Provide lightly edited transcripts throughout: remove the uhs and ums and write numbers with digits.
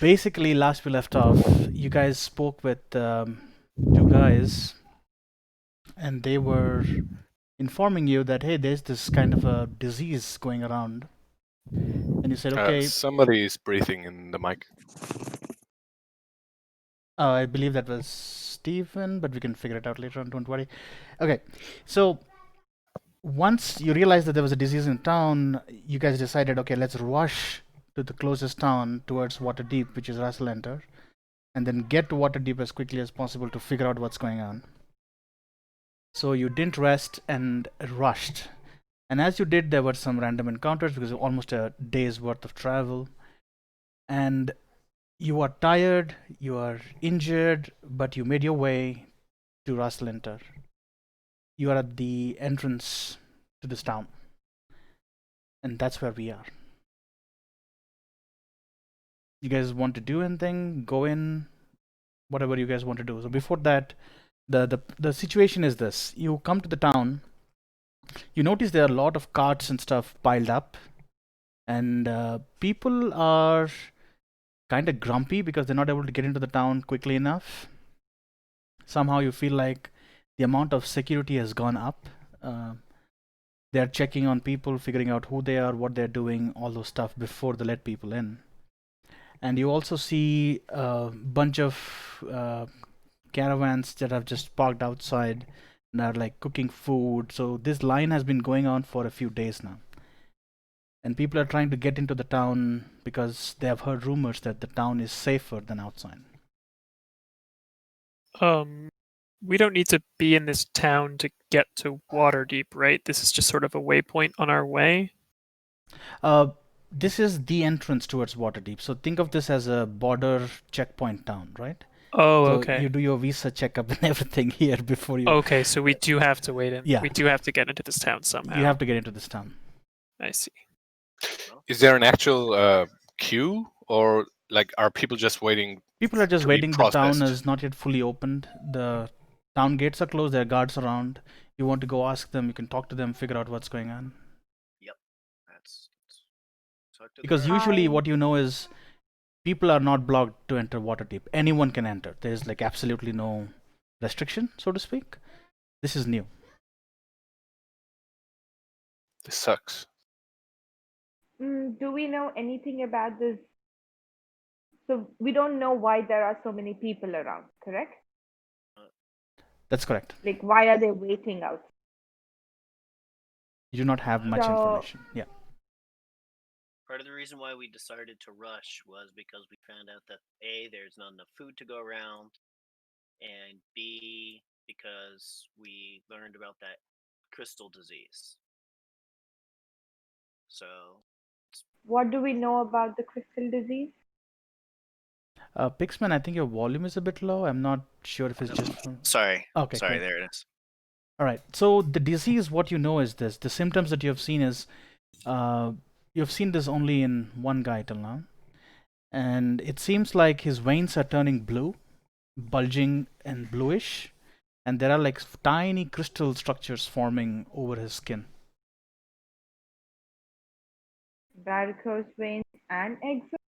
basically, last we left off, you guys spoke with two guys, and they were informing you that, hey, there's this kind of a disease going around. And you said, okay, Somebody is breathing in the mic. I believe that was Stephen, but we can figure it out later on, don't worry. Okay, so once you realized that there was a disease in town, you guys decided, okay, let's rush to the closest town towards Waterdeep, which is Rassalantar, and then get to Waterdeep as quickly as possible to figure out what's going on. So you didn't rest and rushed. And as you did, there were some random encounters because of almost a day's worth of travel. And you are tired, you are injured, but you made your way to Rassalantar. You are at the entrance to this town. And that's where we are. You guys want to do anything? Go in, whatever you guys want to do. So before that, the situation is this. You come to the town, you notice there are a lot of carts and stuff piled up, and people are kind of grumpy because they're not able to get into the town quickly enough. Somehow you feel like the amount of security has gone up. They're checking on people, figuring out who they are, what they're doing, all those stuff before they let people in. And you also see a bunch of caravans that have just parked outside and are like cooking food. So this line has been going on for a few days now. And people are trying to get into the town because they have heard rumors that the town is safer than outside. We don't need to be in this town to get to Waterdeep, right? This is just sort of a waypoint on our way. This is the entrance towards Waterdeep. So think of this as a border checkpoint town, right? Oh, So okay. you do your visa checkup and everything here before you. Okay, so we do have to wait in. Yeah. We do have to get into this town somehow. You have to get into this town. I see. Is there an actual queue, or like are people just waiting? People are just to be waiting. The town processed? is not yet fully opened. The town gates are closed. There are guards around. You want to go ask them. You can talk to them, figure out what's going on. Yep. That's talk to the Because guard. usually what you know is people are not blocked to enter Waterdeep. Anyone can enter. There's like absolutely no restriction, so to speak. This is new. This sucks. Do we know anything about this? So we don't know why there are so many people around, correct? That's correct. Like, why are they waiting out? You do not have much So- information. Yeah. Part of the reason why we decided to rush was because we found out that A, there's not enough food to go around, and B, because we learned about that crystal disease. So, What do we know about the crystal disease? Pixman, I think your volume is a bit low. I'm not sure if it's just from... sorry. Okay, Sorry, cool. there it is. All right. So the disease, what you know is this. The symptoms that you have seen is... you've seen this only in one guy till now. And it seems like his veins are turning blue, bulging and bluish. And there are like tiny crystal structures forming over his skin. Varicose veins and eczema.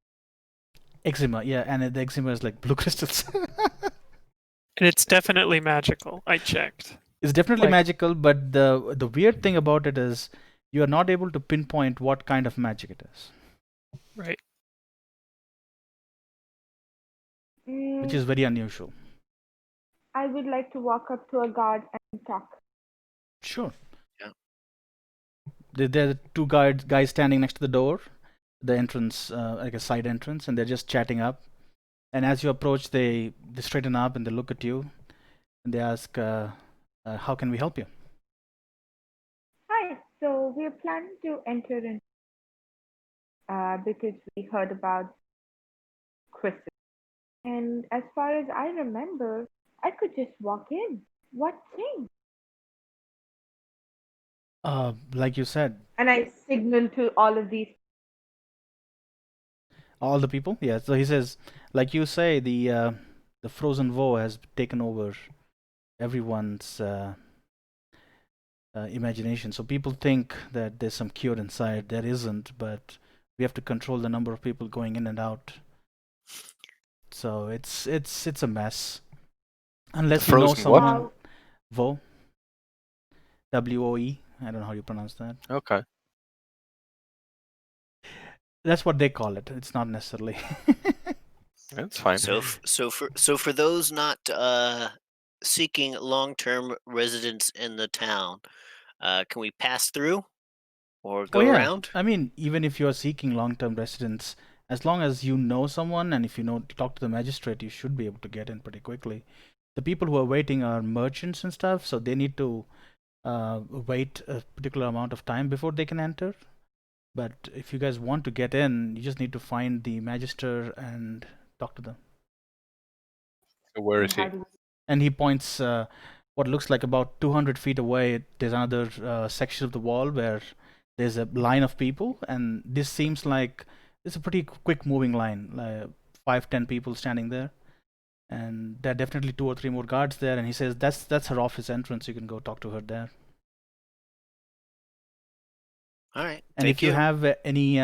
Eczema, yeah. And the eczema is like blue crystals. And it's definitely magical. I checked. It's definitely Like- magical, but the weird thing about it is you are not able to pinpoint what kind of magic it is, Right. which is very unusual. I would like to walk up to a guard and talk. Sure. Yeah. There are two guys standing next to the door, the entrance, like a side entrance, and they're just chatting up. And as you approach, they straighten up and they look at you, and they ask, "How can we help you?" Hi. So we're planning to enter in because we heard about crystal. And as far as I remember, I could just walk in. What changed? Like you said, And I signal to all of these. all the people. Yeah. So he says, like you say, the frozen woe has taken over everyone's imagination. So people think that there's some cure inside. There isn't, but we have to control the number of people going in and out. So it's a mess. Unless The you know frozen what? someone. Woe. WOE. I don't know how you pronounce that. Okay. That's what they call it. It's not necessarily. That's fine. So for those not seeking long-term residence in the town, can we pass through or go Oh yeah. around? I mean, even if you are seeking long-term residence, as long as you know someone and if you know talk to the magistrate, you should be able to get in pretty quickly. The people who are waiting are merchants and stuff, so they need to wait a particular amount of time before they can enter. But if you guys want to get in, you just need to find the magister and talk to them. So where is he? How do we- And he points what looks like about 200 feet away. There's another section of the wall where there's a line of people, and this seems like it's a pretty quick moving line, like 5-10 people standing there, and there are definitely 2 or 3 more guards there. And he says that's her office entrance. You can go talk to her there. All right. And thank if you have any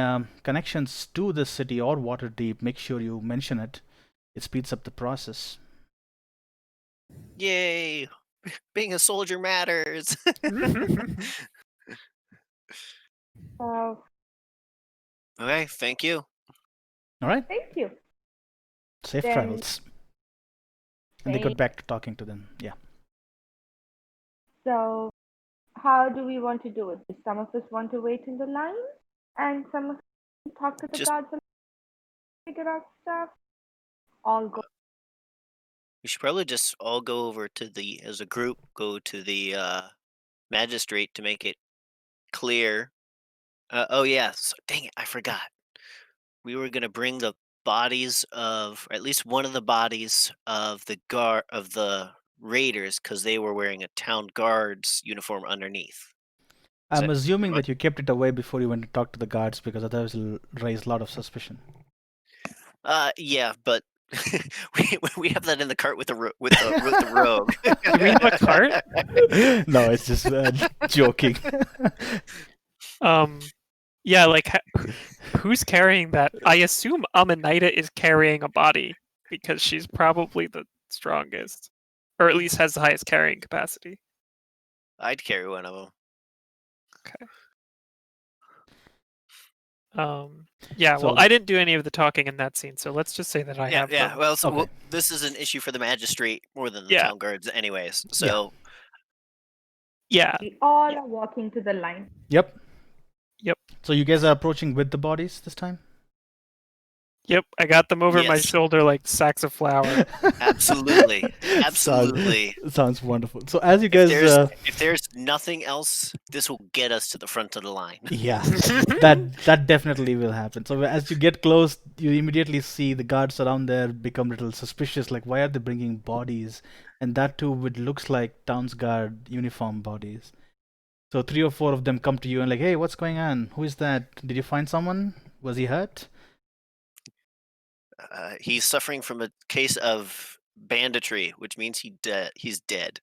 connections to the city or Waterdeep, make sure you mention it. It speeds up the process. Yay! Being a soldier matters. So, Okay, thank you. All right, thank you. safe Then- travels. And they got Thank- back to talking to them. Yeah. So, how do we want to do it? Do some of us want to wait in the line, and some of us talk to the Just- guards and figure out stuff? All go. We should probably just all go over to as a group, go to the magistrate to make it clear. Oh yes, dang it, I forgot. We were gonna bring the bodies of, or at least one of the bodies of the raiders, because they were wearing a town guard's uniform underneath. I'm that- assuming that you kept it away before you went to talk to the guards because otherwise it'll raise a lot of suspicion. Yeah, but we have that in the cart with the with the rogue. Do we have a cart? No, it's just joking. Yeah, like who's carrying that? I assume Amanita is carrying a body because she's probably the strongest, or at least has the highest carrying capacity. I'd carry one of them. Yeah, well, So- I didn't do any of the talking in that scene, so let's just say that I have Yeah. them. Well, so, Okay. this is an issue for the magistrate more than the Yeah. town guards, anyways. So Yeah, We all are walking to the line. Yep. Yep. So you guys are approaching with the bodies this time? yep, I got them over my Yes. shoulder like sacks of flour. absolutely, absolutely. Sounds wonderful. So as you If guys, if there's nothing else, this will get us to the front of the line. yeah, that definitely will happen. So as you get close, you immediately see the guards around there become a little suspicious. Like, why are they bringing bodies? And that too, with looks like town's guard uniform bodies. So 3 or 4 of them come to you and like, hey, what's going on? Who is that? Did you find someone? Was he hurt? He's suffering from a case of banditry, which means he's dead.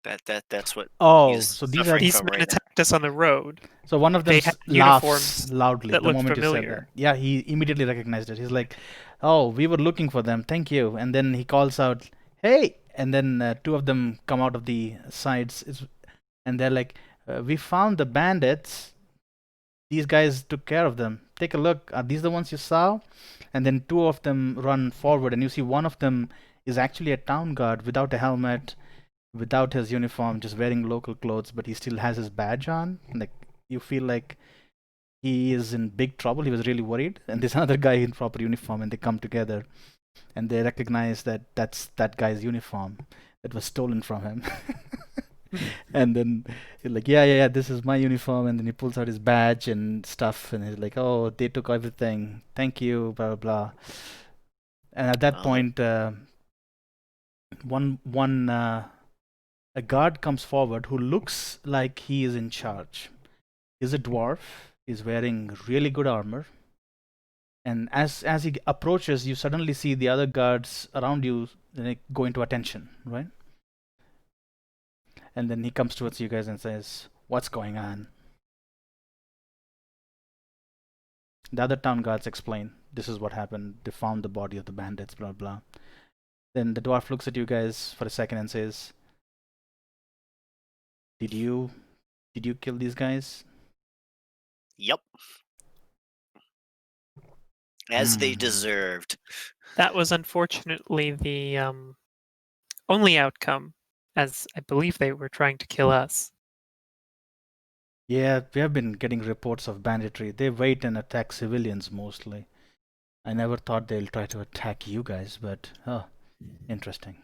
That's what Oh, he's so these are suffering These from men right now. attacked us on the road. So one of them They had laughs uniforms loudly that the looked moment you said familiar. that. Yeah, he immediately recognized it. He's like, "Oh, we were looking for them. Thank you." And then he calls out, "Hey!" And then 2 of them come out of the sides, and they're like, "We found the bandits. These guys took care of them. Take a look. Are these the ones you saw?" And then 2 of them run forward, and you see one of them is actually a town guard without a helmet, without his uniform, just wearing local clothes, but he still has his badge on. Like, you feel like he is in big trouble. He was really worried. And there's another guy in proper uniform, and they come together and they recognize that that's that guy's uniform that was stolen from him. And then he's like, yeah, this is my uniform. And then he pulls out his badge and stuff, and he's like, oh, they took everything. Thank you, blah, blah, blah. And at that point, a guard comes forward who looks like he is in charge. He's a dwarf. He's wearing really good armor. And as he approaches, you suddenly see the other guards around you go into attention, right? And then he comes towards you guys and says, "What's going on?" The other town guards explain. this is what happened. They found the body of the bandits, blah blah. Then the dwarf looks at you guys for a second and says, Did you kill these guys? Yep. As they Hmm. deserved. That was unfortunately the only outcome, as I believe they were trying to kill us. Yeah, we have been getting reports of banditry. They wait and attack civilians mostly. I never thought they'll try to attack you guys, but interesting.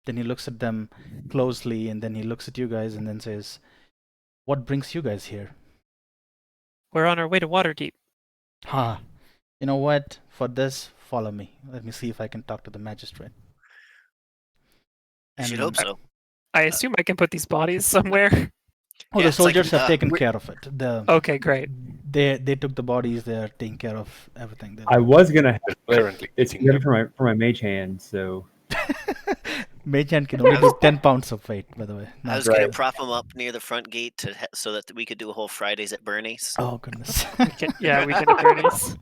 Then he looks at them closely, and then he looks at you guys and then says, What brings you guys here? We're on our way to Waterdeep. Ha! You know what? For this, follow me. Let me see if I can talk to the magistrate. I should hope so. I assume I can put these bodies somewhere. Oh, Yeah, the it's like, soldiers have taken we're- care of it. Okay, great. They took the bodies. They're taking care of everything. I was gonna have Currently it's eating good them. for my mage hand, so Mage hand can only do 10 pounds of weight, by the way. I Not- was gonna Right. prop them up near the front gate so that we could do a whole Fridays at Bernie's. Oh goodness. Yeah, we can do Bernie's.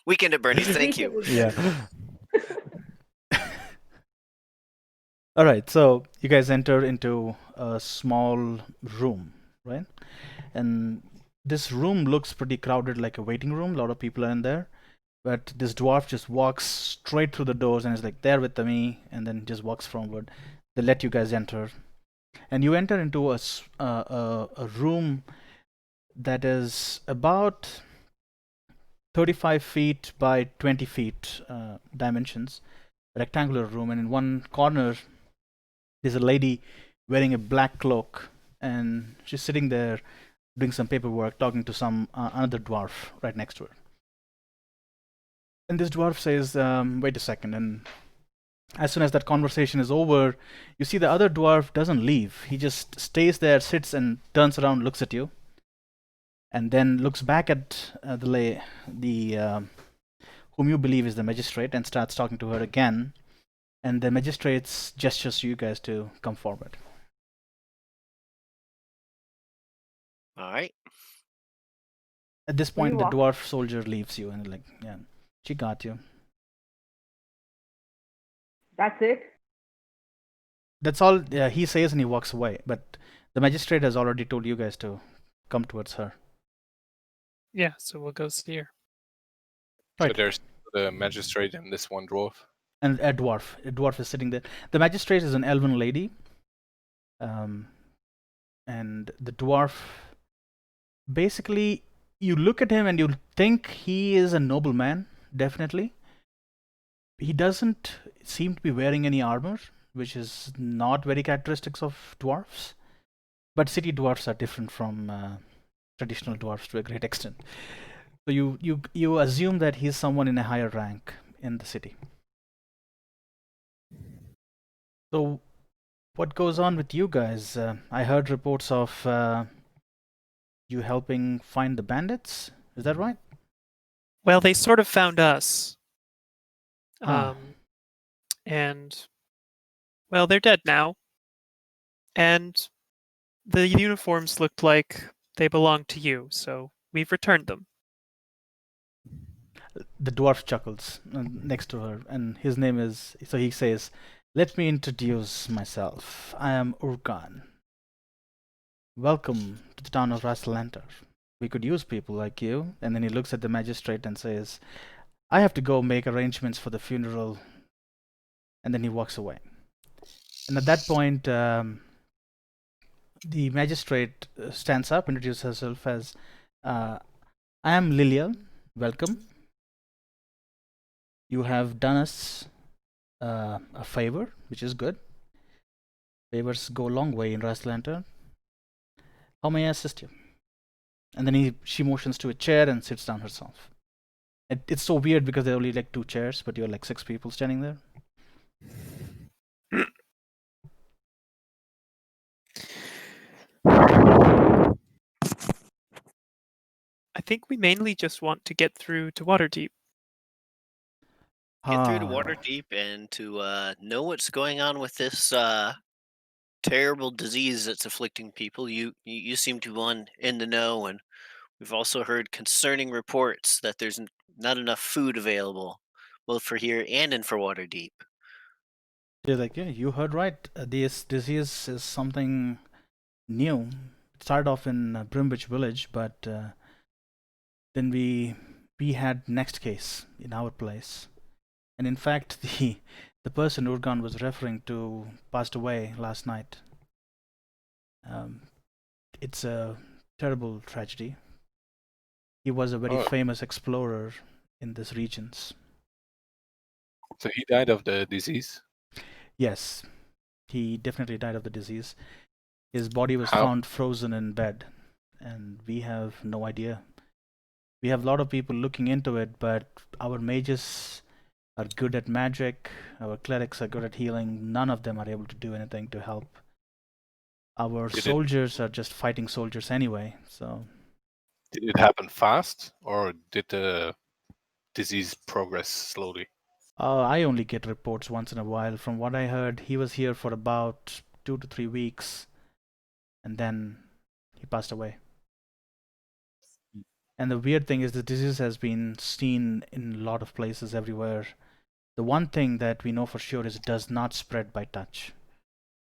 Weekend at Bernie's, thank you. Yeah. All right, so you guys enter into a small room, right? And this room looks pretty crowded, like a waiting room. A lot of people are in there. But this dwarf just walks straight through the doors and is like, there with me, and then just walks forward. They let you guys enter. And you enter into a room that is about 35 feet by 20 feet dimensions, rectangular room. And in one corner, there's a lady wearing a black cloak, and she's sitting there doing some paperwork, talking to some another dwarf right next to her. And this dwarf says, wait a second. And as soon as that conversation is over, you see the other dwarf doesn't leave. He just stays there, sits, and turns around, looks at you, and then looks back at whom you believe is the magistrate, and starts talking to her again. And the magistrate gestures to you guys to come forward. All right. At this point, the walk. dwarf soldier leaves you, and like, yeah, she got you. That's it. That's all he says, and he walks away. But the magistrate has already told you guys to come towards her. Yeah, so we'll go see her. So Right. there's the magistrate and this one dwarf. And a dwarf is sitting there. The magistrate is an elven lady, and the dwarf, basically, you look at him and you think he is a nobleman, definitely. He doesn't seem to be wearing any armor, which is not very characteristics of dwarfs. But city dwarfs are different from traditional dwarfs to a great extent. So you assume that he's someone in a higher rank in the city. So, what goes on with you guys? I heard reports of you helping find the bandits. Is that right? Well, they sort of found us. Ah. And, well, they're dead now. And the uniforms looked like they belonged to you, so we've returned them. The dwarf chuckles next to her, and his name is. So he says, "Let me introduce myself. I am Ergon. Welcome to the town of Rassalantar. We could use people like you." And then he looks at the magistrate and says, "I have to go make arrangements for the funeral." And then he walks away. And at that point, the magistrate stands up, introduces herself as, "I am Lilia. Welcome. You have done us a favor, which is good. Favors go a long way in Rassalantar. How may I assist you?" And then she motions to a chair and sits down herself. It's so weird because there are only like 2 chairs, but you're like 6 people standing there. I think we mainly just want to get through to Waterdeep. Get through to Ah. Waterdeep and to know what's going on with this terrible disease that's afflicting people. You seem to be one in the know, and we've also heard concerning reports that there's not enough food available, both for here and for Waterdeep. She's like, yeah, you heard right. This disease is something new. It started off in Brimbridge Village, but then we had next case in our place, and in fact, the person Ergon was referring to passed away last night. It's a terrible tragedy. He was a very Oh. famous explorer in these regions. So he died of the disease. Yes, he definitely died of the disease. His body was How? found frozen in bed, and we have no idea. We have a lot of people looking into it, but our mages are good at magic, our clerics are good at healing. None of them are able to do anything to help. Our Did it- soldiers are just fighting soldiers anyway, so Did it happen fast, or did the disease progress slowly? I only get reports once in a while. From what I heard, he was here for about 2 to 3 weeks, and then he passed away. And the weird thing is the disease has been seen in a lot of places everywhere. The one thing that we know for sure is it does not spread by touch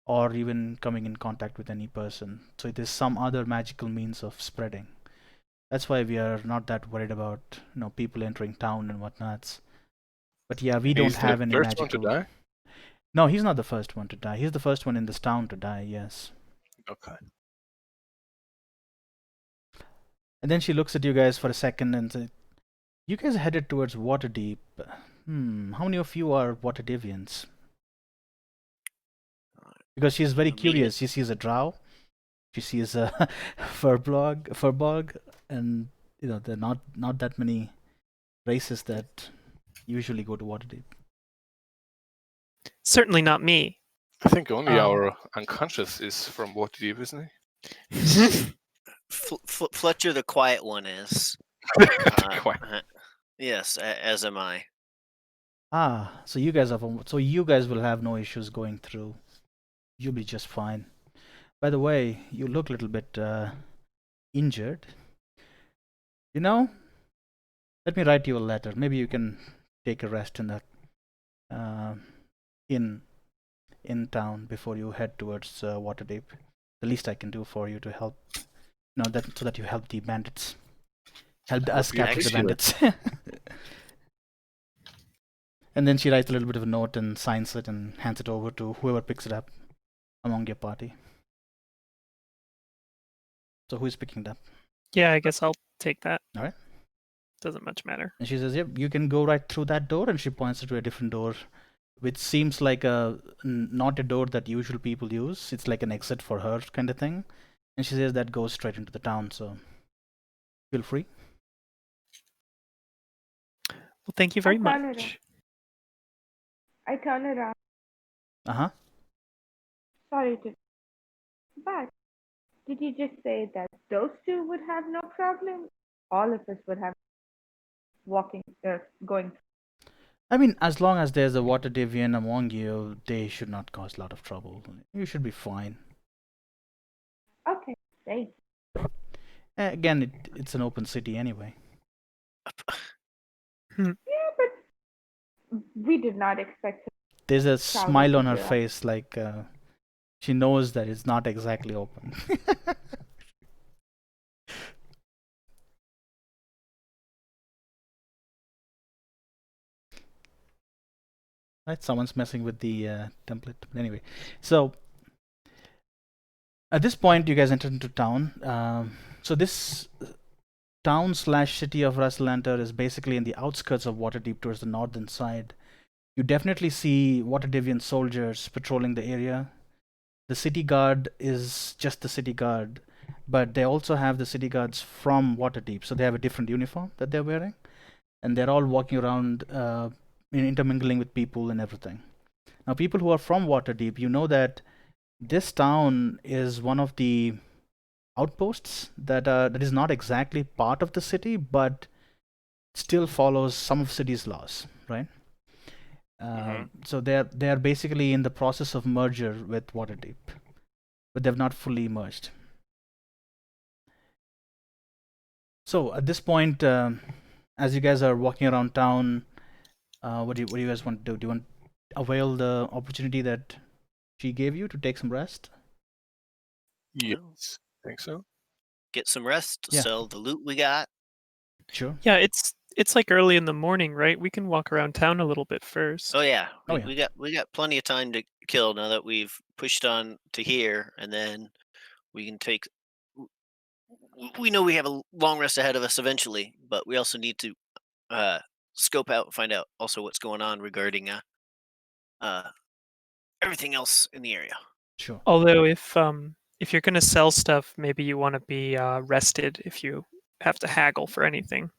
or even coming in contact with any person. So it is some other magical means of spreading. That's why we are not that worried about people entering town and whatnots. But yeah, we don't He's have the any first magical. one to die? No, he's not the first one to die. He's the first one in this town to die, yes. Okay. And then she looks at you guys for a second and says, you guys are headed towards Waterdeep. How many of you are Waterdevians? Because she's very Me. curious. She sees a drow, she sees a furbolg, and there are not that many races that usually go to Waterdeep. Certainly not me. I think only Um, our unconscious is from Waterdeep, isn't he? Fletcher, the quiet one, is. Quite. Yes, as am I. Ah, so you guys will have no issues going through. You'll be just fine. By the way, you look a little bit injured. Let me write you a letter. Maybe you can take a rest in the in town before you head towards Waterdeep. The least I can do for you to help, so that you help the bandits. Help I us hope you capture the appreciate bandits. And then she writes a little bit of a note and signs it and hands it over to whoever picks it up among your party. So who is picking it up? Yeah, I guess I'll take that. All right. Doesn't much matter. And she says, yep, you can go right through that door. And she points to a different door, which seems like not a door that usual people use. It's like an exit for her kind of thing. And she says that goes straight into the town, so feel free. Well, thank you very I'll turn it much. I turn around. Uh-huh. Sorry to. But did you just say that those two would have no problem? All of us would have going. I mean, as long as there's a Waterdevian among you, they should not cause a lot of trouble. You should be fine. Okay, thanks. Again, it's an open city anyway. Yeah, but we did not expect it. There's a smile on her Yeah. face, like she knows that it's not exactly open. Right, someone's messing with the template. But anyway, so at this point, you guys enter into town. So this town/city of Rassalantar is basically in the outskirts of Waterdeep towards the northern side. You definitely see Waterdevian soldiers patrolling the area. The city guard is just the city guard, but they also have the city guards from Waterdeep, so they have a different uniform that they're wearing, and they're all walking around intermingling with people and everything. Now, people who are from Waterdeep, you know that this town is one of the outposts that is not exactly part of the city, but still follows some of the city's laws, right? So they're basically in the process of merger with Waterdeep, but they've not fully merged. So at this point, as you guys are walking around town, what do you guys want to do? Do you want to avail the opportunity that she gave you to take some rest? Yes, I think so. Get some rest. Yeah. Sell the loot we got. Sure. Yeah, it's like early in the morning, right? We can walk around town a little bit first. Oh yeah, Oh, we, yeah. we got plenty of time to kill now that we've pushed on to here, and then we can take. We know we have a long rest ahead of us eventually, but we also need to scope out and find out also what's going on regarding everything else in the area. Sure. Although if you're gonna sell stuff, maybe you want to be rested if you have to haggle for anything.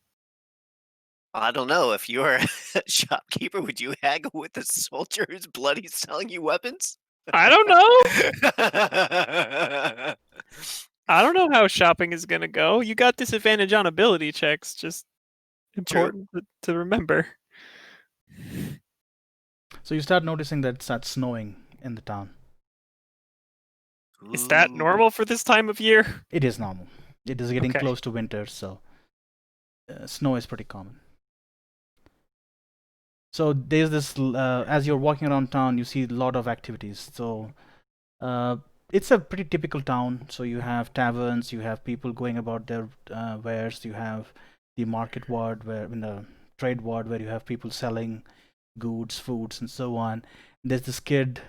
I don't know. If you're a shopkeeper, would you haggle with a soldier who's bloody selling you weapons? I don't know. I don't know how shopping is gonna go. You got disadvantage on ability checks. Just important to remember. So you start noticing that it starts snowing in the town. Is that Ooh. normal for this time of year? It is normal. It is getting Okay. close to winter, so snow is pretty common. So there's this, as you're walking around town, you see a lot of activities. So it's a pretty typical town. So you have taverns, you have people going about their wares, you have the market ward, where in the trade ward, where you have people selling goods, foods, and so on. There's this kid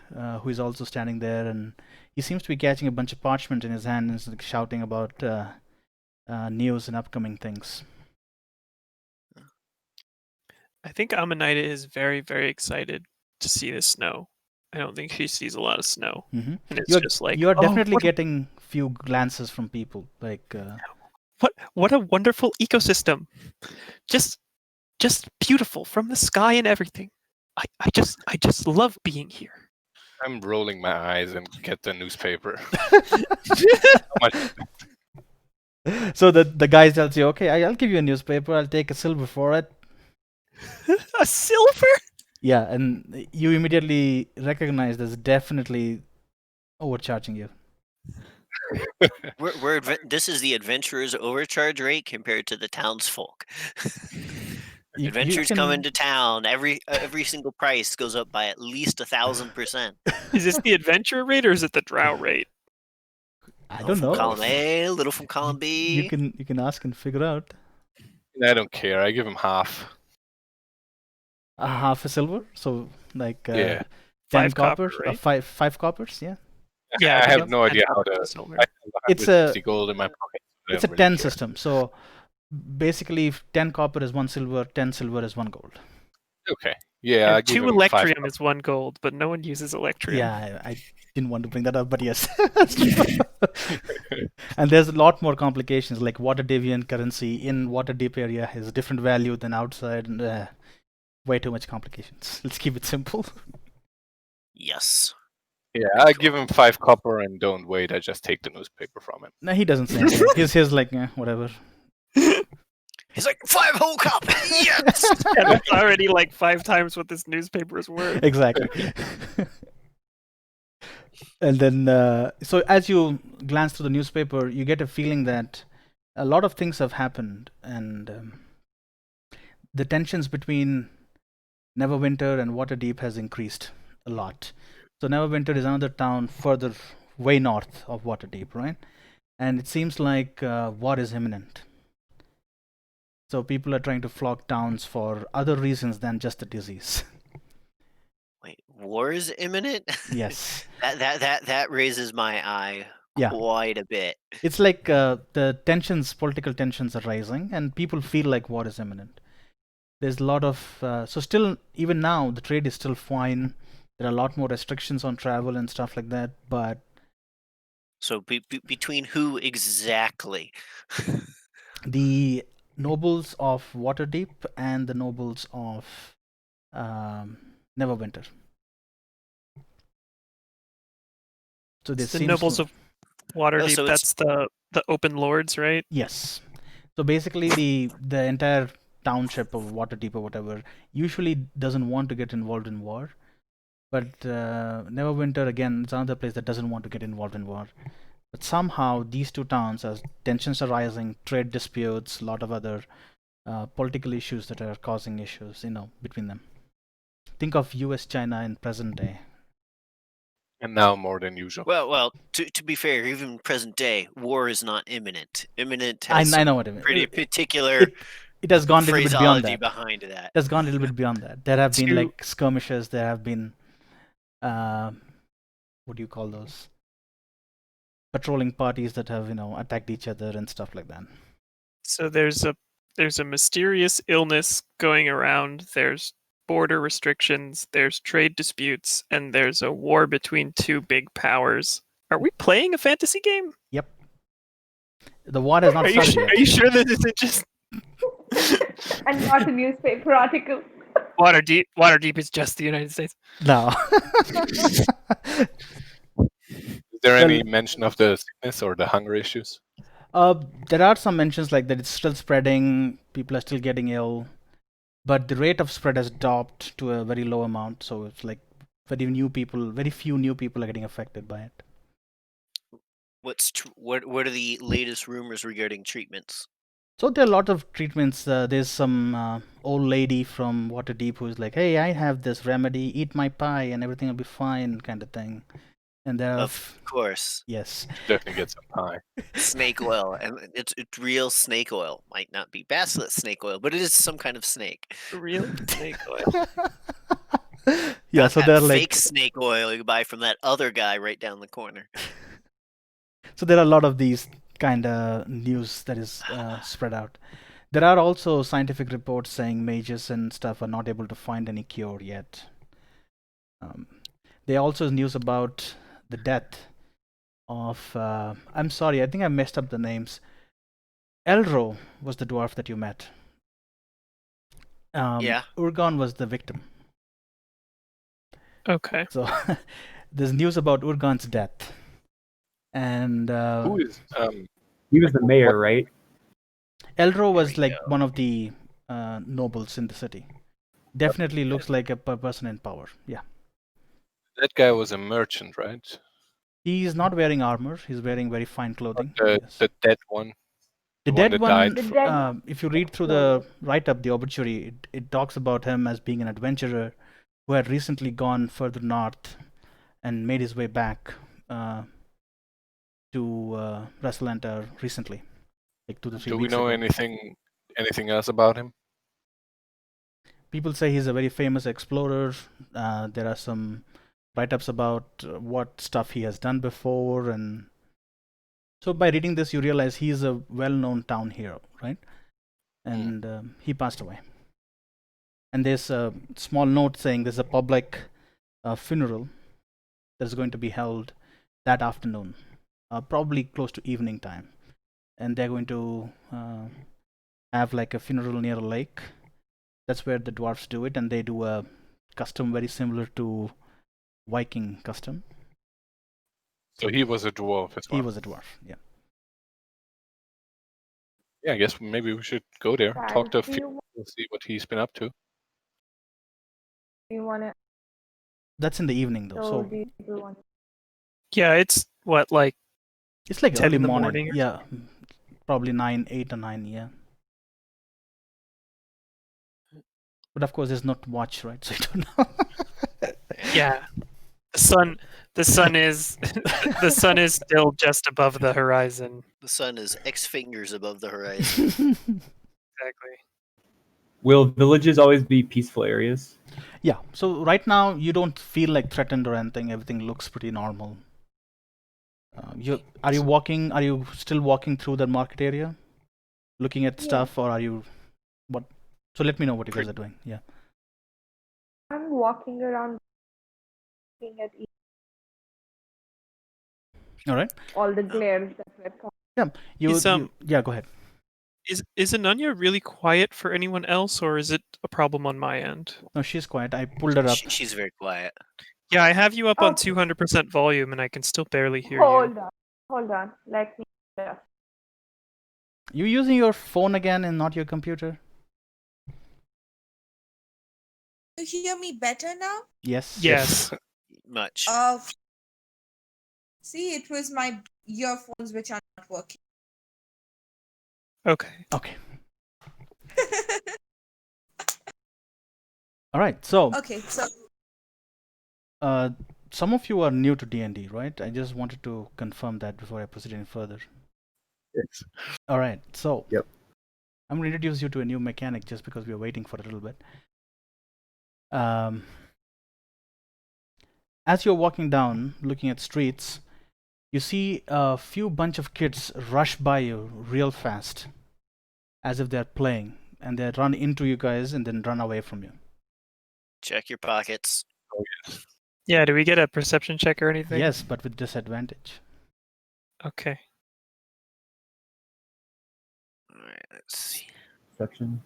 who is also standing there, and he seems to be catching a bunch of parchment in his hand and is like shouting about news and upcoming things. I think Amanita is very, very excited to see the snow. I don't think she sees a lot of snow. Mm-hmm. And it's You're, just like you're "Oh, definitely what a- getting few glances from people, like what a wonderful ecosystem. Just beautiful from the sky and everything. I just love being here. I'm rolling my eyes and get the newspaper. How much? so the guy tells you, okay, I'll give you a newspaper. I'll take a silver for it. A silver? Yeah, and you immediately recognize there's definitely overcharging you. This is the adventurer's overcharge rate compared to the townsfolk. You Adventurers can- come into town. Every single price goes up by at least 1,000%. Is this the adventure rate or is it the drow rate? I Little don't from know. column A, little from column B. You can ask and figure out. I don't care. I give him half. Half a silver, so like Yeah. 10 5 copper, coppers, right? five coppers, yeah. Yeah, I think have no idea how to. I silver. have It's a- 150 gold in my pocket. so I It's a don't 10 really care. system, so basically 10 copper is 1 silver, 10 silver is 1 gold. Okay. Yeah, I And give 2 him 5 electrium is 1 gold, but no one uses electrium. Yeah, I didn't want to bring that up, but yes. That's true. And there's a lot more complications, like Waterdevian currency in Waterdeep area has a different value than outside, and way too much complications. Let's keep it simple. Yes. Yeah, I give him 5 copper and don't wait. I just take the newspaper from him. No, he doesn't say anything. He's like, whatever. He's like, 5 whole cup. Yes. And it's already like 5 times what this newspaper is worth. Exactly. And then, so as you glance through the newspaper, you get a feeling that a lot of things have happened, and the tensions between Neverwinter and Waterdeep has increased a lot. So Neverwinter is another town further way north of Waterdeep, right? And it seems like war is imminent. So people are trying to flock towns for other reasons than just the disease. Wait, war is imminent? Yes. That raises my eye Yeah. quite a bit. It's like the tensions, political tensions are rising, and people feel like war is imminent. There's a lot of so still, even now, the trade is still fine. There are a lot more restrictions on travel and stuff like that. But So between who exactly? the nobles of Waterdeep and the nobles of Neverwinter. So there It's the seems nobles to- of Waterdeep, so it's- that's the open lords, right? Yes. So basically, the entire township of Waterdeep or whatever usually doesn't want to get involved in war, but Neverwinter again is another place that doesn't want to get involved in war. But somehow these two towns, as tensions are rising, trade disputes, a lot of other political issues that are causing issues, between them. Think of U.S. China in present day. And now more than usual. Well. To be fair, even present day, war is not imminent. Imminent I has know what I mean. pretty particular It has gone a little bit beyond phraseology that. behind that. It has gone a little bit beyond that. There have been To- like skirmishes. There have been, what do you call those? Patrolling parties that have attacked each other and stuff like that. So there's a mysterious illness going around. There's border restrictions. There's trade disputes, and there's a war between two big powers. Are we playing a fantasy game? Yep. The war has not Are you started sure? yet. Are you sure that isn't just And not a newspaper article. Waterdeep? Waterdeep is just the United States. No. Is there any mention of the sickness or the hunger issues? There are some mentions like that it's still spreading, people are still getting ill, but the rate of spread has dropped to a very low amount. So it's like very few new people are getting affected by it. What are the latest rumors regarding treatments? So there are a lot of treatments. There's some old lady from Waterdeep who's like, "Hey, I have this remedy. Eat my pie, and everything will be fine," kind of thing. And there are Of course, yes, Definitely get some pie. snake oil, and it's real snake oil. Might not be basilisk snake oil, but it is some kind of snake. Real snake oil. yeah. Not So that they're fake like, snake oil you buy from that other guy right down the corner. so there are a lot of these kind of news that is spread out. There are also scientific reports saying mages and stuff are not able to find any cure yet. There also is news about the death of I'm sorry, I think I messed up the names. Elro was the dwarf that you met. Yeah. Ergon was the victim. Okay. So there's news about Urgon's death. And Who is he was the mayor, right? Elro was There we like one of the nobles in the city. Definitely looks like a person in power. Yeah. that guy? Was a merchant, right? He's not wearing armor. He's wearing very fine clothing. The Yes. the dead one. The one dead that one, died The dead- if you read through the write-up, the obituary, it talks about him as being an adventurer who had recently gone further north and made his way back to Rassalantar recently, like 2 to 3 Do we weeks know ago. anything else about him? People say he's a very famous explorer. There are some write-ups about what stuff he has done before, and so by reading this, you realize he is a well-known town hero, right? And he passed away. And there's a small note saying there's a public funeral that's going to be held that afternoon, probably close to evening time, and they're going to have like a funeral near a lake. That's where the dwarfs do it, and they do a custom very similar to Viking custom. So he was a dwarf as well. He was a dwarf, yeah. Yeah, I guess maybe we should go there, Guys, talk to do you, and see what he's been up to. want to? That's in the evening though, So so do you want? Yeah, it's what, like it's like 10 early in the morning. morning or Yeah, probably 8 or 9. Yeah. But of course, there's not watch, right? So you don't know. yeah. The sun is the sun is still just above the horizon. The sun is X fingers above the horizon. Exactly. Will villages always be peaceful areas? Yeah. So right now, you don't feel like threatened or anything. Everything looks pretty normal. Are you still walking through the market area, looking at Yeah. stuff, or are you what? So let me know what you guys are doing. Yeah. I'm walking around, looking at All right. all the glares that were coming. Yeah. Go ahead. Is Ananya really quiet for anyone else, or is it a problem on my end? No, she's quiet. I pulled her up. She's very quiet. Yeah, I have you up on Okay. 200% volume, and I can still barely hear you. Hold on. Let me. You using your phone again and not your computer? You hear me better now? Yes. Yes. Much. See, it was my earphones which are not working. Okay. Okay. All right. So Okay, so some of you are new to D&D, right? I just wanted to confirm that before I proceed any further. Yes. All right. So Yep. I'm going to introduce you to a new mechanic just because we are waiting for a little bit. As you're walking down, looking at streets, you see a few bunch of kids rush by you real fast, as if they're playing, and they run into you guys and then run away from you. Check your pockets. Oh yes. Yeah, do we get a perception check or anything? Yes, but with disadvantage. Okay. All right, let's see. Section.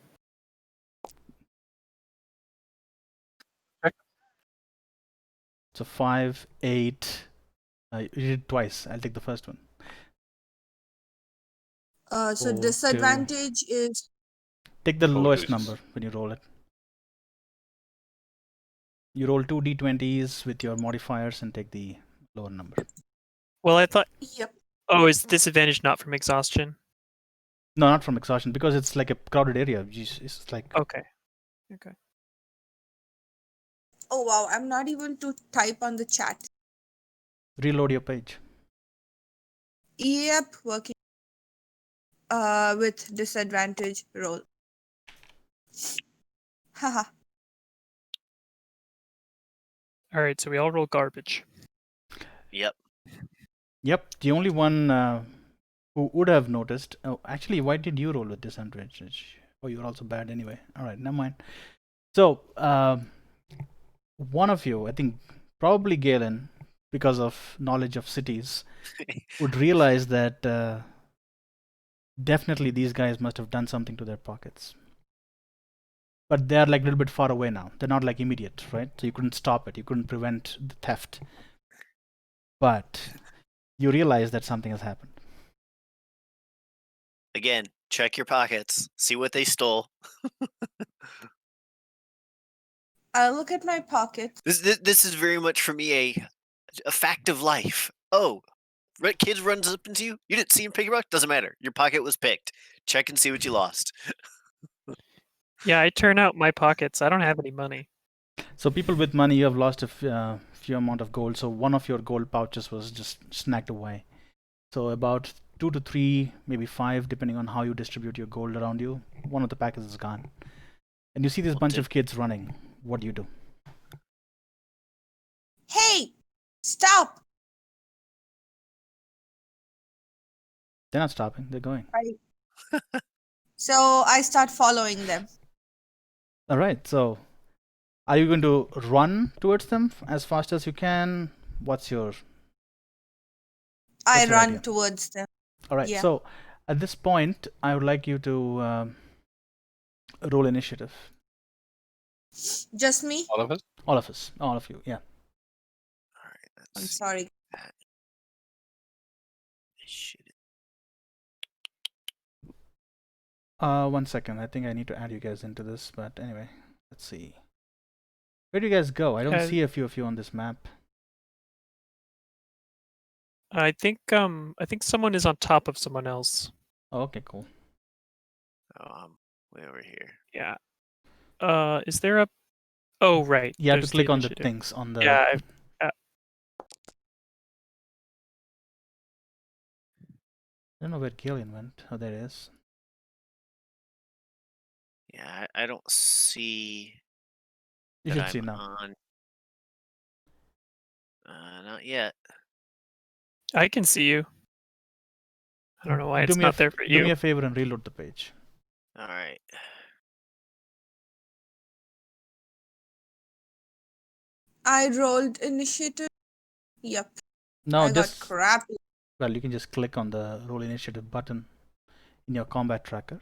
So 5, 8. You did it twice. I'll take the first one. so 4, disadvantage is Take the Oh, lowest Jesus. number when you roll it. You roll 2 d20s with your modifiers and take the lower number. Well, I thought. yep. Oh, is disadvantage not from exhaustion? No, not from exhaustion, because it's like a crowded area. It's like Okay. Okay. Oh wow, I'm not able to type on the chat. reload your page. Yep, working. With disadvantage roll. Haha. All right, so we all roll garbage. Yep. Yep, the only one who would have noticed. Oh, actually, why did you roll with disadvantage? Oh, you're also bad anyway. All right, never mind. So, one of you, I think probably Galen, because of knowledge of cities, would realize that definitely these guys must have done something to their pockets. But they're like a little bit far away now. They're not like immediate, right? So you couldn't stop it. You couldn't prevent the theft. But you realize that something has happened. Again, check your pockets. See what they stole. I'll look at my pocket. This is very much for me a fact of life. Oh, kid runs up into you. You didn't see him pick your pocket. Doesn't matter. Your pocket was picked. Check and see what you lost. Yeah, I turn out my pockets. I don't have any money. So people with money, you have lost a few amount of gold. So one of your gold pouches was just snagged away. So about 2 to 3, maybe 5, depending on how you distribute your gold around you. One of the packets is gone. And you see this bunch of kids running. What do you do? Hey, stop! They're not stopping. They're going. So I start following them. All right. So are you going to run towards them as fast as you can? What's your... I What's your run idea? towards them. All right. Yeah. So at this point, I would like you to roll initiative. Just me? All of us. All of us. All of you. Yeah. All right. Let's I'm see. sorry. Shit. 1 second. I think I need to add you guys into this. But anyway, let's see. Where do you guys go? I don't see a few of you on this map. I think someone is on top of someone else. Oh, okay, cool. Oh, way over here. Yeah. Is there a? Oh, right. You have to there's click on the initiative. things on the... Yeah. I don't know where Gillian went. Oh, there it is. Yeah, I don't see. You that should see I'm now. on. Not yet. I can see you. I don't know why Do it's me a not there for Do me you. a favor and reload the page. All right. I rolled initiative. Yep. No, I got just... crappy. Well, you can just click on the roll initiative button in your combat tracker,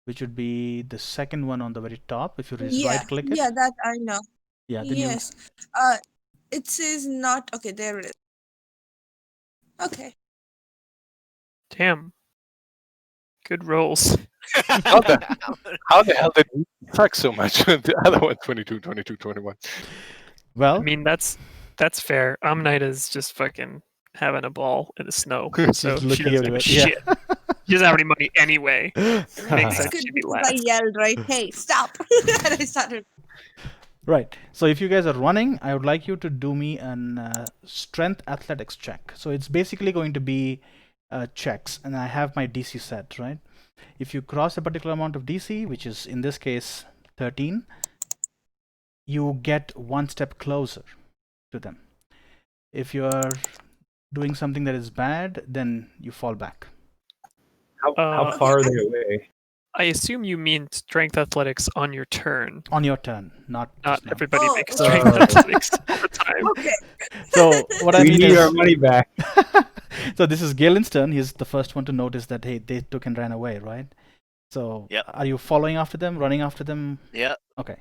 which would be the second one on the very top. If you just Yeah. right click it, Yeah, that I know. yeah, then Yes. It says not. Okay, there it is. Okay. Damn. Good rolls. How the hell did we suck so much? The other one, 22, 22, 21. well, I mean, that's fair. Amnite is just fucking having a ball in the snow, She's so she looking doesn't give everywhere. a shit. She doesn't have any money anyway. Makes It's sense. good She'd be because I last. yelled, right? Hey, stop! And I started. Right. So if you guys are running, I would like you to do me an strength athletics check. So it's basically going to be checks, and I have my DC set, right? If you cross a particular amount of DC, which is in this case 13, you get one step closer to them. If you are doing something that is bad, then you fall back. How far are they away? I assume you mean strength athletics on your turn. On your turn, not just now. Everybody Oh, makes okay. strength athletics all the time. Okay. So what I We mean need is, our money back. so this is Galen's turn. He's the first one to notice that, hey, they took and ran away, right? So Yep. are you following after them, running after them? Yep. Okay.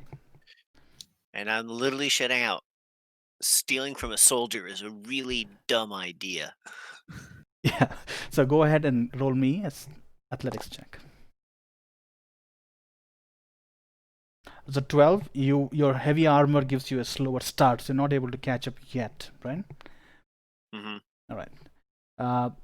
And I'm literally shutting out. Stealing from a soldier is a really dumb idea. Yeah. So go ahead and roll me as athletics check. So 12, your heavy armor gives you a slower start, so you're not able to catch up yet, right? Mm-hmm. All right.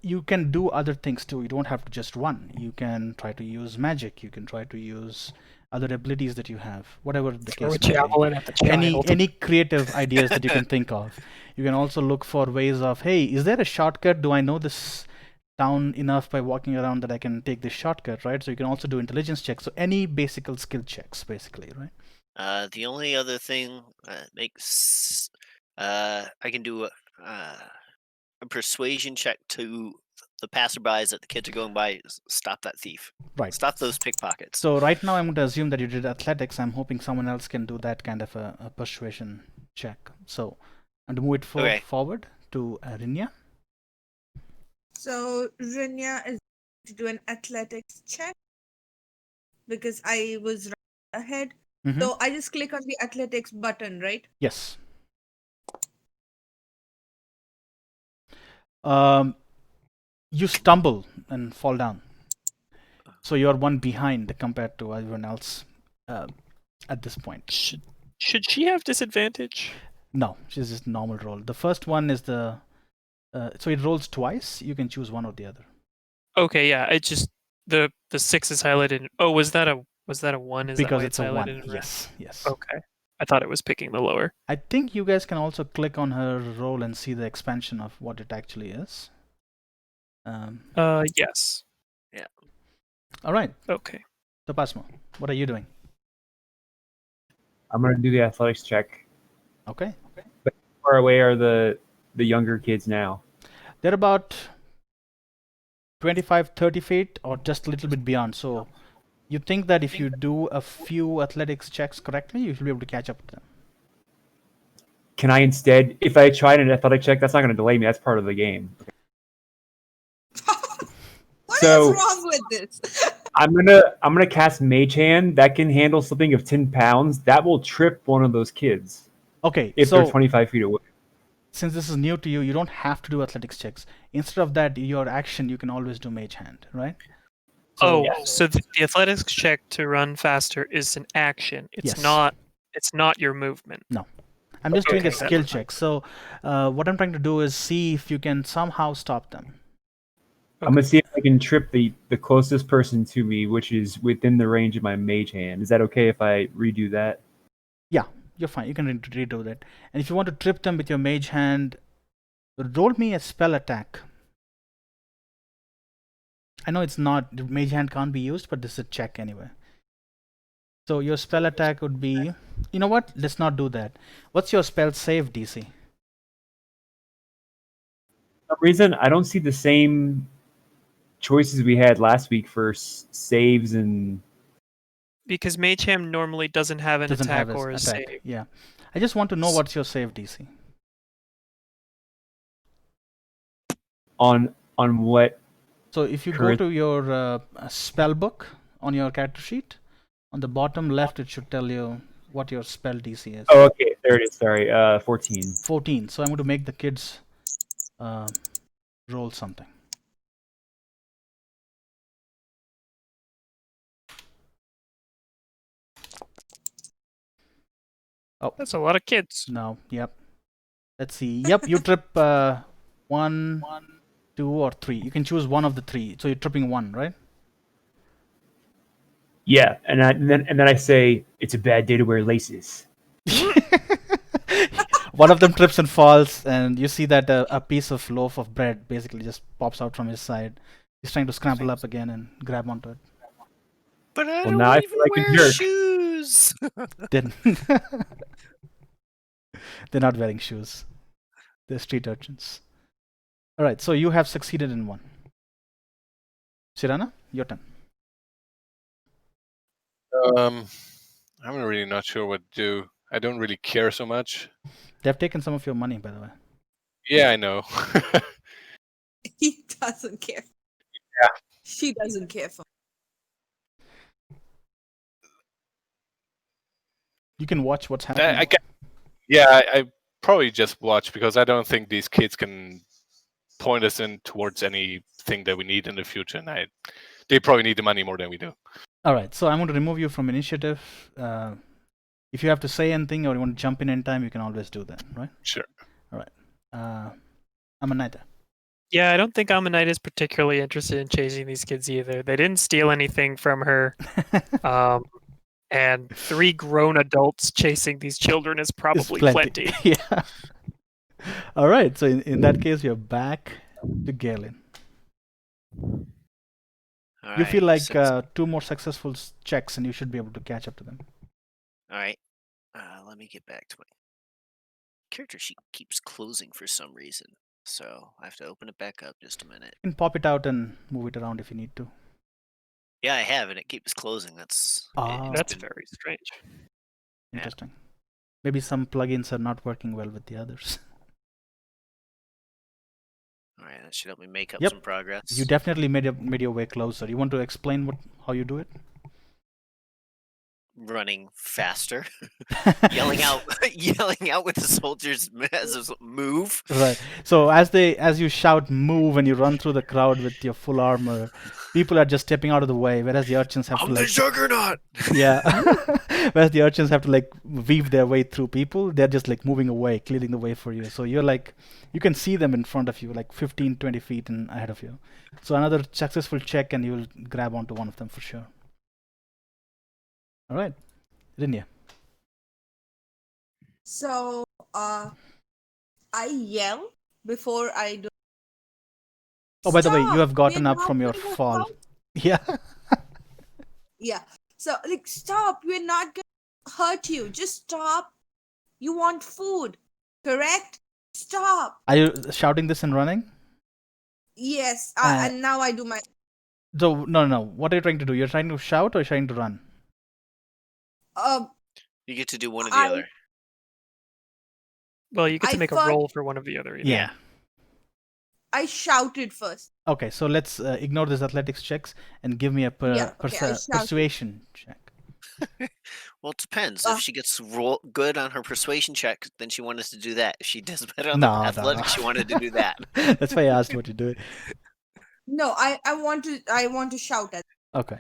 You can do other things too. You don't have to just run. You can try to use magic. You can try to use other abilities that you have, whatever the Throw a case may be. javelin at the child. Any creative ideas that you can think of. You can also look for ways of, hey, is there a shortcut? Do I know this town enough by walking around that I can take this shortcut, right? So you can also do intelligence checks. So any basic skill checks, basically, right? The only other thing makes I can do a persuasion check to the passerbys that the kids are going by. Stop that thief. Right. Stop those pickpockets. So right now I'm going to assume that you did athletics. I'm hoping someone else can do that kind of a persuasion check. So I'm going to move it Okay. forward to Rinya. So Rinya is to do an athletics check because I was right ahead. Mhm. So I just click on the athletics button, right? Yes. You stumble and fall down. So you're one behind compared to everyone else at this point. Should she have disadvantage? No, she's just normal roll. The first one is the so it rolls twice. You can choose one or the other. Okay, yeah. It just the 6 is highlighted. Oh, was that a 1? Is that Because why it's a one. highlighted in red? Yes. Okay. I thought it was picking the lower. I think you guys can also click on her roll and see the expansion of what it actually is. Yes. All right. Okay. So Pasmo, what are you doing? I'm gonna do the athletics check. Okay. How far away are the younger kids now? They're about 25, 30 feet or just a little bit beyond. So you think that if you do a few athletics checks correctly, you should be able to catch up with them. Can I instead, if I tried an athletic check, that's not gonna delay me. That's part of the game. What So- is wrong with this? I'm gonna cast Mage Hand. That can handle something of 10 pounds. That will trip one of those kids Okay. if So they're 25 feet away. since this is new to you, you don't have to do athletics checks. Instead of that, your action, you can always do Mage Hand, right? So the athletics check to run faster is an action. It's Yes. not. It's not your movement. I'm just doing a Okay, that's skill fine. check. So what I'm trying to do is see if you can somehow stop them. I'm gonna see if I can trip the closest person to me, which is within the range of my Mage Hand. Is that okay if I redo that? You're fine. You can redo that. And if you want to trip them with your Mage Hand, roll me a spell attack. I know it's not, the Mage Hand can't be used, but this is a check anyway. So your spell attack would be, you know what? Let's not do that. What's your spell save DC? For some reason, I don't see the same choices we had last week for saves and. Because Mage Hand normally doesn't have an Doesn't attack have or a his attack. save. Yeah. I just want to know what's your save DC. On what? So if you go Correct. to your spell book on your character sheet, on the bottom left it should tell you what your spell DC is. Oh, okay, there it is. Sorry, 14. 14. So I'm going to make the kids roll something. Oh, That's a lot of kids. no. Yep. Let's see. Yep, you trip 1, 2, or 3. You can choose one of the 3. So you're tripping 1, right? Yeah, and then I say it's a bad day to wear laces. One of them trips and falls, and you see that a piece of loaf of bread basically just pops out from his side. He's trying to scramble up again and grab onto it. But I Well, don't now I even feel like a wear jerk. shoes. Then they're not wearing shoes. They're street urchins. All right, so you have succeeded in one. Sirana, your turn. I'm really not sure what to do. I don't really care so much. They've taken some of your money, by the way. Yeah, I know. He doesn't care. Yeah. She doesn't care for. You can watch what's happening. I probably just watch because I don't think these kids can point us in towards anything that we need in the future, and they probably need the money more than we do. All right, so I'm going to remove you from initiative. If you have to say anything or you want to jump in time, you can always do that, right? Sure. All right. Amanita. Yeah, I don't think Ammonite is particularly interested in chasing these kids either. They didn't steal anything from her. And 3 grown adults chasing these children is probably plenty. Yeah. All right, so in that case, you're back to Galen. You feel like 2 more successful checks and you should be able to catch up to them. All right. Let me get back to my character sheet. Keeps closing for some reason, so I have to open it back up. Just a minute. You can pop it out and move it around if you need to. Yeah, I have, and it keeps closing. That's That's very strange. Interesting. Maybe some plugins are not working well with the others. All right. That should help me make up Yep. some progress. You definitely made your way closer. You want to explain how you do it? Running faster, yelling out with the soldiers as move. Right. So as you shout "move" and you run through the crowd with your full armor, people are just stepping out of the way, whereas the urchins have I'm to the juggernaut. Yeah. Whereas the urchins have to weave their way through people. They're just moving away, clearing the way for you. So you're you can see them in front of you, 15, 20 feet ahead of you. So another successful check and you'll grab onto one of them for sure. All right. Rinya. So, I yell before I do. Oh, by the way, you Stop! have gotten We're up not from your gonna fall. help. Yeah. Yeah. So, stop. We're not going to hurt you. Just stop. You want food, correct? Stop. Are you shouting this and running? Yes. And now I do my. So, no. What are you trying to do? You're trying to shout or you're trying to run? You get to do one or the other. Well, you get to I make a thought- roll for one of the other. Yeah. I shouted first. Okay, so let's ignore these athletics checks and give me a Yeah, okay, I shouted. persuasion check. Well, it depends. If she gets good on her persuasion check, then she wanted to do that. If she does better on the athletics, she wanted to do that. That's why I asked what you do. No, I want to shout at. Okay.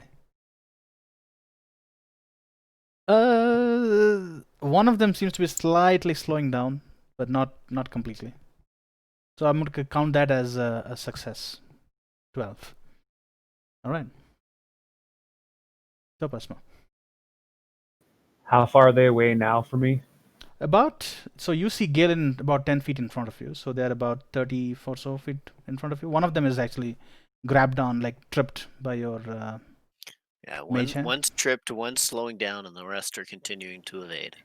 One of them seems to be slightly slowing down, but not completely. So I'm going to count that as a success. 12. All right. So, Pasma. How far are they away now from me? So you see Galen about 10 feet in front of you. So they're about 30 or so feet in front of you. One of them is actually grabbed on, tripped by your Yeah, mage hand. one's tripped, one's slowing down, and the rest are continuing to evade.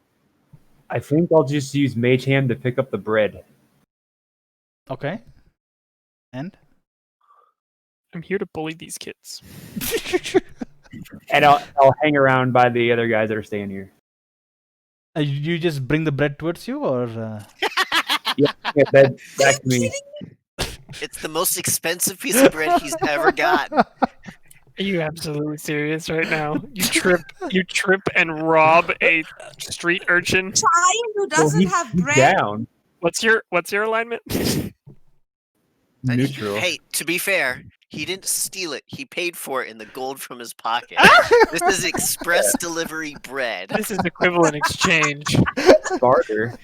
I think I'll just use Mage Hand to pick up the bread. Okay. And? I'm here to bully these kids. And I'll hang around by the other guys that are staying here. You just bring the bread towards you, or? Yeah, that back to me. It's the most expensive piece of bread he's ever got. Are you absolutely serious right now? You trip and rob a street urchin. Child who doesn't he's have bread. down. What's your alignment? Neutral. Hey, to be fair, he didn't steal it. He paid for it in the gold from his pocket. This is express delivery bread. This is equivalent exchange. Barter.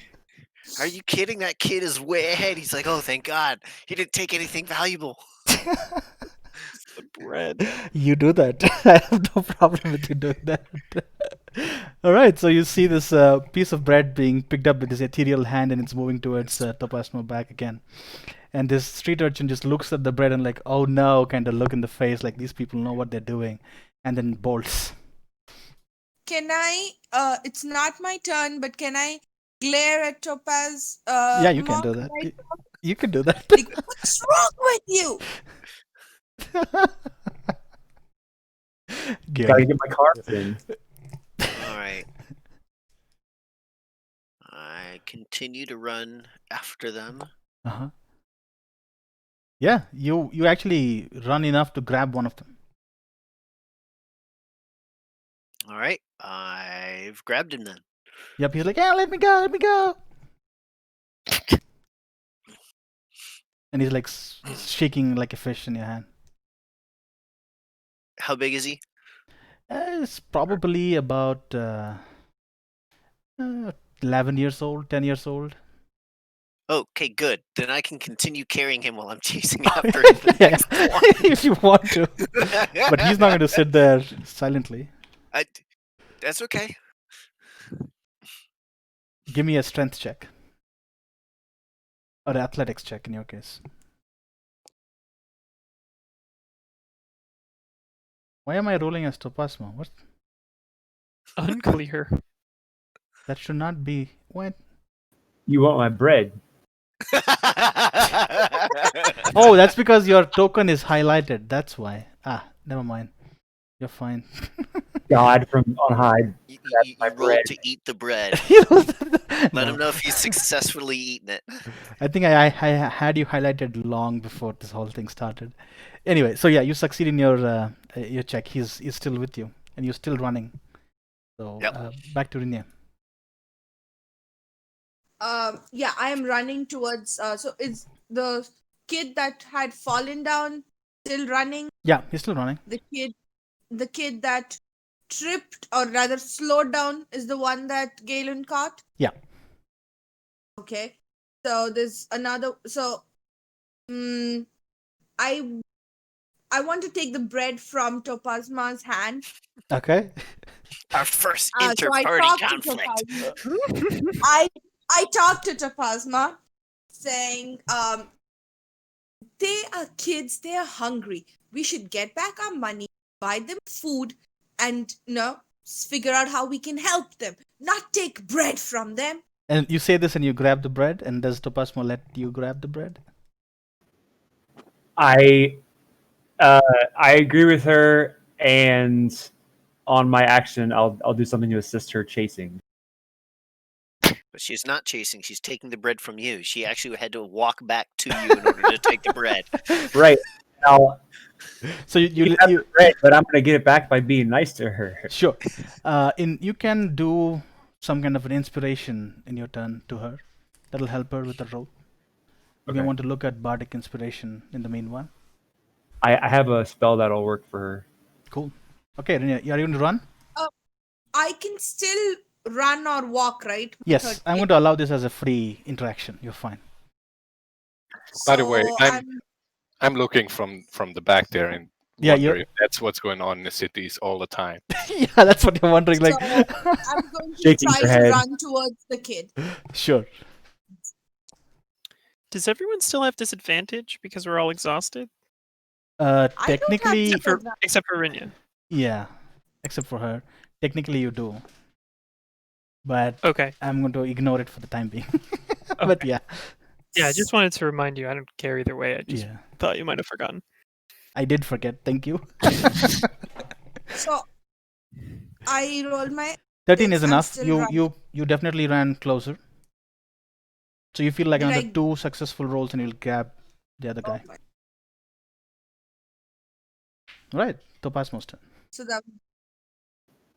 Are you kidding? That kid is way ahead. He's like, oh, thank God. He didn't take anything valuable. the bread. You do that. I have no problem with you doing that. All right, so you see this piece of bread being picked up with this ethereal hand, and it's moving towards Topasmo back again. And this street urchin just looks at the bread and like, oh no, kind of look in the face, like these people know what they're doing, and then bolts. Can I? It's not my turn, but can I glare at Topaz? Yeah, you can Monk do that. right You can do that. Like, what's wrong with you? Gotta get my cards in. All right. I continue to run after them. Uh-huh. Yeah, you actually run enough to grab one of them. All right. I've grabbed him then. Yep, he's like, yeah, let me go, let me go. And he's like shaking like a fish in your hand. How big is he? It's probably about 11 years old, 10 years old. Okay, good. Then I can continue carrying him while I'm chasing after him. Yeah, if you want to. But he's not going to sit there silently. That's okay. Give me a strength check. Or athletics check in your case. Why am I rolling as Topasmo? What? Unclear. That should not be. What? You want my bread? Oh, that's because your token is highlighted. That's why. Never mind. You're fine. God from on high. You my rolled bread. to eat the bread. Let No. him know if he's successfully eaten it. I think I had you highlighted long before this whole thing started. Anyway, so yeah, you succeed in your check. He's still with you, and you're still running. So Yep. back to Rinya. Yeah, I am running towards. So is the kid that had fallen down still running? Yeah, he's still running. The kid that tripped, or rather slowed down, is the one that Galen caught. Yeah. Okay. So there's another. So, I want to take the bread from Topazma's hand. Okay. Our first So I inter-party talked to conflict. Topazma. I talked to Topazma, saying, they are kids. They are hungry. We should get back our money, buy them food, and figure out how we can help them. Not take bread from them. And you say this, and you grab the bread. And does Topasmo let you grab the bread? I agree with her, and on my action, I'll do something to assist her chasing. But she's not chasing. She's taking the bread from you. She actually had to walk back to you in order to take the bread. Right. Now, So you have the bread, but I'm gonna get it back by being nice to her. sure. You can do some kind of an inspiration in your turn to her. That'll help her with the roll. You may Okay. want to look at bardic inspiration in the meanwhile. I have a spell that'll work for her. Cool. Okay, Rinya, are you going to run? I can still run or walk, right? Yes, I'm going to allow this as a free interaction. You're fine. By the way, So I'm looking from the back there and Yeah, wonder you're- if that's what's going on in the cities all the time. Yeah, that's what you're wondering. Like, I'm going to Shaking try her to head. run towards the kid. sure. Does everyone still have disadvantage because we're all exhausted? Technically, Except for Rinya. yeah, except for her. Technically, you do. But Okay. I'm going to ignore it for the time being. But yeah. Yeah, I just wanted to remind you. I don't care either way. I just Yeah. thought you might have forgotten. I did forget. Thank you. So I roll my 13 is I'm enough. still You running. you definitely ran closer. So you feel like Did another I- 2 successful rolls and you'll grab the other guy. Right. Topasmo's turn. So that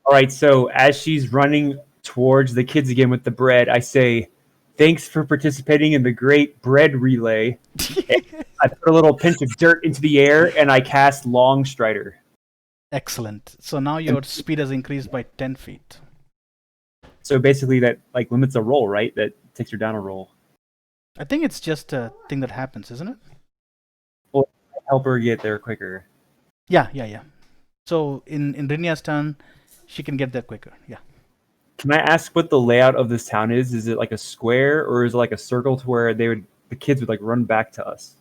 All right, so as she's running towards the kids again with the bread, I say, "Thanks for participating in the great bread relay." I put a little pinch of dirt into the air and I cast Long Strider. Excellent. So now your speed has increased by 10 feet. So basically, that like limits a roll, right? That takes her down a roll. I think it's just a thing that happens, isn't it? Help her get there quicker. Yeah. So in Rinia's turn, she can get there quicker. Yeah. Can I ask what the layout of this town is? Is it like a square or is it like a circle to where the kids would like run back to us?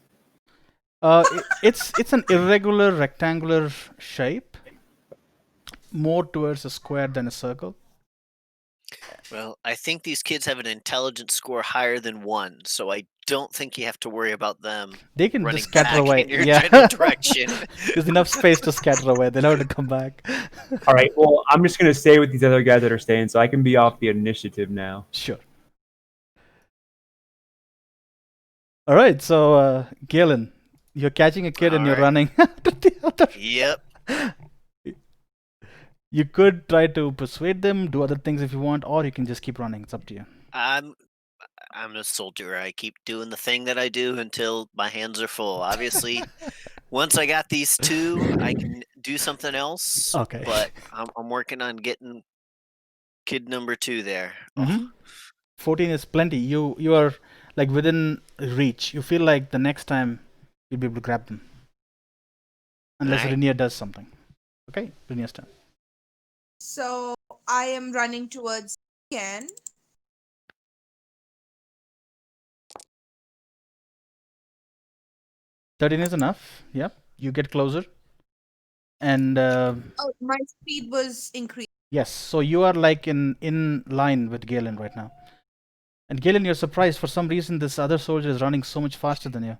It's an irregular rectangular shape, more towards a square than a circle. Well, I think these kids have an intelligence score higher than 1, so I don't think you have to worry about them They can running just scatter back away. in your Yeah. general direction. There's enough space to scatter away. They know to come back. All right. Well, I'm just gonna stay with these other guys that are staying, so I can be off the initiative now. Sure. All right. So, Galen, you're catching a kid and you're Alright. running to the other. Yep. You could try to persuade them, do other things if you want, or you can just keep running. It's up to you. I'm a soldier. I keep doing the thing that I do until my hands are full. Obviously, once I got these 2, I can do something else. Okay. But I'm working on getting kid number 2 there. Mhm. 14 is plenty. You are like within reach. You feel like the next time you'll be able to grab them. Unless Alright. Rinier does something. Okay, Rinier's turn. So I am running towards again. Oh. 13 is enough. Yep. You get closer. And Oh, my speed was increased. yes, so you are like in line with Galen right now. And Galen, you're surprised for some reason this other soldier is running so much faster than you.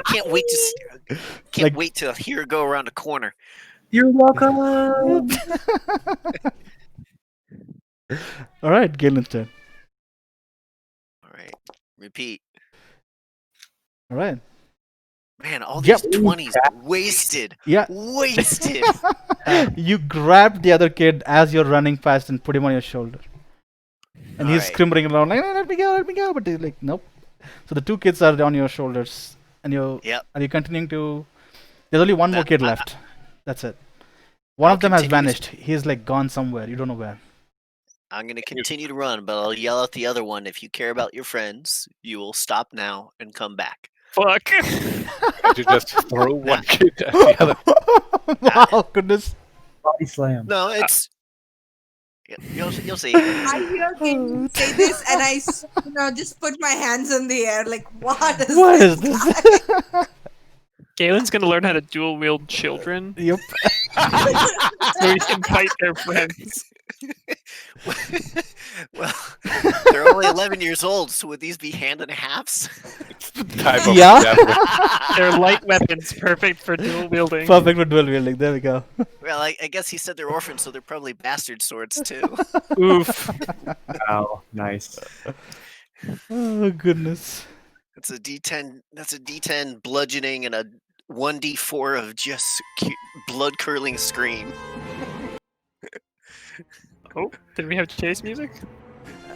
Can't wait to Like- wait to hear her go around a corner. You're welcome. All right, Galen's turn. All right, repeat. All right. Man, all Yep. these 20s wasted. Yeah. Wasted. You grab the other kid as you're running fast and put him on your shoulder. And he's Alright. scrimbling around like, let me go. But he's like, nope. So the 2 kids are on your shoulders. And are you continuing to... There's only one more kid left. That's it. One of them has continue to- vanished. He's like gone somewhere. You don't know where. I'm going to continue to run, but I'll yell at the other one. If you care about your friends, you will stop now and come back. Fuck. Can't you just throw one kid at the other? Wow, goodness. Body slam. No, it's... You'll see. I hear him say this, and I just put my hands in the air like, what is What this? is this? Galen's gonna learn how to dual wield children Yep. so he can fight their friends. Well, they're only 11 years old, so would these be hand and halves? Type of Yeah. gathering. They're light weapons, perfect for dual wielding. Perfect for dual wielding. There we go. Well, I guess he said they're orphans, so they're probably bastard swords too. Oof. Wow, nice. Oh, goodness. That's a D10. That's a D10 bludgeoning and a 1d4 of just blood curdling scream. Oh, did we have chase music?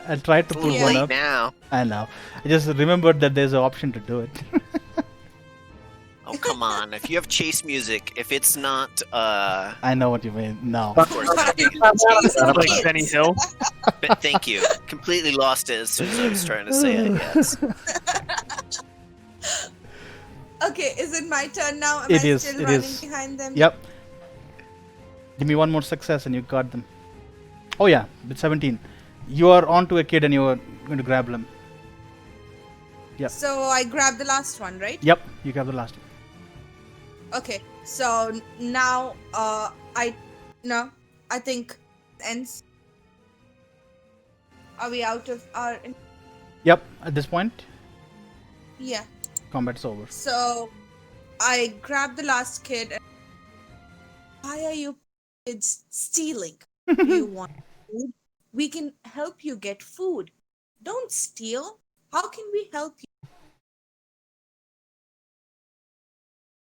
I tried to It's a pull little one late up. now. I know. I just remembered that there's an option to do it. Oh come on! If you have chase music, if it's not, I know what you mean. No. of course. Like Benny Hill? But thank you. Completely lost it as soon as I was trying to say it. Yes. Okay, is it my turn now? Am It I is, still it running is. behind them? Yep. Give me one more success and you got them. Oh yeah, with 17. You are onto a kid and you are going to grab him. Yep. So I grabbed the last one, right? Yep, you grab the last one. Okay, so now I think ends. Are we out of our? Yep, at this point, Yeah. combat's over. So I grabbed the last kid. And, why are you kids stealing? Do you want food? We can help you get food. Don't steal. How can we help you?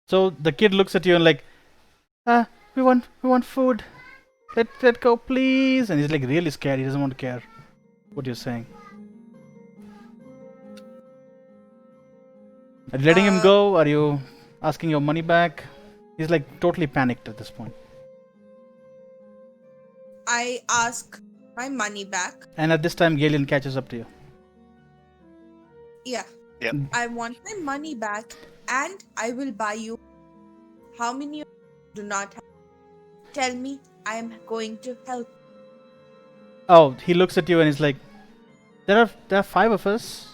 So the kid looks at you and like, we want food. Let go, please. And he's like really scared. He doesn't want to care what you're saying. Are you letting him go? Are you asking your money back? He's like totally panicked at this point. I ask my money back. And at this time, Galen catches up to you. Yeah. Yep. I want my money back, and I will buy you. How many do not have? Tell me, I am going to help. Oh, he looks at you and he's like, there are 5 of us.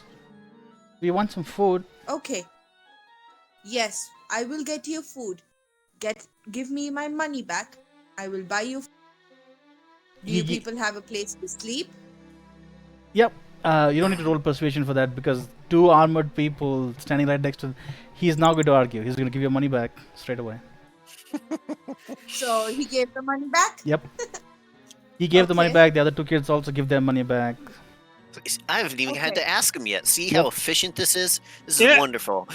We want some food. Okay. Yes, I will get you food. Give me my money back. I will buy you. Do you people have a place to sleep? Yep. You don't need to roll persuasion for that because 2 armored people standing right next to him. He's now going to argue. He's going to give you money back straight away. So he gave the money back? Yep. He gave the money Okay. back. The other 2 kids also give their money back. I haven't even had Okay. to ask him yet. See Yep. how efficient this is? This is Yeah. wonderful.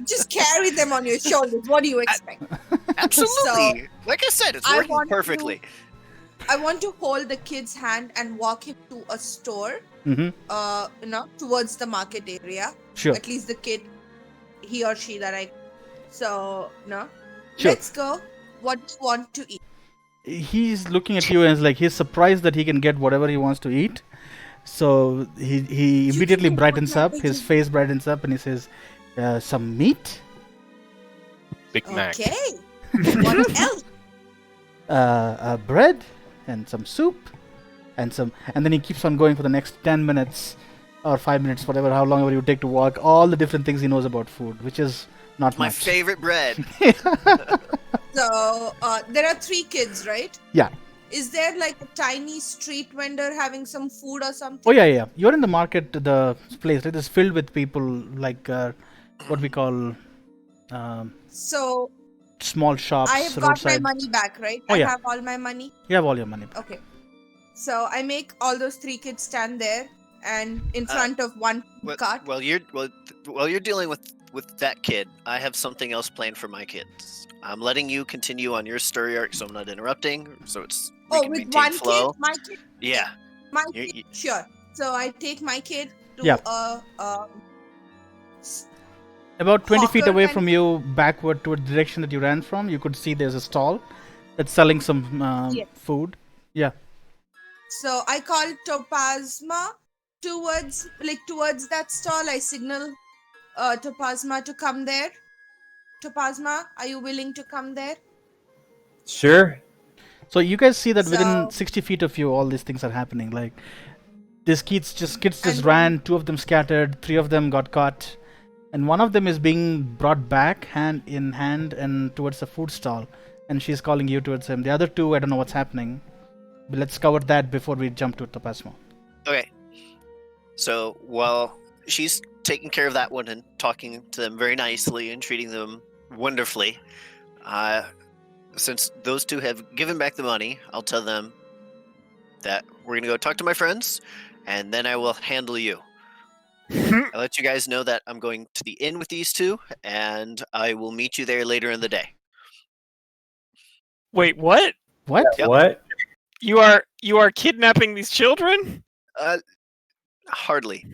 Just carry them on your shoulders. What do you expect? Absolutely. Like I said, it's I working want to- perfectly. I want to hold the kid's hand and walk him to a store, Mm-hmm. towards the market area. Sure. At least the kid, he or she that I. So, no. Sure. Let's go. What do you want to eat? He's looking at you and is like, he's surprised that he can get whatever he wants to eat. So he immediately can brightens put my up. His veggie- face brightens up and he says, some meat? Big Mac. Okay. What else? Bread and some soup and then he keeps on going for the next 10 minutes or 5 minutes, whatever, how long ever you take to walk, all the different things he knows about food, which is not My much. favorite bread. So, there are 3 kids, right? Yeah. Is there like a tiny street vendor having some food or something? Oh yeah. You're in the market, the place, right? It's filled with people like what we call So, small shops, I have got roadside. my money back, right? Oh, I yeah. have all my money. You have all your money back. Okay. So, I make all those 3 kids stand there and in front of one cart. While you're dealing with that kid, I have something else planned for my kids. I'm letting you continue on your story arc, so I'm not interrupting. So it's we can with maintain one flow. kid? My kid? Yeah. My You- kid? you- Sure. So, I take my kid to Yeah. About 20 feet hawker away kind from you, backward toward the direction that you ran from, you could see there's a stall that's selling some Yes. food. Yeah. So I call Topazma towards that stall. I signal Topazma to come there. Topazma, are you willing to come there? Sure. So you guys see that within So- 60 feet of you, all these things are happening. Like, these kids just And- ran, 2 of them scattered, 3 of them got caught. And one of them is being brought back hand in hand and towards the food stall. And she's calling you towards him. The other 2, I don't know what's happening. But let's cover that before we jump to Topasmo. Okay. So while she's taking care of that one and talking to them very nicely and treating them wonderfully, since those 2 have given back the money, I'll tell them that we're gonna go talk to my friends, and then I will handle you. I'll let you guys know that I'm going to the inn with these 2, and I will meet you there later in the day. Wait, what? What? Yep. What? You are kidnapping these children? Hardly.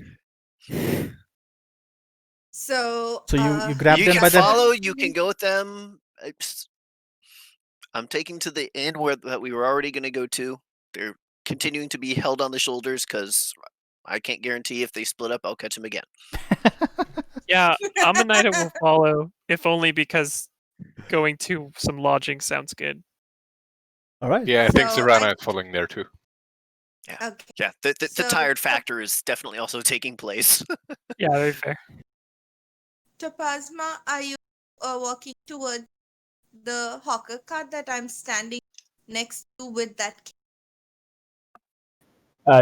So So you grab You them can by the... follow. You can go with them. I'm taking to the inn that we were already going to go to. They're continuing to be held on the shoulders because I can't guarantee if they split up, I'll catch them again. Yeah, Amanita will follow, if only because going to some lodging sounds good. All right. Yeah, I think So Serana is following there too. okay. Yeah, the So- tired factor is definitely also taking place. Yeah, very fair. Topazma, are you walking towards the hawker cart that I'm standing next to with that kid?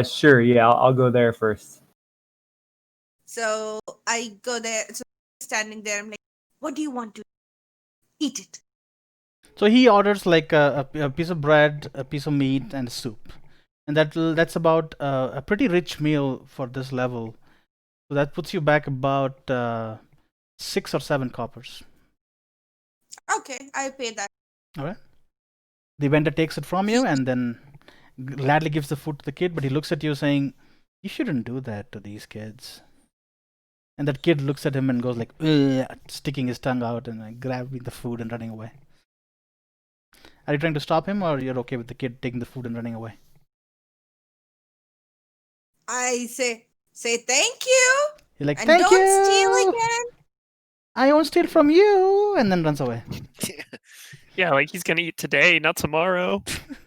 Sure. Yeah, I'll go there first. So I go there. So standing there, I'm like, what do you want to eat it? So he orders like a piece of bread, a piece of meat, and a soup, and that's about a pretty rich meal for this level. So that puts you back about 6 or 7 coppers. Okay, I pay that. All right. The vendor takes it from you and then gladly gives the food to the kid, but he looks at you saying, "You shouldn't do that to these kids." And that kid looks at him and goes like, "Ugh," sticking his tongue out and grabbing the food and running away. Are you trying to stop him, or you're okay with the kid taking the food and running away? I say thank you. You're like, And thank don't you. steal again. I won't steal from you, and then runs away. Yeah, like he's gonna eat today, not tomorrow.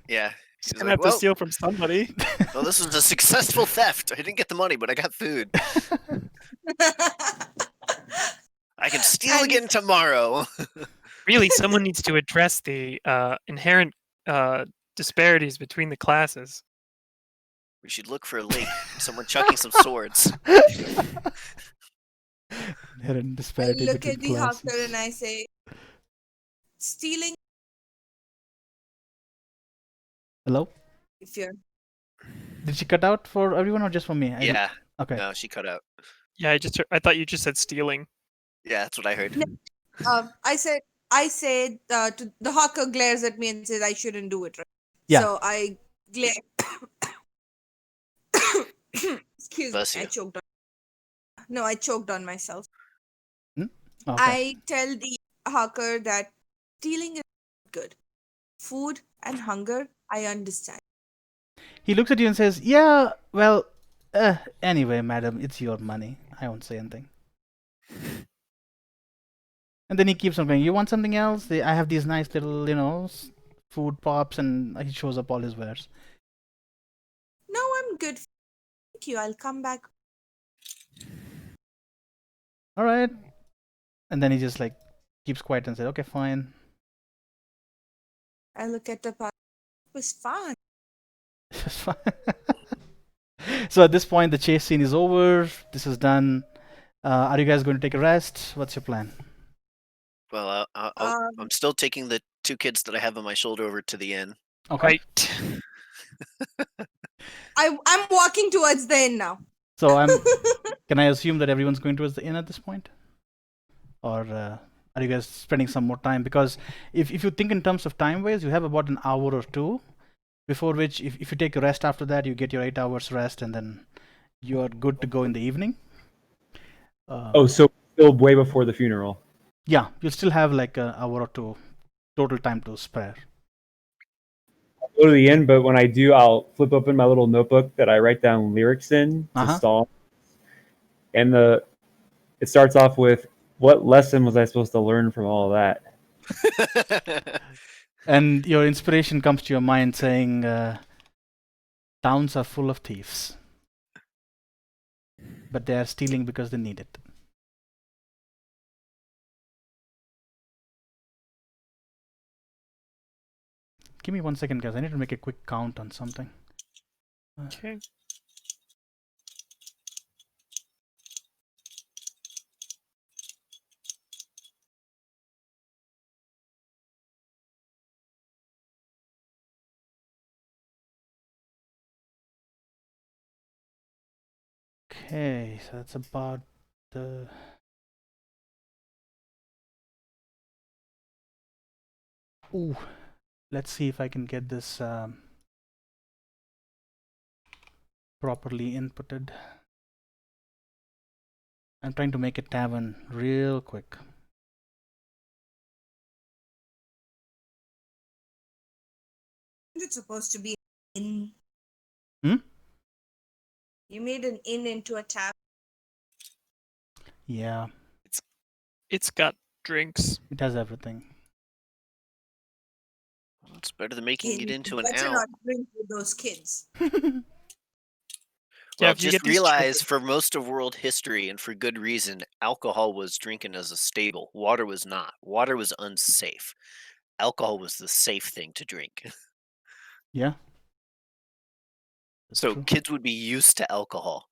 Yeah. He's He's gonna like, have well, to steal from somebody. well, this was a successful theft. I didn't get the money, but I got food. I can steal And- again tomorrow. Really, someone needs to address the inherent disparities between the classes. We should look for a lake. Someone chucking some swords. Inherent I disparity look between at the classes. hawker and I say, stealing Hello? if you're Did she cut out for everyone or just for me? Yeah. Okay. No, she cut out. Yeah, I thought you just said stealing. Yeah, that's what I heard. I said to the hawker glares at me and says I shouldn't do it, right? Yeah. So I glare. Excuse Bless me, I you. choked on. No, I choked on myself. Okay. I tell the hawker that stealing is good. Food and hunger, I understand. He looks at you and says, yeah, well, anyway, madam, it's your money. I won't say anything. And then he keeps on going, you want something else? I have these nice little, food pops, and he shows up all his wares. No, I'm good. Thank you. I'll come back. All right. And then he just keeps quiet and says, okay, fine. I look at the part. It was fun. It's fine. So at this point, the chase scene is over. This is done. Are you guys going to take a rest? What's your plan? Well, I'm still taking the 2 kids that I have on my shoulder over to the inn. Okay. Right. I'm walking towards the inn now. So can I assume that everyone's going towards the inn at this point? Or are you guys spending some more time? Because if you think in terms of time-wise, you have about an hour or 2, before which, if you take a rest after that, you get your 8 hours rest, and then you're good to go in the evening. So still way before the funeral. Yeah, you'll still have an hour or 2 total time to spare. I'll go to the inn, but when I do, I'll flip open my little notebook that I write down lyrics in to songs. And it starts off with, what lesson was I supposed to learn from all of that? And your inspiration comes to your mind saying, towns are full of thieves. But they are stealing because they need it. Give me 1 second, guys. I need to make a quick count on something. Okay. Okay, so that's about the... Ooh, let's see if I can get this properly inputted. I'm trying to make a tavern real quick. It's supposed to be an inn. Hmm? You made an inn into a tavern. Yeah, It's got drinks. it has everything. It's better than making it into an Better owl. not drink with those kids. Yeah, Well, if you just get these realize children- for most of world history, and for good reason, alcohol was drinking as a staple. Water was not. Water was unsafe. Alcohol was the safe thing to drink. Yeah. That's So true. kids would be used to alcohol.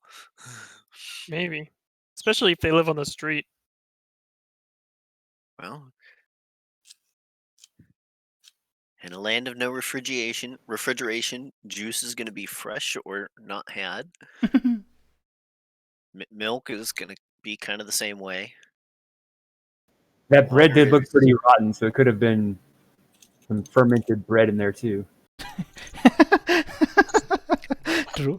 Maybe. Especially if they live on the street. Well, in a land of no refrigeration, juice is going to be fresh or not had. Milk is going to be kind of the same way. That bread did Water look pretty rotten, so it could have been some fermented bread in there too. True.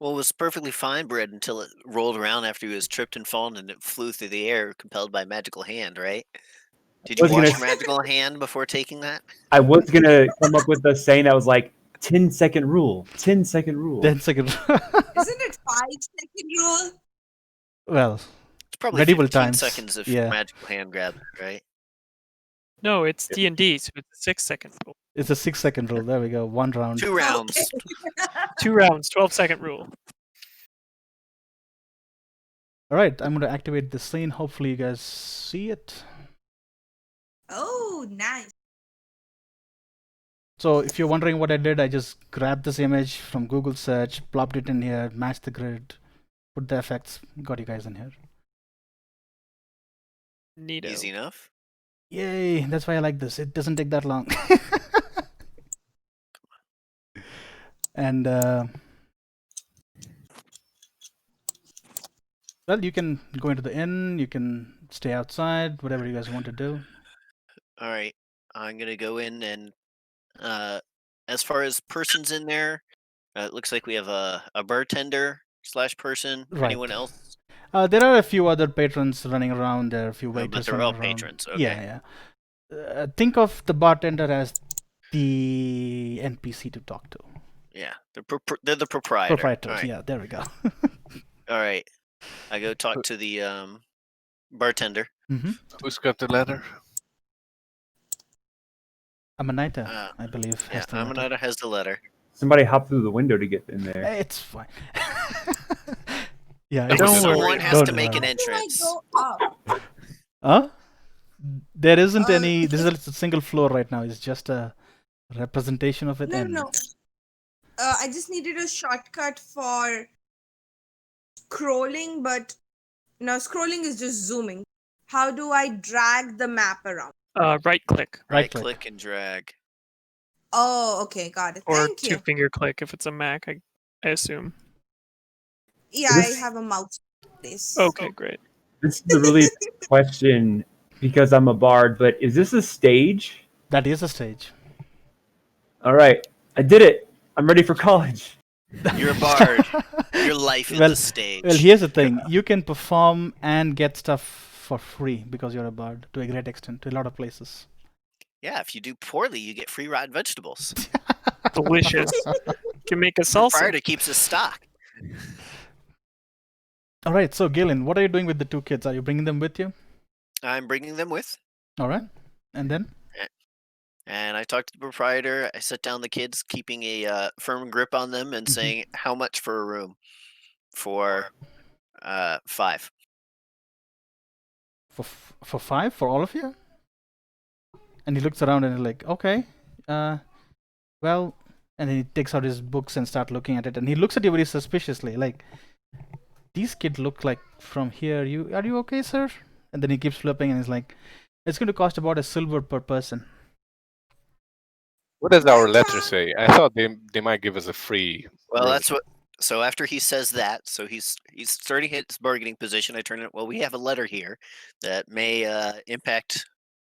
Well, it was perfectly fine bread until it rolled around after he was tripped and fallen and it flew through the air, compelled by magical hand, right? Did you was wash gonna- your magical hand before taking that? I was gonna come up with a saying that was like 10-second rule. 10-second rule. 10 seconds. Isn't it 5-second rule. Well, It's probably medieval 15 times. seconds of Yeah, magical hand grab, right? No, it's D&D, so it's a 6-second rule. it's a 6-second rule. There we go. 1 round. 2 rounds. Okay. 2 rounds, 12-second rule. All right, I'm going to activate the scene. Hopefully, you guys see it. Oh, nice. So, if you're wondering what I did, I just grabbed this image from Google search, plopped it in here, matched the grid, put the effects, got you guys in here. Neato. Easy enough. Yay! That's why I like this. It doesn't take that long. And well, you can go into the inn. You can stay outside. Whatever you guys want to do. All right. I'm going to go in and as far as persons in there, it looks like we have a bartender / person. Right. Anyone else? There are a few other patrons running around. There are a few Oh, waiters but they're running all around. patrons. Okay. Yeah, yeah. Think of the bartender as the NPC to talk to. Yeah. They're the proprietor. Proprietors. All right. Yeah, there we go. All right. I go talk to the bartender. Who's got the letter? Amanita, I believe. Yeah, has the letter. Amanita has the letter. Somebody hopped through the window to get in there. It's fine. Yeah, Don't it's- worry. Someone has don't to make an worry. entrance. How do I go up? Huh? There isn't Uh, any. This is a single floor right now. It's just a representation of it. No, and no. I just needed a shortcut for scrolling, but now scrolling is just zooming. How do I drag the map around? Right click Right Click click. and drag. Oh, okay, got it. or Thank you. 2-finger click if it's a Mac, I assume. Yeah, This- I have a mouse. This. Okay, great. This is a really big question because I'm a bard, but is this a stage? That is a stage. All right, I did it. I'm ready for college. You're a bard. Your life is Well- a stage. Well, here's the thing. You can perform and get stuff for free because you're a bard to a great extent, to a lot of places. Yeah, if you do poorly, you get free rotten vegetables. Delicious. Can make a salsa. Proprietor keeps a stock. All right, so Galen, what are you doing with the 2 kids? Are you bringing them with you? I'm bringing them with. All right, and then? And I talked to the proprietor. I set down the kids, keeping a firm grip on them and saying, how much for a room? For 5. For 5 for all of you? And he looks around and he's like, okay, well, and then he takes out his books and start looking at it, and he looks at you very suspiciously, like, these kids look like from here. Are you okay, sir? And then he keeps flipping and he's like, it's going to cost about a silver per person. What does our letter say? I thought they might give us a free. Well, room. that's what. So after he says that, so he's starting his bargaining position. I turn it. Well, we have a letter here that may impact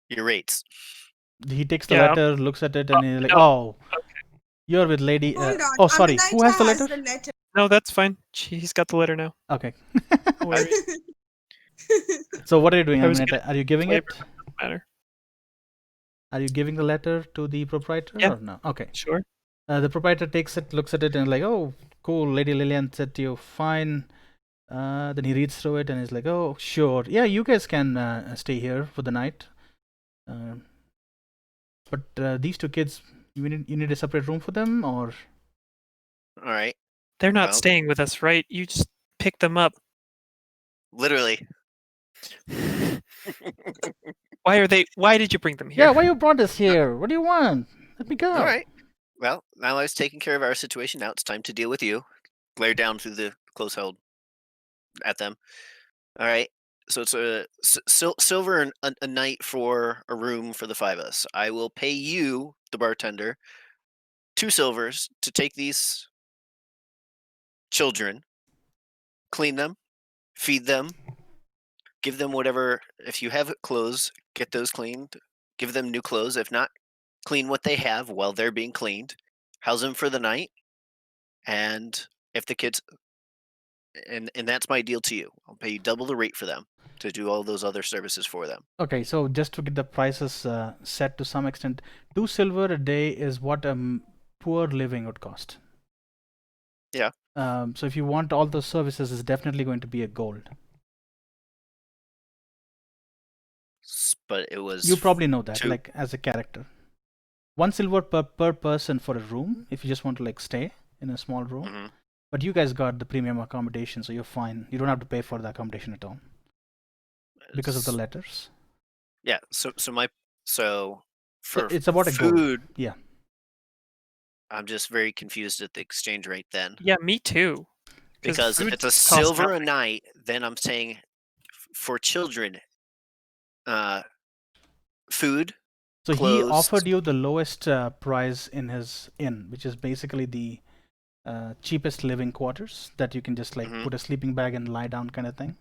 your rates. He takes the Yeah. letter, looks at it, and he's like, no. oh, you're with lady. Hold on. Oh, sorry. Amanita Who has the letter? letter. No, that's fine. He's got the letter now. Okay. No worries. So what are you doing, I was Amanita? Are you giving it? Flavor doesn't matter. Are you giving the letter to the proprietor Yeah. or no? Okay. Sure. The proprietor takes it, looks at it, and like, oh, cool. Lady Lillian said to you, fine. Then he reads through it and he's like, oh, sure. Yeah, you guys can stay here for the night. But these 2 kids, you need a separate room for them, or? All right, They're not Well- staying with us, right? You just pick them up. literally. Why did you bring them here? Yeah, why you brought us here? What do you want? Let me go. All right. Well, now I was taking care of our situation. Now it's time to deal with you. Glare down through the close held at them. All right. So it's a silver a night for a room for the 5 of us. I will pay you, the bartender, 2 silvers to take these children, clean them, feed them, give them whatever. If you have clothes, get those cleaned. Give them new clothes. If not, clean what they have while they're being cleaned. House them for the night. And if the kids, and that's my deal to you. I'll pay you double the rate for them to do all those other services for them. Okay, so just to get the prices set to some extent, 2 silver a day is what a poor living would cost. Yeah. So if you want all those services, it's definitely going to be a gold. But it was. You probably know that, two- like as a character. 1 silver per person for a room if you just want to like stay in a small room. Mhm. But you guys got the premium accommodation, so you're fine. You don't have to pay for the accommodation at all because of the letters. Yeah. So for it's about a gold. food. Yeah. I'm just very confused at the exchange rate then. Yeah, me too. Because if food it's a costs silver a nothing. night, then I'm saying for children, food. So he Closed. offered you the lowest price in his inn, which is basically the cheapest living quarters that you can just like Mhm. put a sleeping bag and lie down kind of thing.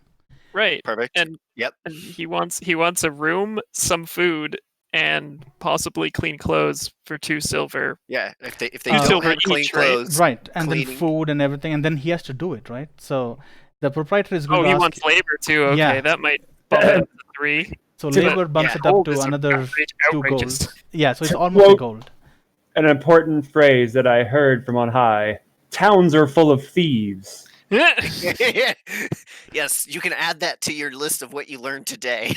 Right. Perfect. And Yep. and he wants a room, some food, and possibly clean clothes for 2 silver. Yeah. If they Two don't silver have clean each, right? clothes, Right, and then cleaning. food and everything, and then he has to do it, right? So the proprietor is going Oh, to he ask. wants labor too. Okay, Yeah. that might bump it up to 3. So Dude, labor bumps yeah, it up Gold to is another outrageous. 2 golds. Yeah, so it's To almost a quote- gold. An important phrase that I heard from on high: towns are full of thieves. Yes, you can add that to your list of what you learned today.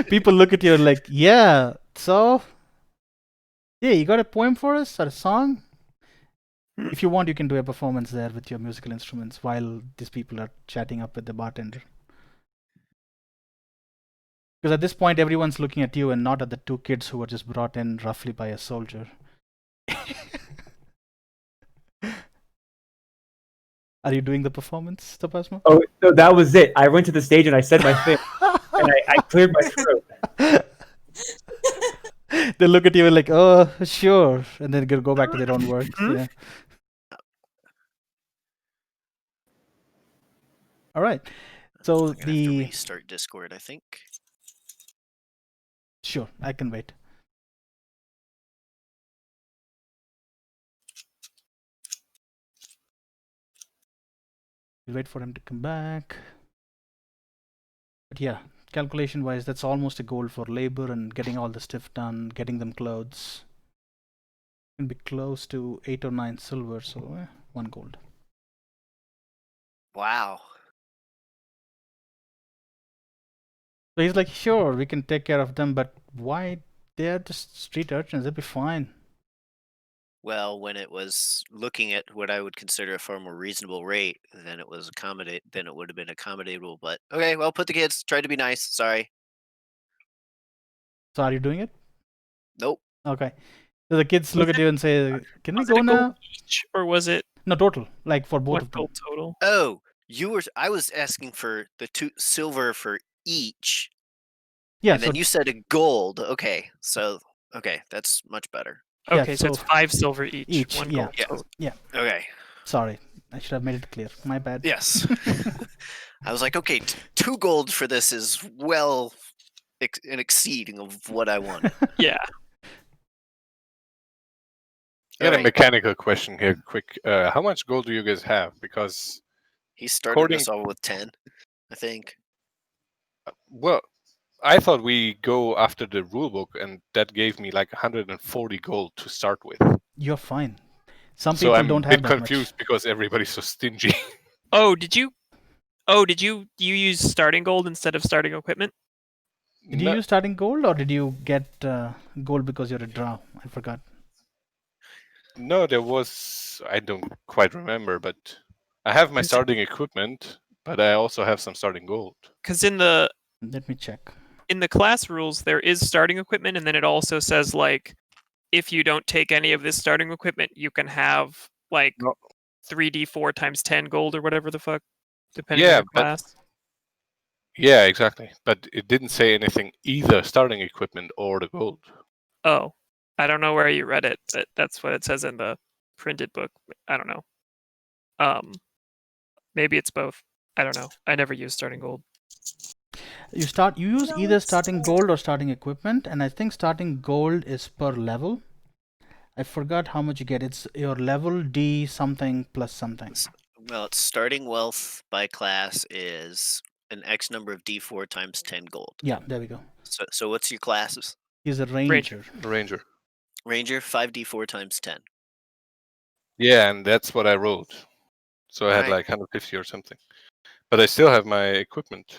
People look at you like, yeah, so yeah, you got a poem for us or a song? If you want, you can do a performance there with your musical instruments while these people are chatting up with the bartender. Because at this point, everyone's looking at you and not at the 2 kids who were just brought in roughly by a soldier. Are you doing the performance, Tapasma? Oh, so that was it. I went to the stage and I said my thing, and I cleared my throat. They look at you like, oh, sure, and then go back to their own work. Yeah. All right. So I'm gonna have to restart Discord, I think. Sure, I can wait. We'll wait for him to come back. But yeah, calculation wise, that's almost a goal for labor and getting all the stuff done, getting them clothes. Can be close to 8 or 9 silver, so 1 gold. Wow. So he's like, sure, we can take care of them, but why? They're just street urchins, they'll be fine. Well, when it was looking at what I would consider a far more reasonable rate, then it was then it would have been accommodatable. But okay, well, put the kids. Tried to be nice. Sorry. So are you doing it? Nope. Okay. So the kids look at you and say, can we Was go it a gold now? each, or was it No, total, like for both 1 of them. gold total? Oh, I was asking for the 2 silver for each, Yeah, and so then you said a gold. Okay, okay, that's much better. Yeah, Okay, so it's so 5 silver each. each, 1 yeah. gold Yeah. total. Okay. sorry, I should have made it clear. My bad. Yes. I was like, okay, 2 gold for this is well an exceeding of what I want. Yeah. I got a Alright. mechanical question here, quick. How much gold do you guys have? Because, He started us all with 10, I think. well, I thought we go after the rulebook, and that gave me like 140 gold to start with. You're fine. Some So people I'm don't a have bit that confused because everybody's so stingy. Did you use starting gold instead of starting equipment? much. Did you use starting gold or did you get gold because you're a drow? I forgot. No, there was. I don't quite remember, but I have my Is it- starting equipment, but I also have some starting gold. Because in the Let me check. class rules there is starting equipment, and then it also says like if you don't take any of this starting equipment, you can have like No. 3d4 times 10 gold or whatever the fuck, depending Yeah, on your but- class. Yeah, exactly. But it didn't say anything either starting equipment or the gold. Oh, I don't know where you read it, but that's what it says in the printed book. I don't know. Maybe it's both. I don't know. I never used starting gold. You use No, either it's starting not. gold or starting equipment, and I think starting gold is per level. I forgot how much you get. It's your level D something plus something. Well, it's starting wealth by class is an X number of D4 times 10 gold. Yeah, there we go. So what's your classes? He's a ranger. Ranger. Ranger, 5d4 times 10. Yeah, and that's what I rolled. So I had Right. like 150 or something. But I still have my equipment.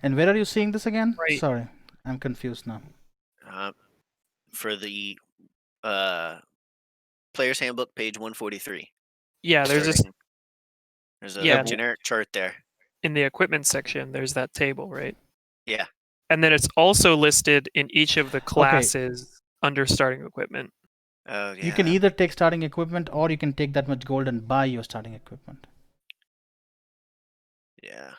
And where are you seeing this again? Right. Sorry, I'm confused now. For the player's handbook, page 143. Yeah, there's this Starting- There's a Yeah. generic chart there. in the equipment section. There's that table, right? Yeah. And then it's also listed in each of the classes under starting equipment. Oh yeah. You can either take starting equipment or you can take that much gold and buy your starting equipment. Yeah.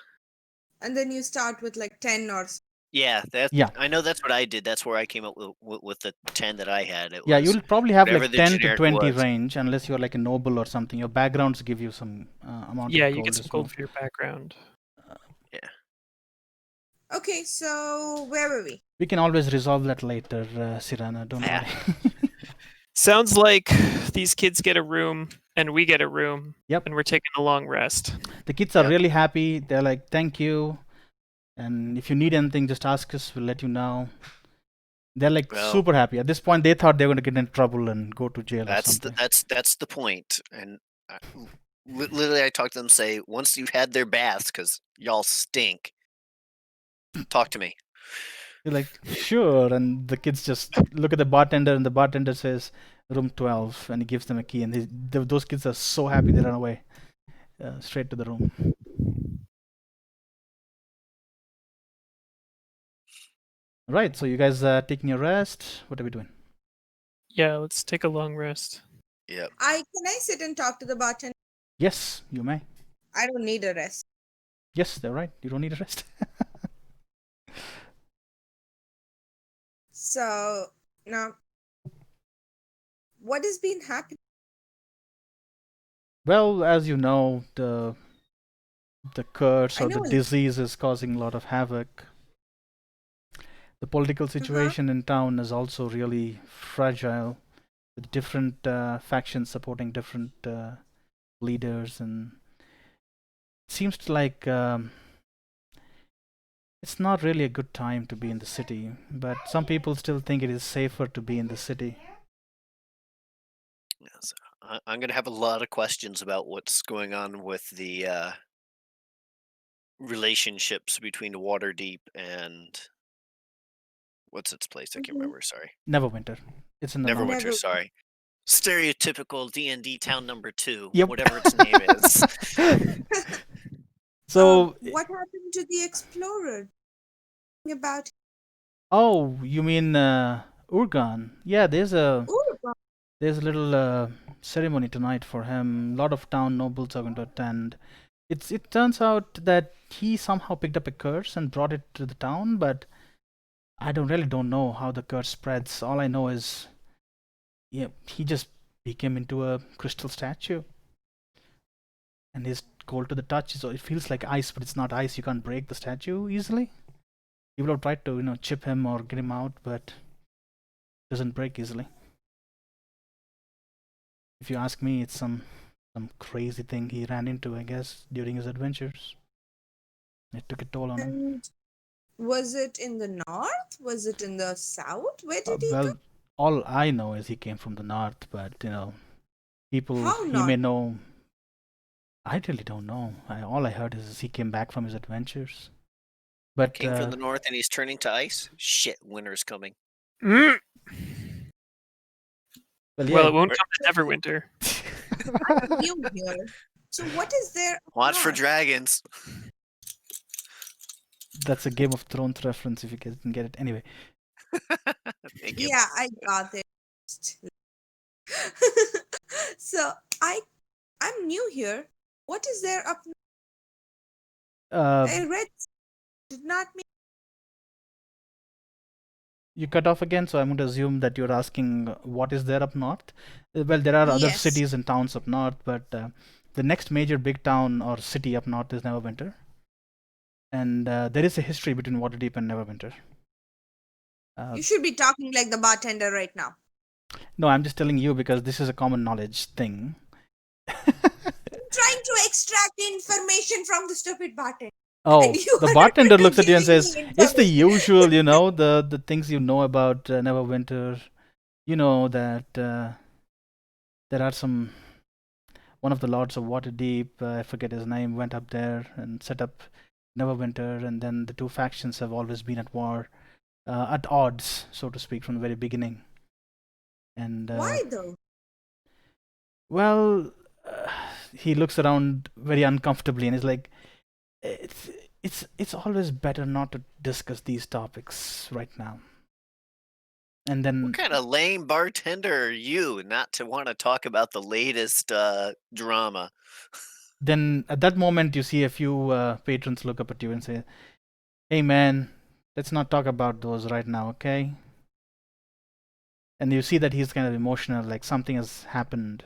And then you start with like 10 or Yeah. That's. Yeah. I know that's what I did. That's where I came up with the 10 that I had. It Yeah, was you'll probably have whatever like the 10 to generic 20 was. range unless you're like a noble or something. Your backgrounds give you some amount Yeah, of you gold get some as gold well. for your background. Okay, so where were we? We can always resolve that later, Sirana, don't Yeah. worry. Sounds like these kids get a room and we get a room. Yep. And we're taking a long rest. The kids are Yep. really happy. They're like, thank you. And if you need anything, just ask us. We'll let you know. They're like Well- super happy. At this point, they thought they were going to get in trouble and go to jail or That's something. that's the point. And literally, I talked to them. Say once you've had their baths, because y'all stink. Talk to me. You're like, sure. And the kids just look at the bartender, and the bartender says, room 12, and he gives them a key. And those kids are so happy they run away straight to the room. Right, so you guys taking a rest? What are we doing? Yeah, let's take a long rest. Yep. Can I sit and talk to the bartender? Yes, you may. I don't need a rest. Yes, they're right. You don't need a rest. So now, what has been happening? Well, as you know, the curse I or the know it. disease is causing a lot of havoc. The political situation in town is also really fragile, with different factions supporting different leaders, and it seems like it's not really a good time to be in the city. But some people still think it is safer to be in the city. Yes. I'm gonna have a lot of questions about what's going on with the relationships between Waterdeep and what's its place? I can't Mhm. remember. Sorry, Neverwinter. It's in the north. Neverwinter. Neverwinter. Sorry, stereotypical D&D town number 2. Yep. Whatever its name is. So, What happened to the explorer? About oh, you mean Ergon? Yeah, there's a little ceremony tonight for him. A lot of town nobles are going to attend. It turns out that he somehow picked up a curse and brought it to the town, but I don't know how the curse spreads. All I know is, yeah, he just became into a crystal statue, and he's cold to the touch. So it feels like ice, but it's not ice. You can't break the statue easily. People have tried to, chip him or get him out, but it doesn't break easily. If you ask me, it's some crazy thing he ran into, I guess, during his adventures. It took a toll on him. and was it in the north? Was it in the south? Where did he Well, go? all I know is he came from the north, but people How he north? may know. I really don't know. All I heard is he came back from his adventures. But Came from the north and he's turning to ice. Shit, winter's coming. Mm. well, Well, yeah, it won't come to Neverwinter. I'm new here. So what is there? up Watch for north? dragons. that's a Game of Thrones reference if you guys can get it. Anyway, Thank you. Yeah, I got it. So I'm new here. What is there up? I read did not mean you cut off again, so I'm going to assume that you're asking what is there up north. Well, there are other Yes. cities and towns up north, but the next major big town or city up north is Neverwinter. And there is a history between Waterdeep and Neverwinter. you should be talking like the bartender right now. No, I'm just telling you because this is a common knowledge thing. Trying to extract information from the stupid bartender. Oh, You the are bartender looks at you and giving says, me "It's the information." usual, the things you know about Neverwinter. you know that there are one of the lords of Waterdeep, I forget his name, went up there and set up Neverwinter, and then the two factions have always been at war, at odds, so to speak, from the very beginning. And Why though? well, uh, he looks around very uncomfortably and is like, it's always better not to discuss these topics right now. And then What kind of lame bartender are you not to want to talk about the latest drama? then at that moment you see a few patrons look up at you and say, "Hey man, let's not talk about those right now, okay?" And you see that he's kind of emotional, like something has happened,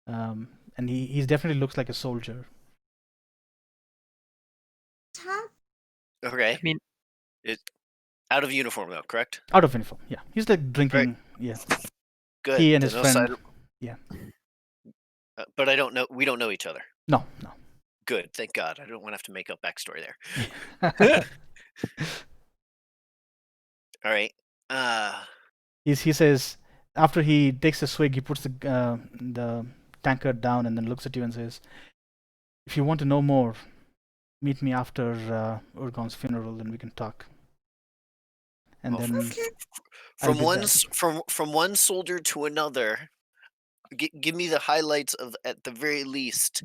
and he definitely looks like a soldier. Okay. I mean, Out of uniform though, correct? Out of uniform, yeah. He's like drinking, yeah. Good. He and There's his no friend, side- yeah. But I don't know. We don't know each other. No. Good. Thank God. I don't want to have to make up backstory there. All right. He says, after he takes a swig, he puts the tankard down and then looks at you and says, "If you want to know more, meet me after Ergon's funeral and we can talk." And Well, then Okay. I'll from do one that. from one soldier to another, give me the highlights of, at the very least,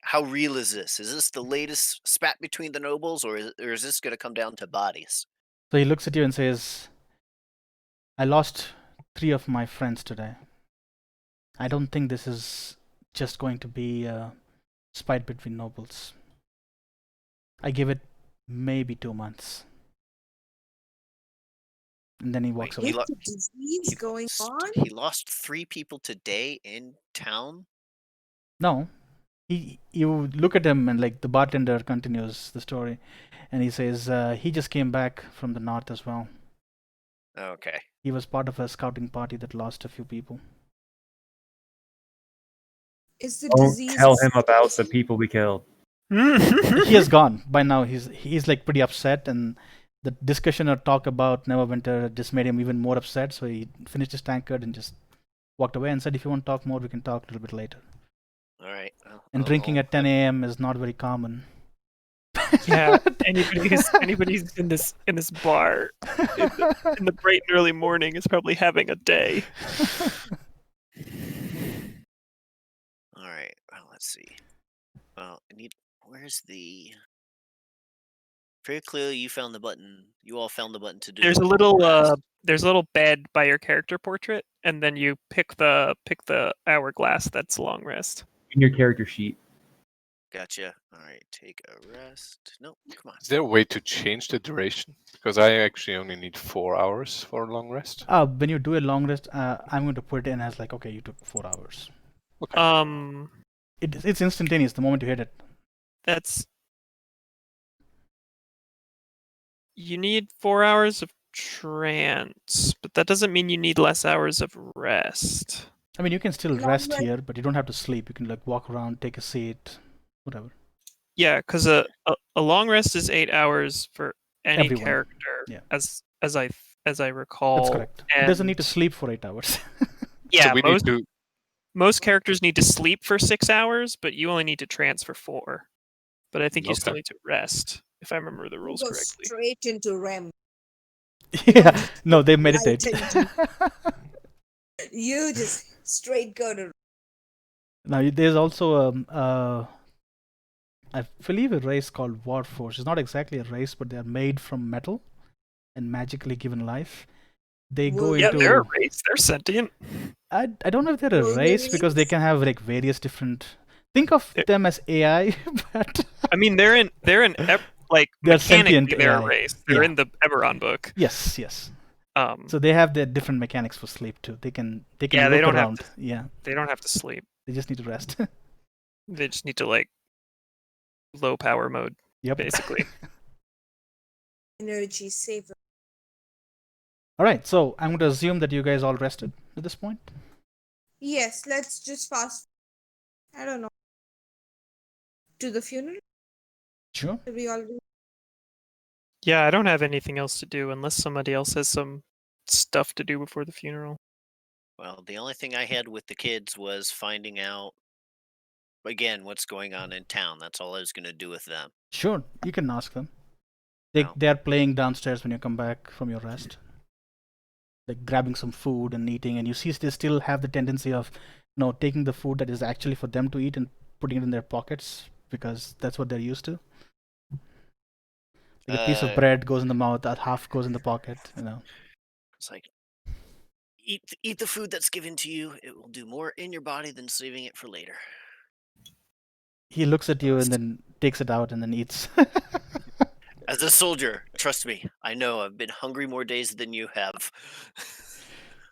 how real is this? Is this the latest spat between the nobles, or is this going to come down to bodies? So he looks at you and says, "I lost 3 of my friends today. I don't think this is just going to be a spite between nobles. I give it maybe 2 months." And then he walks Wait, away. Is the disease going on? He lost 3 people today in town. No, you look at him and like the bartender continues the story, and he says he just came back from the north as well. Okay. He was part of a scouting party that lost a few people. Is the Don't disease tell him about the people we killed. He has gone by now. He's like pretty upset, and the discussion or talk about Neverwinter just made him even more upset. So he finished his tankard and just walked away and said, "If you want to talk more, we can talk a little bit later." All right. Well, And drinking at 10 a.m. is not very common. yeah. Anybody's in this bar in the bright and early morning is probably having a day. All right. Well, let's see. Well, I need. Where's the? Very clearly, you found the button. You all found the button to do. There's a little bed by your character portrait, and then you pick the hourglass that's long rest. In your character sheet. Gotcha. All right. Take a rest. No, come on. Is there a way to change the duration? Because I actually only need 4 hours for a long rest. When you do a long rest, I'm going to put it in as like, okay, you took 4 hours. It's instantaneous the moment you hit it. That's you need 4 hours of trance, but that doesn't mean you need less hours of rest. I mean, you can still Long rest rest. here, but you don't have to sleep. You can like walk around, take a seat, whatever. Yeah, because a long rest is 8 hours for any Everyone. character, Yeah. as I recall. That's correct. It doesn't need to and- sleep for 8 hours. Yeah, so we need to. most characters need to sleep for 6 hours, but you only need to trance for 4. But I think you still Okay. need to rest, if I remember the rules Go correctly. straight into REM. Yeah, no, they meditate. You just straight go to. Now, there's also I believe a race called Warforged. It's not exactly a race, but they're made from metal and magically given life. They go Well, Yeah, into. they're a race. They're sentient. I don't know if they're a Well, race because they Wolverines? can have like various different. Think of They're- them as AI, but I mean, they're in like They're mechanically sentient they're a AI. race. They're Yeah. in the Eberron book. yes. So So they have their different mechanics for sleep too. They can Yeah, look they don't have around. Yeah, they don't have to sleep. they just need to rest. They just need to like low power mode, Yep. basically. Energy saver. All right. So I'm going to assume that you guys all rested at this point. Yes, let's just fast. I don't know. To the funeral? Sure. Did we already? Yeah, I don't have anything else to do unless somebody else has some stuff to do before the funeral. Well, the only thing I had with the kids was finding out again what's going on in town. That's all I was going to do with them. Sure, you can ask them. No. They're playing downstairs when you come back from your rest. Like grabbing some food and eating, and you see they still have the tendency of, taking the food that is actually for them to eat and putting it in their pockets because that's what they're used to. Like a piece of bread goes in the mouth, half goes in the pocket. It's like eat the food that's given to you. It will do more in your body than saving it for later. He looks at you and then takes it out and then eats. As a soldier, trust me, I know I've been hungry more days than you have.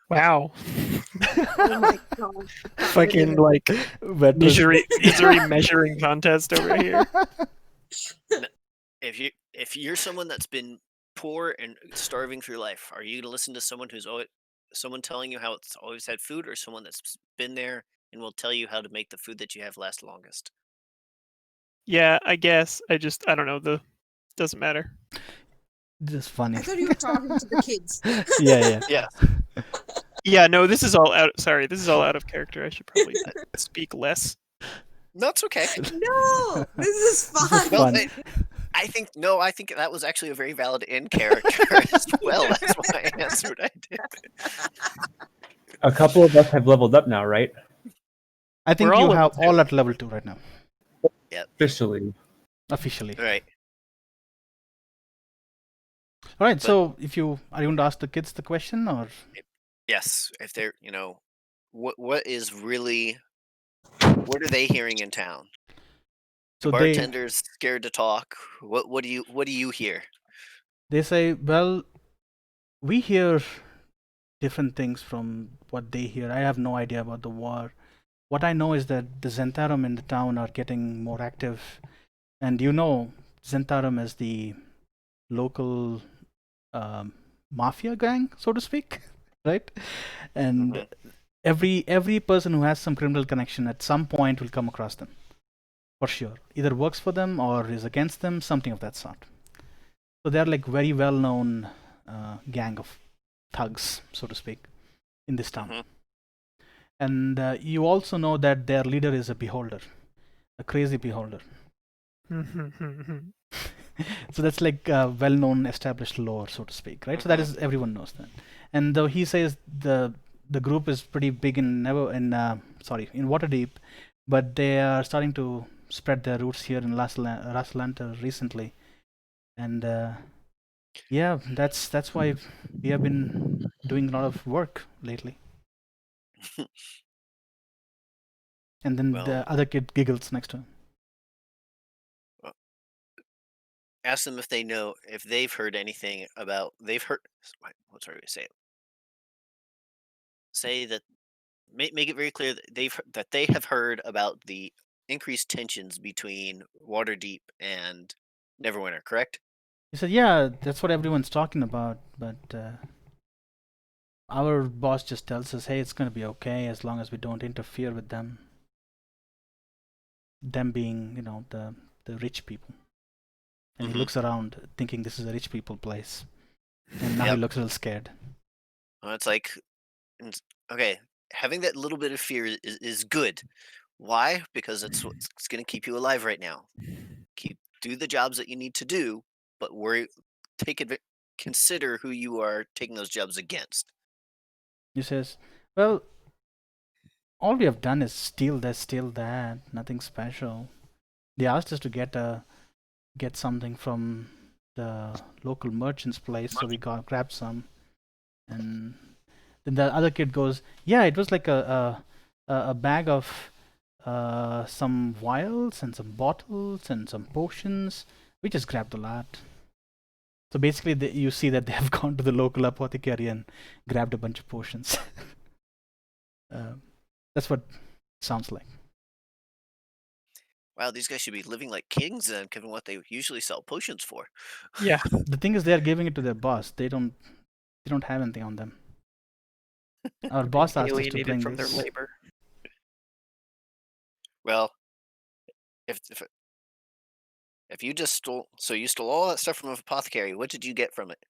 Wow. Oh my god. Fucking like misery measuring contest over here. If you're someone that's been poor and starving through life, are you gonna listen to someone someone telling you how it's always had food, or someone that's been there and will tell you how to make the food that you have last longest? Yeah, I guess. I don't know. Doesn't matter. Just funny. I thought you were talking to the kids. Yeah. Yeah. Yeah, no, this is all out. Sorry, this is all out of character. I should probably speak less. That's okay. No, this is fun. This is No, fun. I think that was actually a very valid in character as well. That's why I answered what I did. A couple of us have leveled up now, right? I think We're you all have level all at level 2 right now, Officially. officially. Right. All right. So, are you going to ask the kids the question, or Yes. If they're, what is really, what are they hearing in town? so Bartender's scared to talk. What do you hear? they say, well, we hear different things from what they hear. I have no idea about the war. What I know is that the Zentarum in the town are getting more active, and Zentarum is the local mafia gang, so to speak, right? And every person who has some criminal connection at some point will come across them, for sure. Either works for them or is against them, something of that sort. So they're like very well-known gang of thugs, so to speak, in this town. And you also know that their leader is a beholder, a crazy beholder. So that's like well-known established lore, so to speak, right? So that is, everyone knows that. And though he says the group is pretty big in Waterdeep, but they are starting to spread their roots here in Rassalantar recently. And yeah, that's why we have been doing a lot of work lately. And then the other kid giggles next to him. Ask them if they've heard anything about. What's the right way to say it? Say that. Make it very clear that they have heard about the increased tensions between Waterdeep and Neverwinter. Correct? He said, yeah, that's what everyone's talking about, but our boss just tells us, hey, it's going to be okay as long as we don't interfere with them. Them being, the rich people. And he looks around thinking this is a rich people place. And now he looks a little scared. It's like, okay, having that little bit of fear is good. Why? Because it's going to keep you alive right now. Do the jobs that you need to do, but consider who you are taking those jobs against. He says, well, all we have done is steal that, nothing special. They asked us to get something from the local merchant's place, so we grabbed some. And then the other kid goes, yeah, it was like a bag of some vials and some bottles and some potions. We just grabbed a lot. So basically, you see that they have gone to the local apothecary and grabbed a bunch of potions. That's what it sounds like. Wow, these guys should be living like kings then, given what they usually sell potions for. Yeah. The thing is, they are giving it to their boss. They don't have anything on them. Our boss asked us to Alienated bring from this. their labor. Well, if you just stole all that stuff from an apothecary, what did you get from it?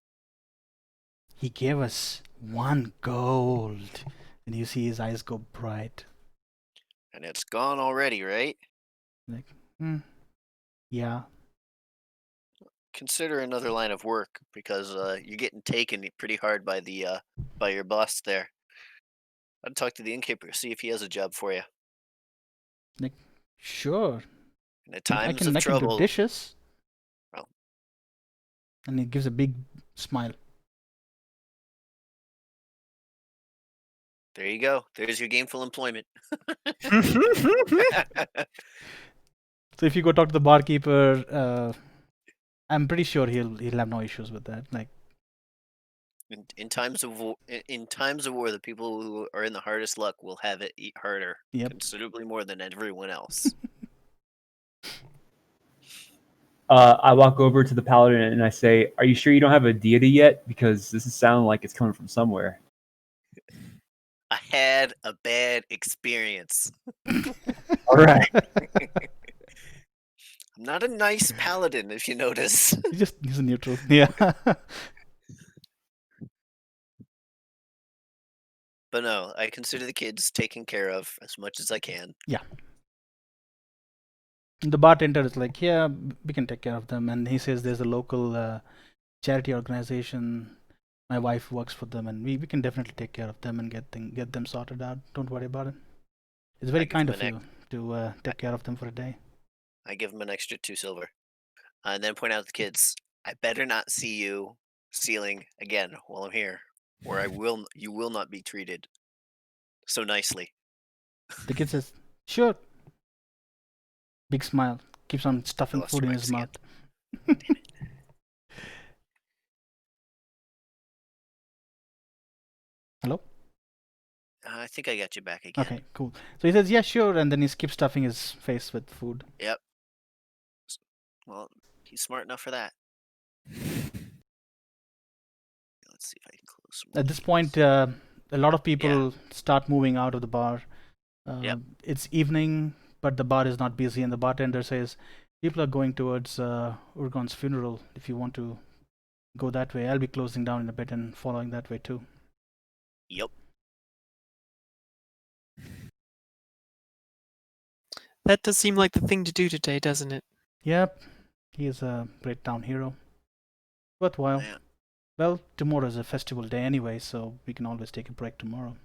He gave us 1 gold. And you see his eyes go bright. And it's gone already, right? Like, yeah. Consider another line of work because you're getting taken pretty hard by the by your boss there. I'd talk to the innkeeper, see if he has a job for you. Like, sure. In the I times can of do trouble, dishes. Well. And he gives a big smile. there you go. There's your gainful employment. So if you go talk to the barkeeper, I'm pretty sure he'll have no issues with that. Like, in times of war, the people who are in the hardest luck will have it eat harder, Yep. considerably more than everyone else. I walk over to the paladin and I say, "Are you sure you don't have a deity yet? Because this is sounding like it's coming from somewhere." I had a bad experience. All right. I'm not a nice paladin, if you notice. he's a neutral. Yeah. But no, I consider the kids taken care of as much as I can. The bartender is like, yeah, we can take care of them. And he says there's a local charity organization. My wife works for them, and we can definitely take care of them and get them sorted out. Don't worry about it. It's very give kind him of an you to take care of them for a day. I give him an extra 2 silver. And then point out to the kids, I better not see you stealing again while I'm here, or you will not be treated so nicely. The kid says, sure. Big smile. Keeps on stuffing lost food in your his wax mouth. Hello? I think I got you back again. Okay, cool. So he says, yeah, sure. And then he keeps stuffing his face with food. Yep. Well, he's smart enough for that. Let's see if I can close some At this windows. point, a lot of people start moving out of the bar. Yep. It's evening, but the bar is not busy. And the bartender says, people are going towards Ergon's funeral. If you want to go that way, I'll be closing down in a bit and following that way too. Yep. That does seem like the thing to do today, doesn't it? Yep, he is a great town hero. Worthwhile. Yeah. Well, tomorrow is a festival day anyway, so we can always take a break tomorrow.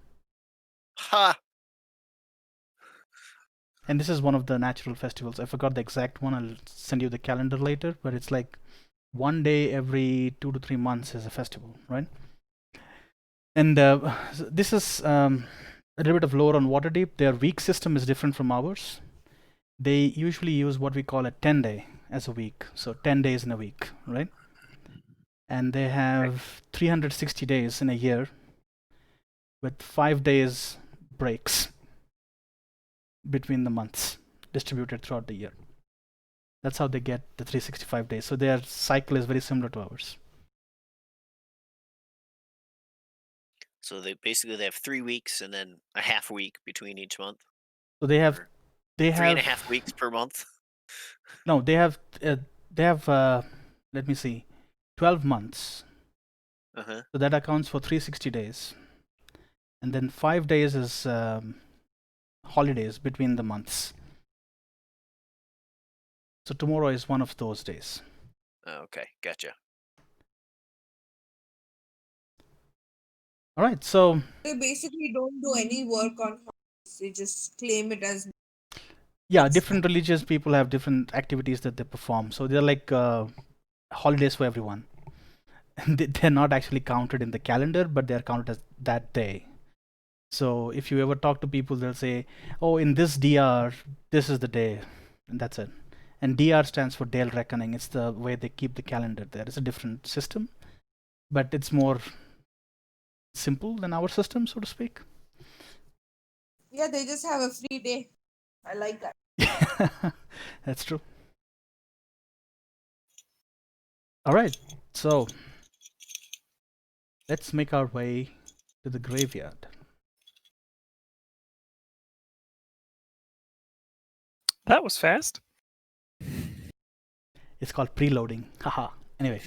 Ha! And this is one of the natural festivals. I forgot the exact one. I'll send you the calendar later, but it's like one day every 2 to 3 months is a festival, right? And this is a little bit of lore on Waterdeep. Their week system is different from ours. They usually use what we call a 10-day as a week. So 10 days in a week, right? And they have 360 days in a year with 5 days breaks between the months distributed throughout the year. That's how they get the 365 days. So their cycle is very similar to ours. So they have 3 weeks and then a half week between each month. So they have 3.5 weeks per month. No, they have let me see, 12 months. Uh-huh. So that accounts for 360 days. And then 5 days is holidays between the months. So tomorrow is one of those days. Okay, gotcha. All right, so They basically don't do any work on holidays. They just claim it as yeah, different religious people have different activities that they perform. So they're like holidays for everyone. They're not actually counted in the calendar, but they're counted as that day. So if you ever talk to people, they'll say, oh, in this DR, this is the day. And that's it. And DR stands for Dale Reckoning. It's the way they keep the calendar there. It's a different system, but it's more simple than our system, so to speak. yeah, they just have a free day. I like that. That's true. All right, so let's make our way to the graveyard. That was fast. It's called preloading. Haha. Anyway.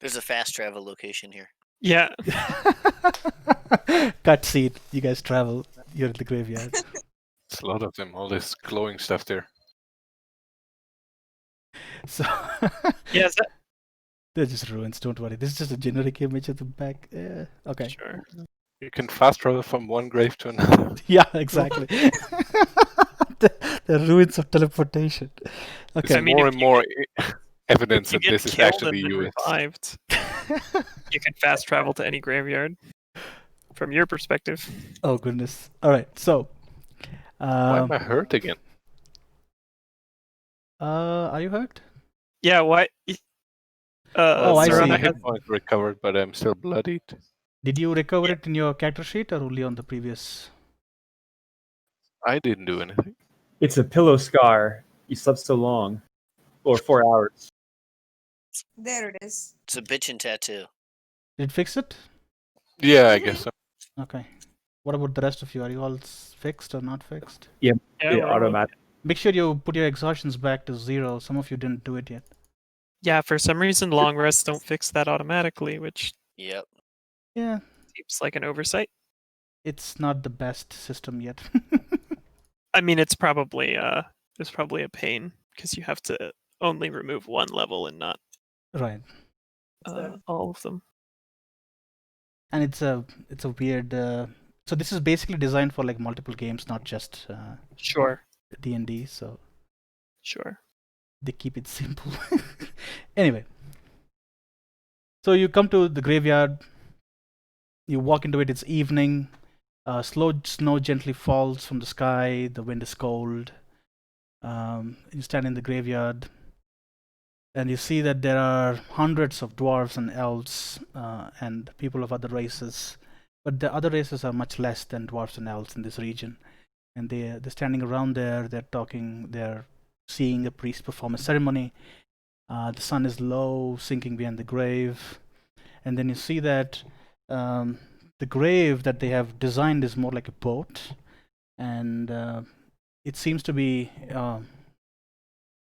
There's a fast travel location here. Yeah. Cut scene. You guys travel. You're in the graveyard. It's a lot of them. All this glowing stuff there. So Yes. they're just ruins. Don't worry. This is just a generic image of the back. Yeah. Okay. Sure. You can fast travel from one grave to another. Yeah, exactly. the ruins of teleportation. Okay. There's more and more evidence If that you this get is killed actually and then US. revived, you can fast travel to any graveyard. From your perspective. Oh goodness. All right. So, Why am I hurt again? are you hurt? Yeah, why? Oh, I Some of see. my Serana hit points recovered, but I'm still bloodied. Did you recover it in your character sheet or only on the previous? I didn't do anything. It's a pillow scar. You slept so long. Or 4 hours. There it is. It's a bitchin' tattoo. Did it fix it? Yeah, I guess so. Okay. What about the rest of you? Are you all fixed or not fixed? Yeah, Yeah, automatic. Make sure you put your exhaustions back to 0. Some of you didn't do it yet. Yeah, for some reason, long rests don't fix that automatically, which Yep. Yeah, seems like an oversight. it's not the best system yet. I mean, it's probably a pain because you have to only remove one level and not Right. all of them. And it's a weird. So this is basically designed for like multiple games, not just Sure, D&D. So sure. they keep it simple. Anyway, so you come to the graveyard. You walk into it. It's evening. Slow snow gently falls from the sky. The wind is cold. You stand in the graveyard, and you see that there are hundreds of dwarves and elves and people of other races. But the other races are much less than dwarves and elves in this region. And they're standing around there. They're talking. They're seeing a priest perform a ceremony. The sun is low, sinking behind the grave. And then you see that the grave that they have designed is more like a boat. And it seems to be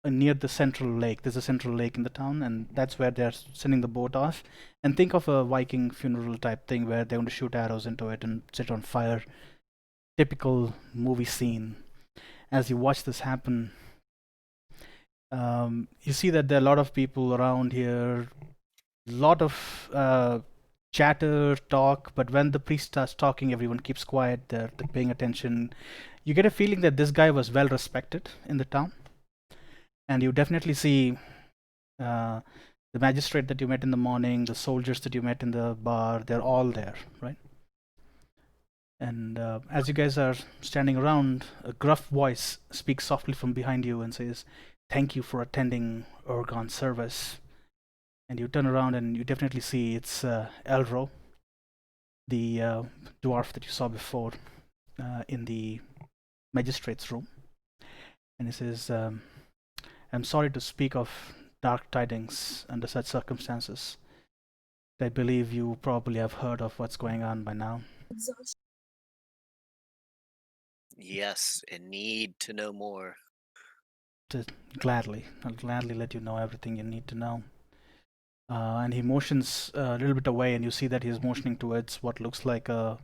near the central lake. There's a central lake in the town, and that's where they're sending the boat off. And think of a Viking funeral type thing where they're going to shoot arrows into it and set it on fire. Typical movie scene. As you watch this happen, you see that there are a lot of people around here, a lot of chatter, talk, but when the priest starts talking, everyone keeps quiet, they're paying attention. You get a feeling that this guy was well respected in the town. And you definitely see the magistrate that you met in the morning, the soldiers that you met in the bar, they're all there, right? And as you guys are standing around, a gruff voice speaks softly from behind you and says, "Thank you for attending Ergon service." And you turn around and you definitely see it's Elro, the dwarf that you saw before in the magistrate's room. And he says, "I'm sorry to speak of dark tidings under such circumstances. I believe you probably have heard of what's going on by now." Yes, and need to know more. I'll gladly let you know everything you need to know. And he motions a little bit away, and you see that he's motioning towards what looks like a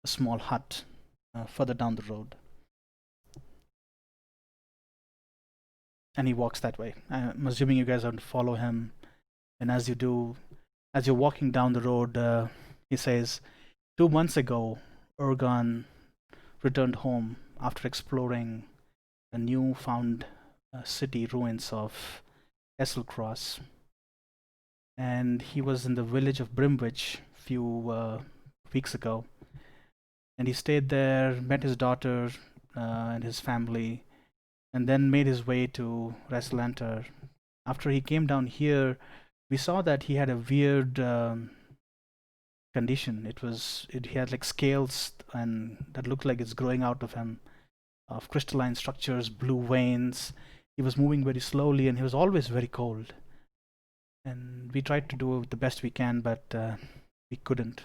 small hut further down the road. And he walks that way. I'm assuming you guys are to follow him. And as you do, as you're walking down the road, he says, 2 months ago, Ergon returned home after exploring a newfound city ruins of Esselcross. And he was in the village of Brimwich a few weeks ago. And he stayed there, met his daughter and his family, and then made his way to Rassalantar. After he came down here, we saw that he had a weird condition. He had like scales and that looked like it's growing out of him, of crystalline structures, blue veins. He was moving very slowly and he was always very cold. And we tried to do the best we can, but we couldn't.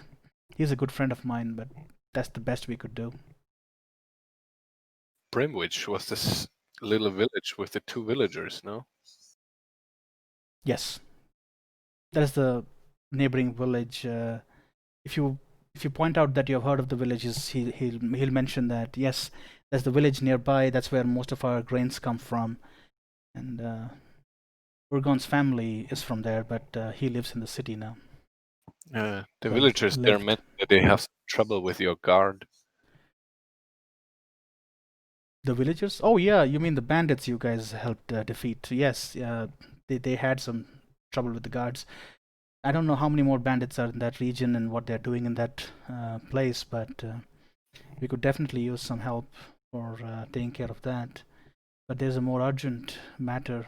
He's a good friend of mine, but that's the best we could do. Brimwich was this little village with the 2 villagers, no? Yes. That is the neighboring village. if you point out that you have heard of the villages, he'll mention that yes, there's the village nearby. That's where most of our grains come from, and Ergon's family is from there, but he lives in the city now. The So villagers there lived. mentioned that they have trouble with your guard. The villagers? Oh yeah, you mean the bandits you guys helped defeat? Yes, they had some trouble with the guards. I don't know how many more bandits are in that region and what they're doing in that place, but we could definitely use some help for taking care of that. But there's a more urgent matter.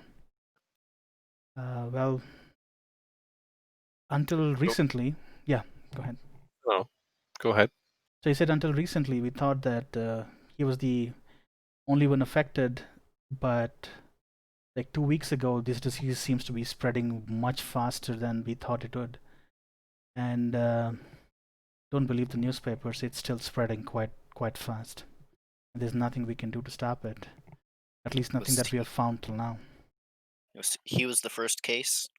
Well, until recently, yeah, go ahead. Oh, go ahead. So he said until recently we thought that he was the only one affected, but like 2 weeks ago this disease seems to be spreading much faster than we thought it would. And don't believe the newspapers, it's still spreading quite fast. There's nothing we can do to stop it. At least nothing that we have found till now. He was the first case?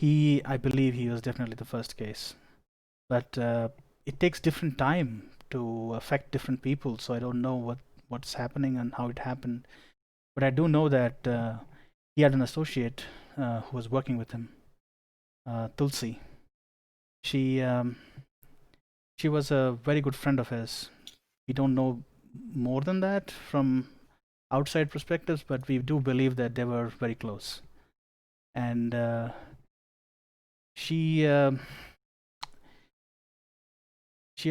I believe he was definitely the first case. But it takes different time to affect different people, so I don't know what's happening and how it happened. But I do know that he had an associate who was working with him, Tulsi. She was a very good friend of his. We don't know more than that from outside perspectives, but we do believe that they were very close. And she has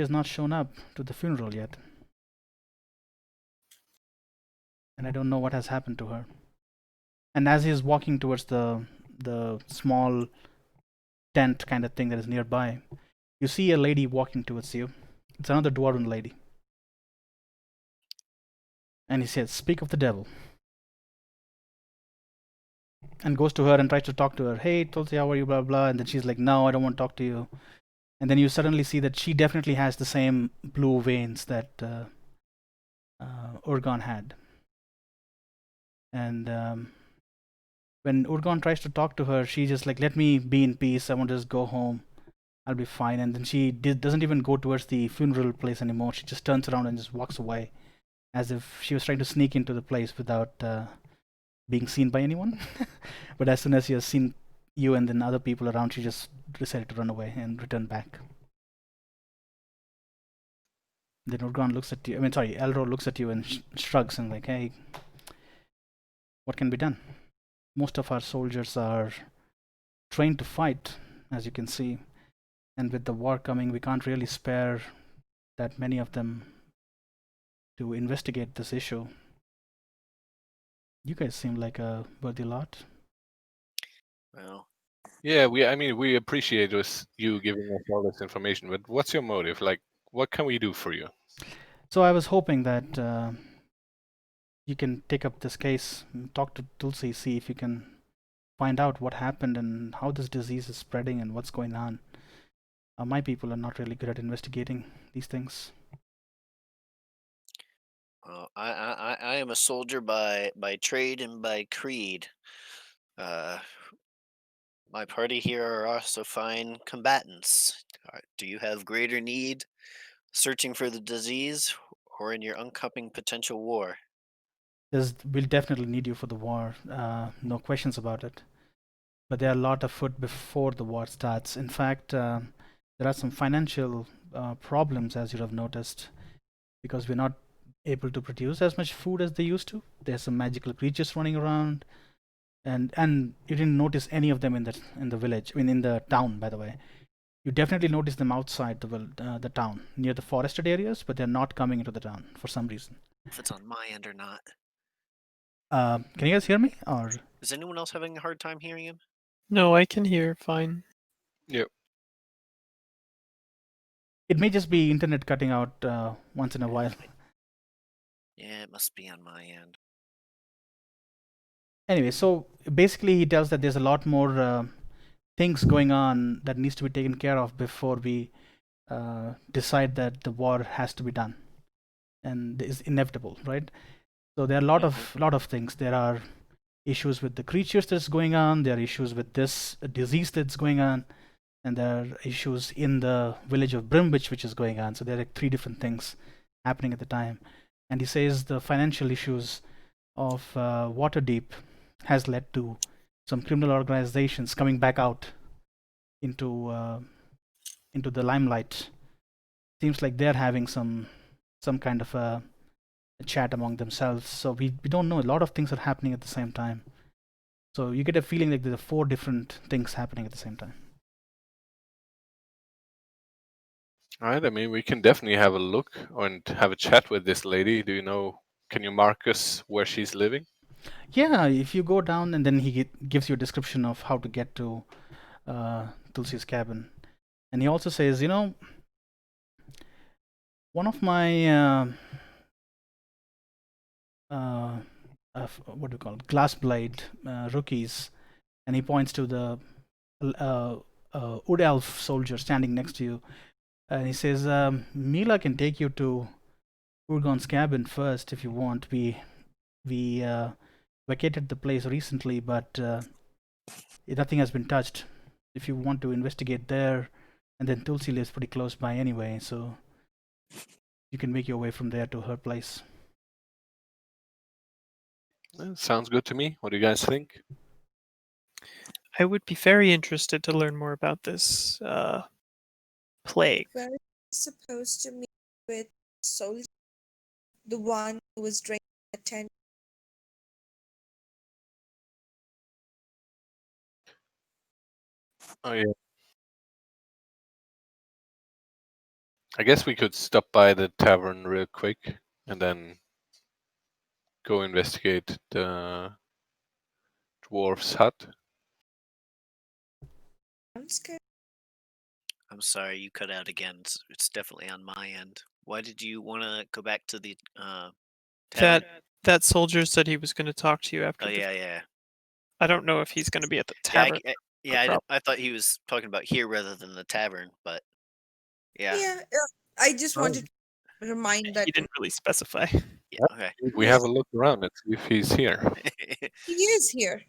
not shown up to the funeral yet, and I don't know what has happened to her. And as he's walking towards the small tent kind of thing that is nearby, you see a lady walking towards you. It's another dwarven lady. And he says, "Speak of the devil." And goes to her and tries to talk to her. "Hey, Tulsi, how are you? Blah, blah. And then she's like, "No, I don't want to talk to you." And then you suddenly see that she definitely has the same blue veins that Ergon had. And when Ergon tries to talk to her, she just like, "Let me be in peace. I want to just go home. I'll be fine." And then she doesn't even go towards the funeral place anymore. She just turns around and just walks away, as if she was trying to sneak into the place without being seen by anyone. But as soon as she has seen you and then other people around, she just decided to run away and return back. Then Ergon looks at you. Elro looks at you and shrugs and like, "Hey, what can be done? Most of our soldiers are trained to fight, as you can see. And with the war coming, we can't really spare that many of them to investigate this issue. You guys seem like a worthy lot." Well, Yeah, we appreciate you giving us all this information, but what's your motive? Like, what can we do for you? So I was hoping that you can take up this case, talk to Tulsi, see if you can find out what happened and how this disease is spreading and what's going on. My people are not really good at investigating these things. well, I am a soldier by trade and by creed. My party here are also fine combatants. Do you have greater need searching for the disease or in your oncoming potential war? We'll definitely need you for the war, no questions about it. But there are a lot afoot before the war starts. In fact, there are some financial problems, as you have noticed, because we're not able to produce as much food as they used to. There's some magical creatures running around, and you didn't notice any of them in the village. I mean, in the town, by the way. You definitely notice them outside the town, near the forested areas, but they're not coming into the town for some reason. If it's on my end or not. Can you guys hear me? Or Is anyone else having a hard time hearing him? No, I can hear fine. Yep. it may just be internet cutting out once in a while. Yeah, it must be on my end. Anyway, so basically he tells that there's a lot more things going on that needs to be taken care of before we decide that the war has to be done and is inevitable, right? So there are a lot of things. There are issues with the creatures that's going on. There are issues with this disease that's going on. and there are issues in the village of Brimwich which is going on. So there are like 3 different things happening at the time. And he says the financial issues of Waterdeep has led to some criminal organizations coming back out into the limelight. Seems like they're having some kind of a chat among themselves. So we don't know. A lot of things are happening at the same time. So you get a feeling like there are 4 different things happening at the same time. All right. I mean, we can definitely have a look and have a chat with this lady. Do you know? Can you mark us where she's living? Yeah, if you go down and then he gives you a description of how to get to Tulsi's cabin. And he also says, one of my what do you call it, glass blade rookies, and he points to the wood elf soldier standing next to you, and he says, Mila can take you to Ergon's cabin first if you want. We vacated the place recently, but nothing has been touched. If you want to investigate there, and then Tulsi lives pretty close by anyway, so you can make your way from there to her place. Sounds good to me. What do you guys think? I would be very interested to learn more about this plague. Where is he supposed to meet with Soldier? The one who was drinking at 10. Oh yeah. I guess we could stop by the tavern real quick and then go investigate the Dwarfs Hut. Sounds good. I'm sorry, you cut out again. It's definitely on my end. Why did you want to go back to the tavern? That soldier said he was going to talk to you after. Oh yeah. I don't know if he's going to be at the Yeah, tavern. I thought he was talking about here rather than the tavern, but yeah. Yeah, I just wanted to remind that He didn't really specify. Yeah, okay. We have a look around and see if he's here. he is here.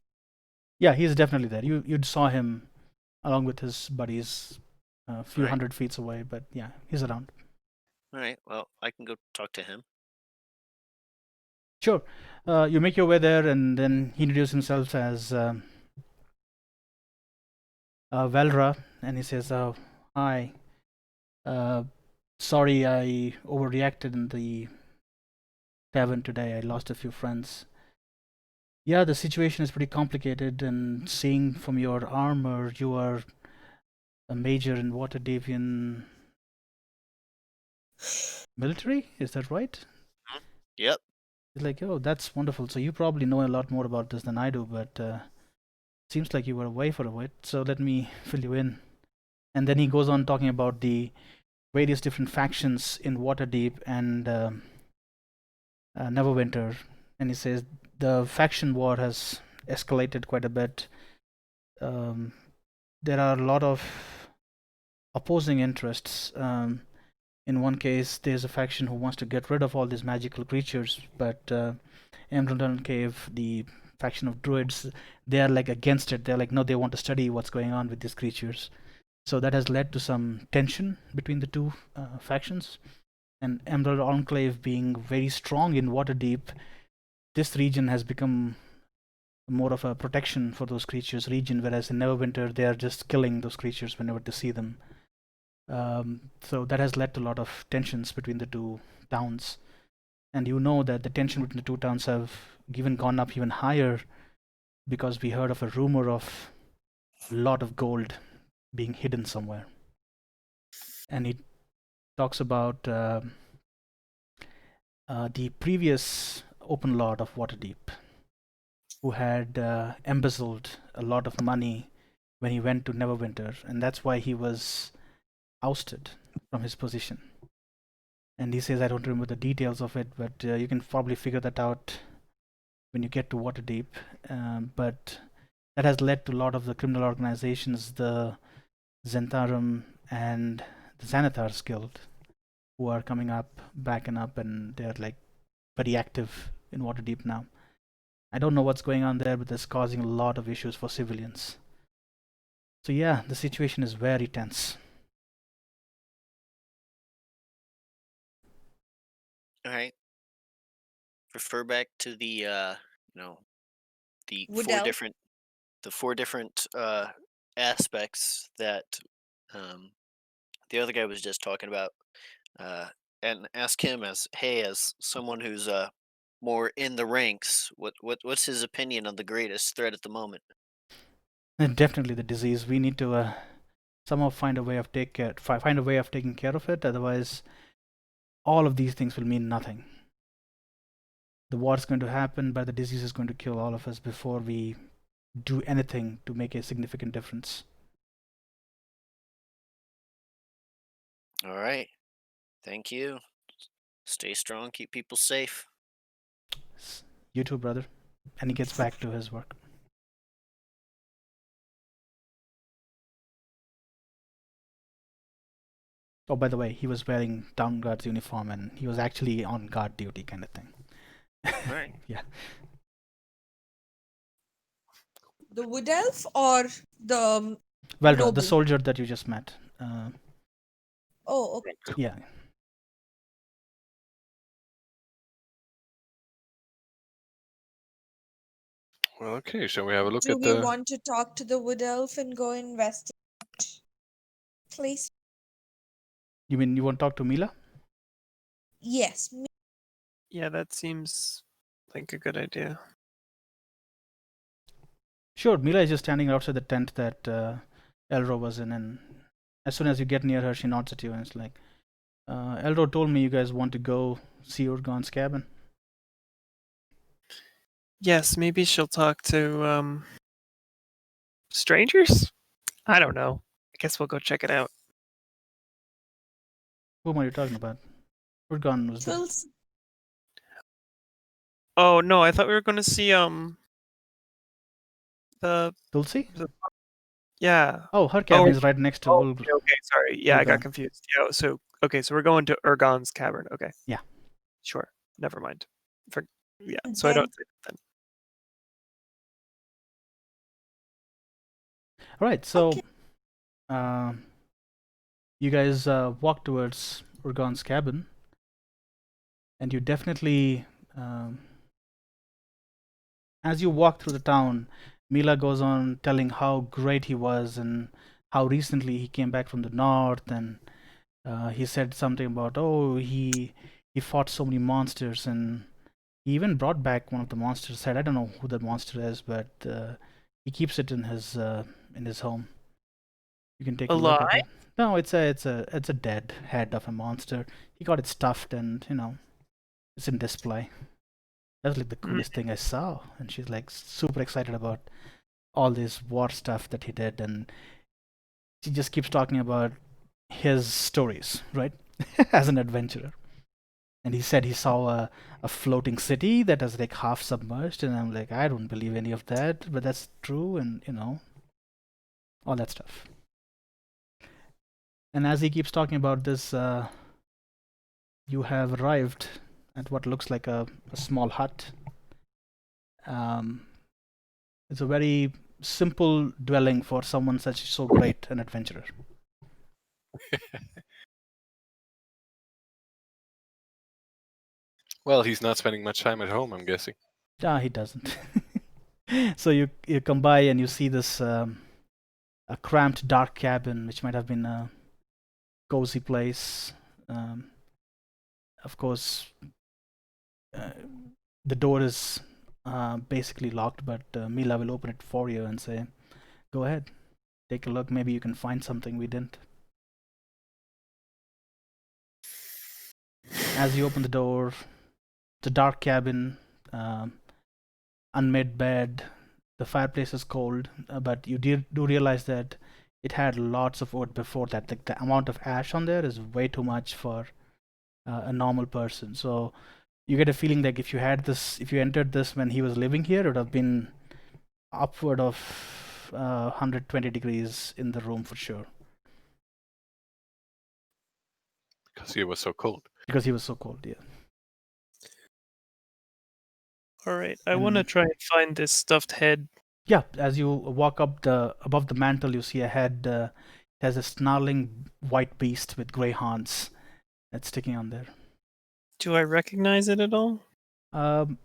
Yeah, he's definitely there. You saw him along with his buddies a few hundred feet away, but yeah, he's around. All right, well, I can go talk to him. Sure. You make your way there, and then he introduces himself as Velra, and he says, hi. Sorry I overreacted in the tavern today. I lost a few friends. Yeah, the situation is pretty complicated, and seeing from your armor, you are a major in Waterdeepian military? Is that right? Yep. He's like, oh, that's wonderful. So you probably know a lot more about this than I do, but seems like you were away for a bit, so let me fill you in. And then he goes on talking about the various different factions in Waterdeep and Neverwinter, and he says the faction war has escalated quite a bit. There are a lot of opposing interests. In one case, there's a faction who wants to get rid of all these magical creatures, but Emerald Cave, the faction of druids, they are like against it. They're like, no, they want to study what's going on with these creatures. So that has led to some tension between the two factions. And Emerald Enclave being very strong in Waterdeep, this region has become more of a protection for those creatures region, whereas in Neverwinter, they are just killing those creatures whenever they see them. So that has led to a lot of tensions between the two towns. And you know that the tension between the two towns have gone up even higher because we heard of a rumor of a lot of gold being hidden somewhere. And he talks about the previous open lord of Waterdeep, who had embezzled a lot of money when he went to Neverwinter, and that's why he was ousted from his position. And he says, I don't remember the details of it, but you can probably figure that out when you get to Waterdeep. But that has led to a lot of the criminal organizations, the Zentarum and the Xanathar's Guild, who are coming up, backing up, and they're like very active in Waterdeep now. I don't know what's going on there, but it's causing a lot of issues for civilians. So yeah, the situation is very tense. All right. Refer back to the the Wood four elf. different aspects that the other guy was just talking about, and ask him as someone who's more in the ranks, what's his opinion on the greatest threat at the moment? And definitely the disease. We need to somehow find a way of find a way of taking care of it. Otherwise, all of these things will mean nothing. The war's going to happen, but the disease is going to kill all of us before we do anything to make a significant difference. All right. Thank you. Stay strong. Keep people safe. You too, brother. And he gets back to his work. Oh, by the way, he was wearing town guard's uniform and he was actually on guard duty, kind of thing. Right. Yeah. The wood elf or the Well, the noble? soldier that you just met. Oh, okay. Yeah. Well, okay. Shall we have a look Do at we the? want to talk to the wood elf and go investigate? Please. You mean you want to talk to Mila? Yes. Yeah, that seems like a good idea. Sure. Mila is just standing outside the tent that Elro was in, and as soon as you get near her, she nods at you and it's like, Elro told me you guys want to go see Ergon's cabin. Yes, maybe she'll talk to strangers? I don't know. I guess we'll go check it out. Whom are you talking about? Ergon was there. Tulsi. Oh no, I thought we were going to see the Tulsi? yeah. Oh, her cabin is right next to Okay, sorry. Yeah, I got Ergon. confused. Yeah, so we're going to Ergon's Cavern. Okay. Yeah. Sure. Never mind. Yeah. And So I then- don't then. All right, so Okay. you guys walk towards Ergon's cabin, and you definitely, as you walk through the town, Mila goes on telling how great he was and how recently he came back from the north, and he said something about, oh, he fought so many monsters, and he even brought back one of the monsters' head. I don't know who that monster is, but he keeps it in his home. You can take a look at it. No, it's a dead head of a monster. He got it stuffed, and it's in display. That's like the coolest thing I saw. And she's like super excited about all this war stuff that he did, and she just keeps talking about his stories, right? As an adventurer. And he said he saw a floating city that was like half submerged, and I'm like, I don't believe any of that, but that's true, and all that stuff. And as he keeps talking about this, you have arrived at what looks like a small hut. It's a very simple dwelling for someone so great an adventurer. Well, he's not spending much time at home, I'm guessing. He doesn't. So you come by and you see this a cramped, dark cabin, which might have been a cozy place. Of course, the door is basically locked, but Mila will open it for you and say, "Go ahead, take a look. Maybe you can find something we didn't." As you open the door, it's a dark cabin, unmade bed. The fireplace is cold, but you do realize that it had lots of wood before that. The amount of ash on there is way too much for a normal person. So you get a feeling like if you entered this when he was living here, it would have been upward of 120 degrees in the room for sure. Because he was so cold. Because he was so cold, yeah. All right. I want to try and find this stuffed head Yeah, as you walk up above the mantle, you see a head. It has a snarling white beast with grey horns that's sticking on there. Do I recognize it at all? Um,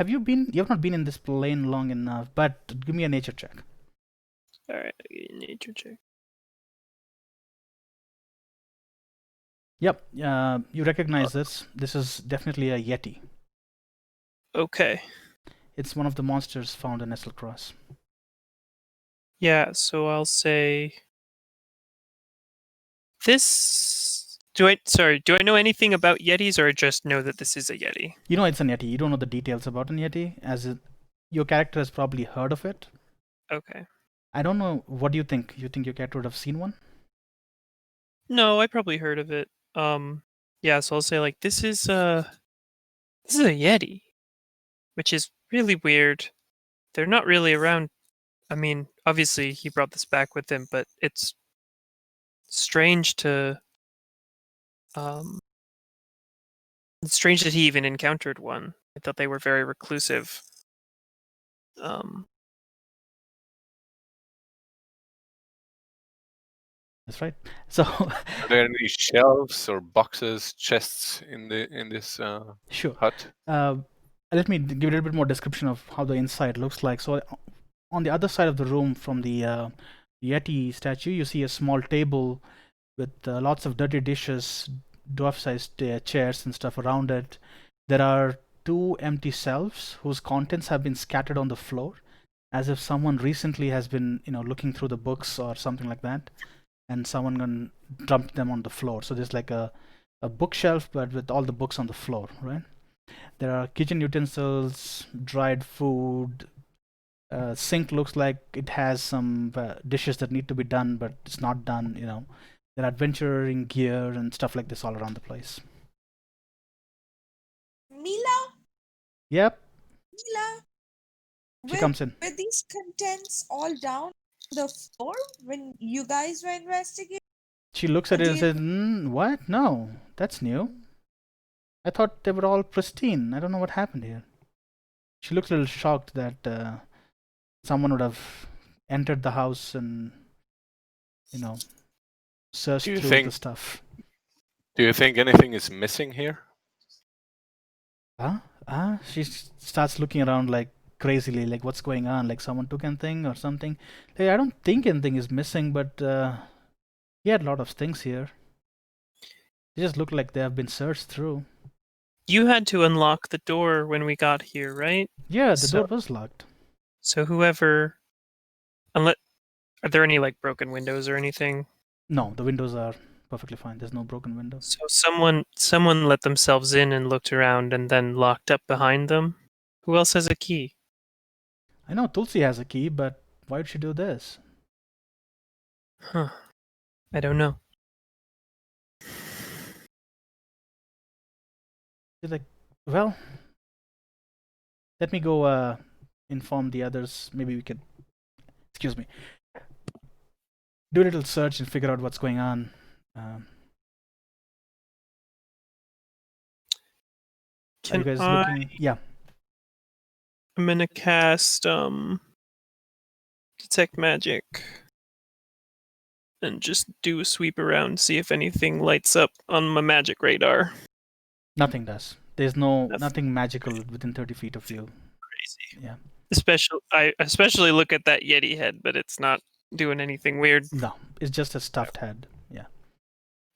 you have not been in this plane long enough, but give me a nature check. All right, nature check. Yep, you recognize this. This is definitely a yeti. Okay. It's one of the monsters found in Nesselcross. Yeah, so I'll say this. Do I know anything about Yetis, or I just know that this is a Yeti? You know it's an yeti. You don't know the details about an yeti, your character has probably heard of it. Okay. I don't know. What do you think? You think your character would have seen one? No, I probably heard of it. Yeah, so I'll say like this is a Yeti, which is really weird. They're not really around. I mean, obviously he brought this back with him, but it's strange to it's strange that he even encountered one. I thought they were very reclusive. That's right. So Are there any shelves or boxes, chests in this sure. hut? Let me give a little bit more description of how the inside looks like. So on the other side of the room from the Yeti statue, you see a small table with lots of dirty dishes, dwarf-sized chairs and stuff around it. There are 2 empty shelves whose contents have been scattered on the floor, as if someone recently has been, looking through the books or something like that, and someone dumped them on the floor. So there's like a bookshelf, but with all the books on the floor, right? There are kitchen utensils, dried food. Sink looks like it has some dishes that need to be done, but it's not done. There are adventuring gear and stuff like this all around the place. Mila, Yep, Mila, she comes in. were these contents all down the floor when you guys were investigating? She looks at it and says, "What? No, that's new. I thought they were all pristine. I don't know what happened here." She looks a little shocked that someone would have entered the house and, searched through the stuff. Do you think anything is missing here? She starts looking around like crazily, like what's going on? Like someone took anything or something? Hey, I don't think anything is missing, but he had a lot of things here. They just look like they have been searched through. You had to unlock the door when we got here, right? Yeah, the door was locked. So whoever, are there any like broken windows or anything? No, the windows are perfectly fine. There's no broken windows. So someone let themselves in and looked around and then locked up behind them. Who else has a key? I know Tulsi has a key, but why would she do this? Huh. I don't know. She's like, well, let me go inform the others. Maybe we could, excuse me, do a little search and figure out what's going on. Are you guys looking? Yeah. I'm gonna cast detect magic and just do a sweep around, see if anything lights up on my magic radar. Nothing does. There's nothing magical within 30 feet of you. Crazy. Yeah. I especially look at that Yeti head, but it's not doing anything weird. No, it's just a stuffed head. Yeah.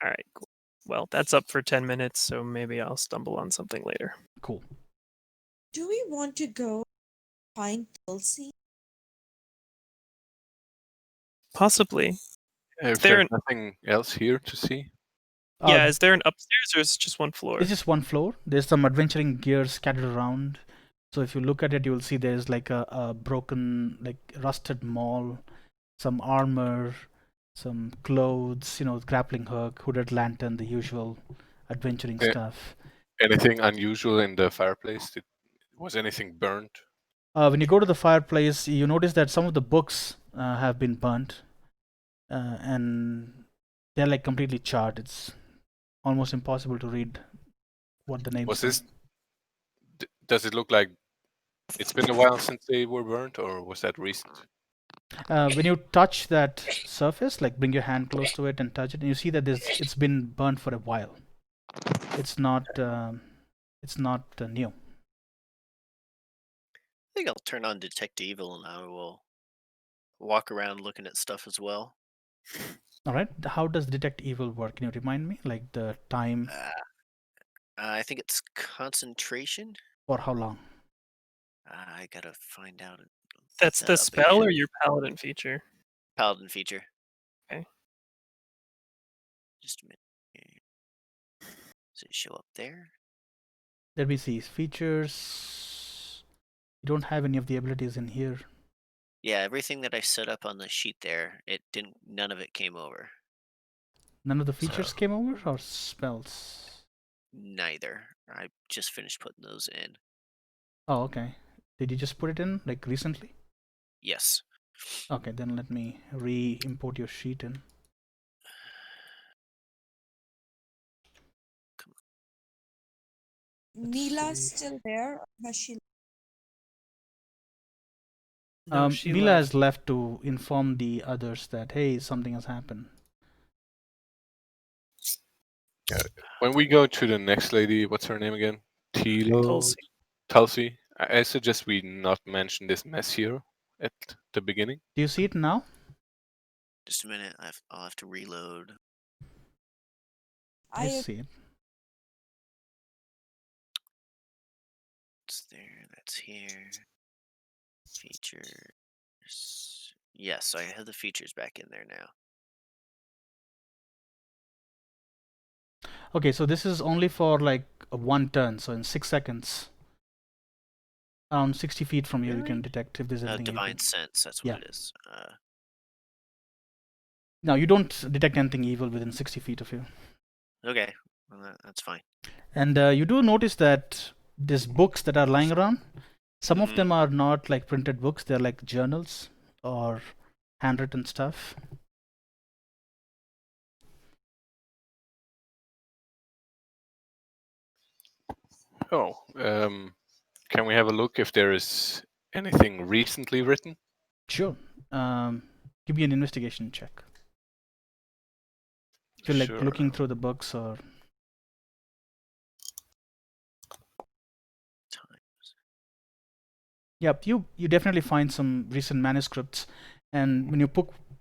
All right, cool. Well, that's up for 10 minutes, so maybe I'll stumble on something later. Cool. Do we want to go find Tulsi? Possibly. If there's nothing else here to see? Yeah, is there an upstairs or is it just one floor? It's just one floor. There's some adventuring gear scattered around. So if you look at it, you will see there's like a broken, like rusted maul, some armor, some clothes, grappling hook, hooded lantern, the usual adventuring stuff. Anything unusual in the fireplace? Was anything burnt? When you go to the fireplace, you notice that some of the books have been burnt, and they're like completely charred. It's almost impossible to read what the names are. Does it look like It's been a while since they were burnt, or was that recent? When you touch that surface, like bring your hand close to it and touch it, and you see that it's been burnt for a while. It's not new. I think I'll turn on Detect Evil and I will walk around looking at stuff as well. All right. How does detect evil work? Can you remind me, like the time I think it's concentration. or how long? I gotta find out. That's that the up spell or again. your paladin feature? Paladin feature. Okay. Just a minute. Does it show up there? Let me see features. You don't have any of the abilities in here. Yeah, everything that I set up on the sheet there, it didn't. None of it came over. None of the features So- came over, or spells? Neither. I just finished putting those in. Oh, okay. Did you just put it in like recently? Yes. Okay, then let me re-import your sheet in. Let's Mila's see. still there? Or has she? No, she Mila left. has left to inform the others that hey, something has happened. When we go to the next lady, what's her name again? Tulsi. Tulsi. I suggest we not mention this mess here at the beginning. Do you see it now? Just a minute. I'll have to reload. I see it. It's there. That's here. Features. Yes, I have the features back in there now. Okay, so this is only for like one turn, so in 6 seconds, around 60 feet from you, you can Really? detect if there's anything. Divine Sense. That's what Yeah. it is. No, you don't detect anything evil within 60 feet of you. Okay. Well, that's fine. And you do notice that these books that are lying around, some of them are not like printed books, they're like journals or handwritten stuff. Oh, can we have a look if there is anything recently written? Sure. Give me an investigation check. If you're like Sure. looking through the books or Times. Yep, you definitely find some recent manuscripts, and when you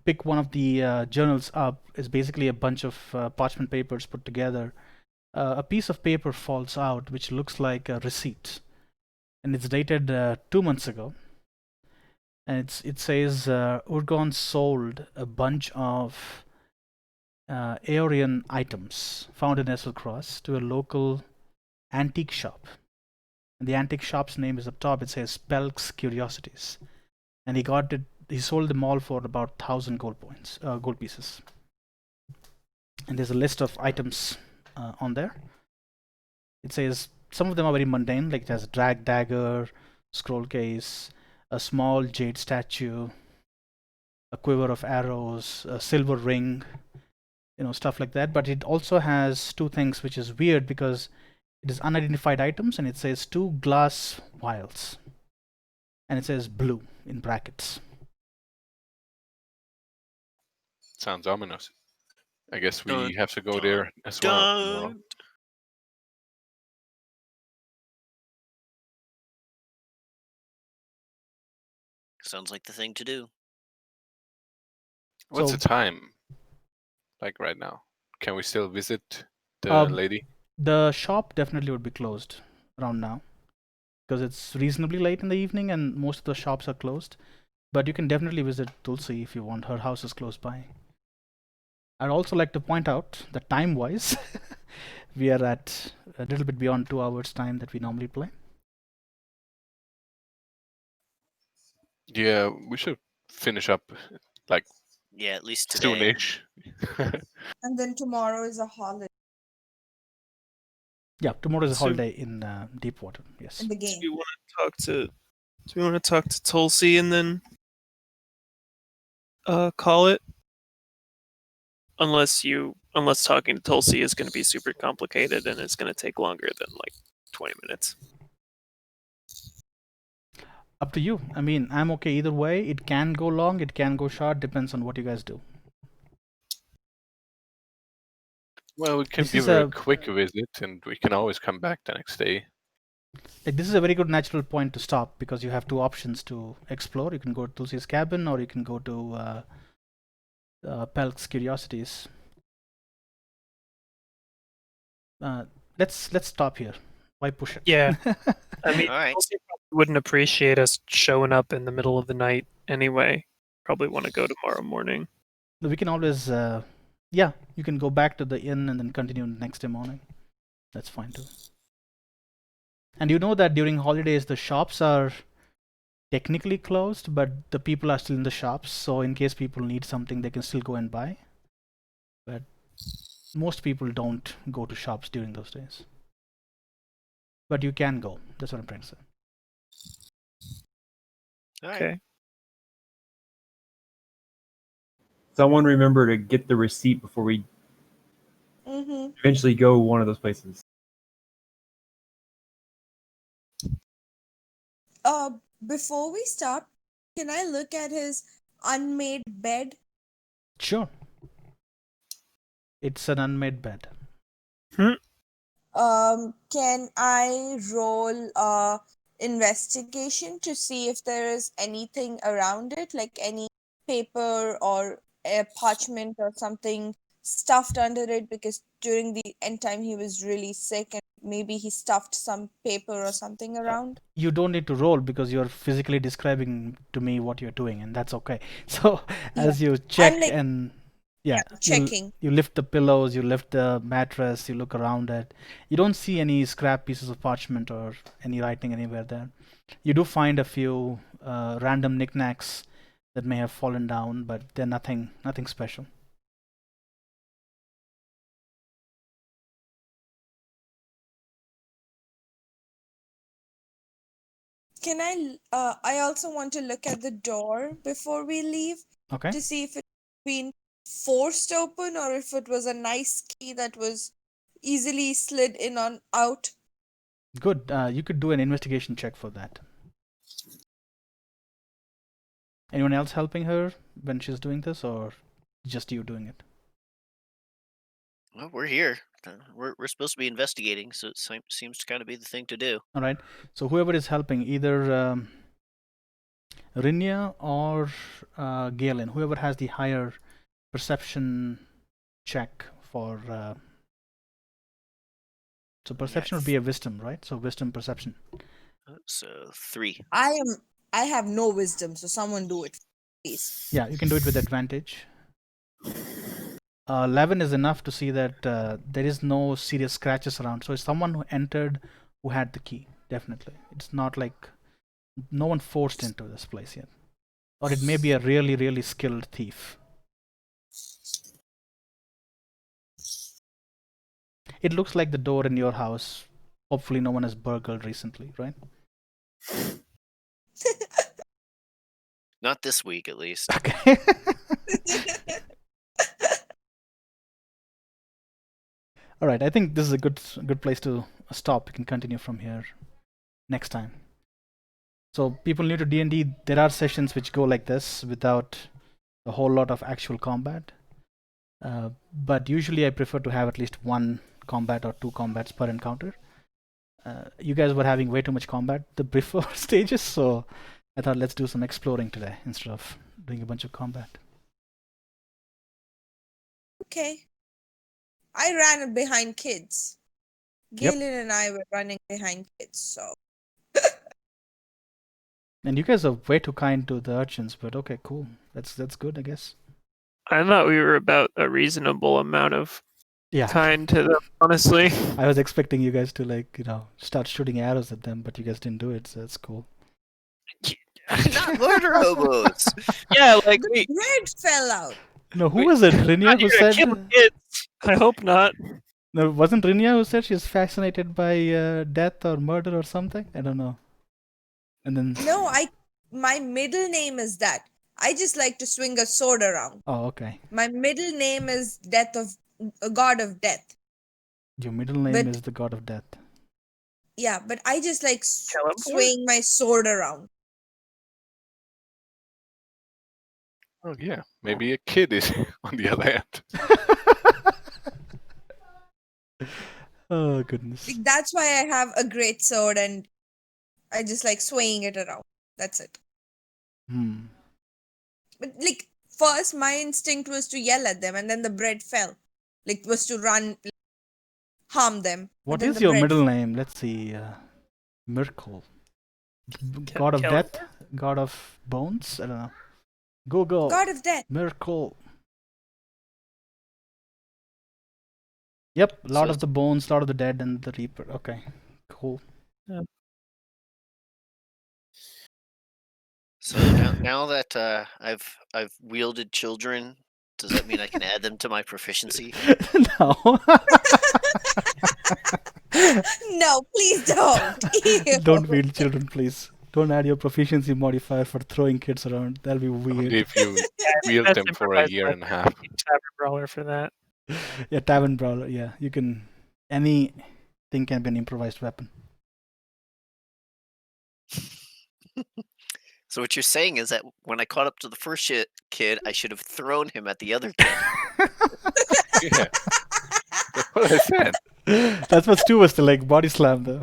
pick one of the journals up, it's basically a bunch of parchment papers put together. A piece of paper falls out, which looks like a receipt, and it's dated 2 months ago. And it says Ergon sold a bunch of Aeorian items found in Esselcross to a local antique shop. And the antique shop's name is up top. It says Pelk's Curiosities, and he sold them all for about 1,000 gold pieces. And there's a list of items on there. It says some of them are very mundane, like it has a drag dagger, scroll case, a small jade statue, a quiver of arrows, a silver ring, stuff like that. But it also has two things, which is weird because it is unidentified items, and it says 2 glass vials, and it says blue in brackets. Sounds ominous. I guess we Dun, have to go dun, there as well tomorrow. Dun. Sounds like the thing to do. What's So- the time like right now? Can we still visit the Um, lady? The shop definitely would be closed around now because it's reasonably late in the evening and most of the shops are closed. But you can definitely visit Tulsi if you want. Her house is close by. I'd also like to point out that time-wise, we are at a little bit beyond 2 hours time that we normally play. Yeah, we should finish up like Yeah, at least today. soonish. And then tomorrow is a holiday Yeah, tomorrow is a So- holiday in Deepwater. Yes. in the Do game. we want to talk to Tulsi and then call it? Unless talking to Tulsi is going to be super complicated and it's going to take longer than like 20 minutes. Up to you. I mean, I'm okay either way. It can go long, it can go short, depends on what you guys do. Well, we can This give is her a a- quick visit, and we can always come back the next day. Like, this is a very good natural point to stop because you have two options to explore. You can go to Tulsi's cabin, or you can go to Pelk's Curiosities. Let's stop here. Why push it? Yeah. I mean, All right. Chelsea probably wouldn't appreciate us showing up in the middle of the night anyway. Probably want to go tomorrow morning. We can always, yeah, you can go back to the inn and then continue next day morning. That's fine too. And you know that during holidays the shops are technically closed, but the people are still in the shops. So in case people need something, they can still go and buy. But most people don't go to shops during those days. But you can go. That's what I'm trying to say. All right. Okay. Someone remember to get the receipt before we Mm-hmm. eventually go one of those places. Before we start, can I look at his unmade bed? Sure. It's an unmade bed. Can I roll investigation to see if there is anything around it, like any paper or a parchment or something stuffed under it? Because during the end time he was really sick, and maybe he stuffed some paper or something around. You don't need to roll because you're physically describing to me what you're doing, and that's okay. So as you check like- and yeah, checking. you lift the pillows, you lift the mattress, you look around it. You don't see any scrap pieces of parchment or any writing anywhere there. You do find a few random knickknacks that may have fallen down, but they're nothing special. Can I also want to look at the door before we leave Okay. to see if it's been forced open or if it was a nice key that was easily slid in on out. Good. You could do an investigation check for that. Anyone else helping her when she's doing this, or just you doing it? Well, we're here. We're supposed to be investigating, so it seems to kind of be the thing to do. All right. So whoever is helping, either Rinya or Galen, whoever has the higher perception check for. So perception would be a wisdom, right? So wisdom perception. So 3. I have no wisdom, so someone do it, please. Yeah, you can do it with advantage. 11 is enough to see that there is no serious scratches around. So it's someone who entered who had the key. Definitely, it's not like no one forced into this place yet, or it may be a really, really skilled thief. It looks like the door in your house. Hopefully, no one has burgled recently, right? Not this week, at least. Okay. All right. I think this is a good place to stop. We can continue from here next time. So people new to D&D, there are sessions which go like this without a whole lot of actual combat. But usually I prefer to have at least one combat or 2 combats per encounter. You guys were having way too much combat the before stages, so I thought let's do some exploring today instead of doing a bunch of combat. Okay. I ran behind kids. Yep. Galen and I were running behind kids, so. And you guys are way too kind to the urchins, but okay, cool. That's good, I guess. I thought we were about a reasonable amount of Yeah. kind to them, honestly. I was expecting you guys to start shooting arrows at them, but you guys didn't do it, so that's cool. Not murder hobos. Yeah, like The bread fell out. No, who Wait, was it? Rinya not who here to said? kill kids. I hope not. No, wasn't Rinya who said she's fascinated by death or murder or something? I don't know. And then No, my middle name is that. I just like to swing a sword around. oh, okay. My middle name is God of Death. Your middle name But- is the god of death. Yeah, but I just like Teleport? swaying my sword around. Oh yeah, maybe a kid is on the other end. Oh goodness. Like, that's why I have a great sword and I just like swaying it around. That's it. Hmm. But like first, my instinct was to yell at them, and then the bread fell. Like was to run, harm them. but What then is the your bread middle name? Let's see. Miracle. God of Kill- death? God of bones? I don't know. Google. God of death. Miracle. Yep, Lord So of the Bones, Lord of the Dead, and the Reaper. Okay, cool. So now that I've wielded children, does that mean I can add them to my proficiency? No. No, please don't. Ew. Don't wield children, please. Don't add your proficiency modifier for throwing kids around. That'll be Only weird. if you wield That's them for a improvised year and a weapon. half. You need Tavern Brawler for that. Yeah, Tavern Brawler. Yeah, you can. Anything can be an improvised weapon. So what you're saying is that when I caught up to the first kid, I should have thrown him at the other kid. Yeah, that's what I said. That's what Stu was to like body slam them.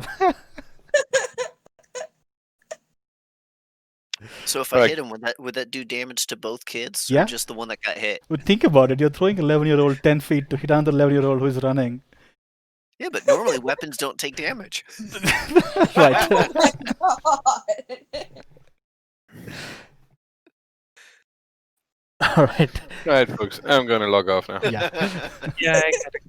So if I Right. hit him, would that do damage to both kids, Yeah. or just the one that got hit? But think about it. You're throwing an 11-year-old 10 feet to hit another 11-year-old who is running. Yeah, but normally weapons don't take damage. Right. Oh my god. All right. Right, folks. I'm gonna log off now. Yeah. Yeah, I gotta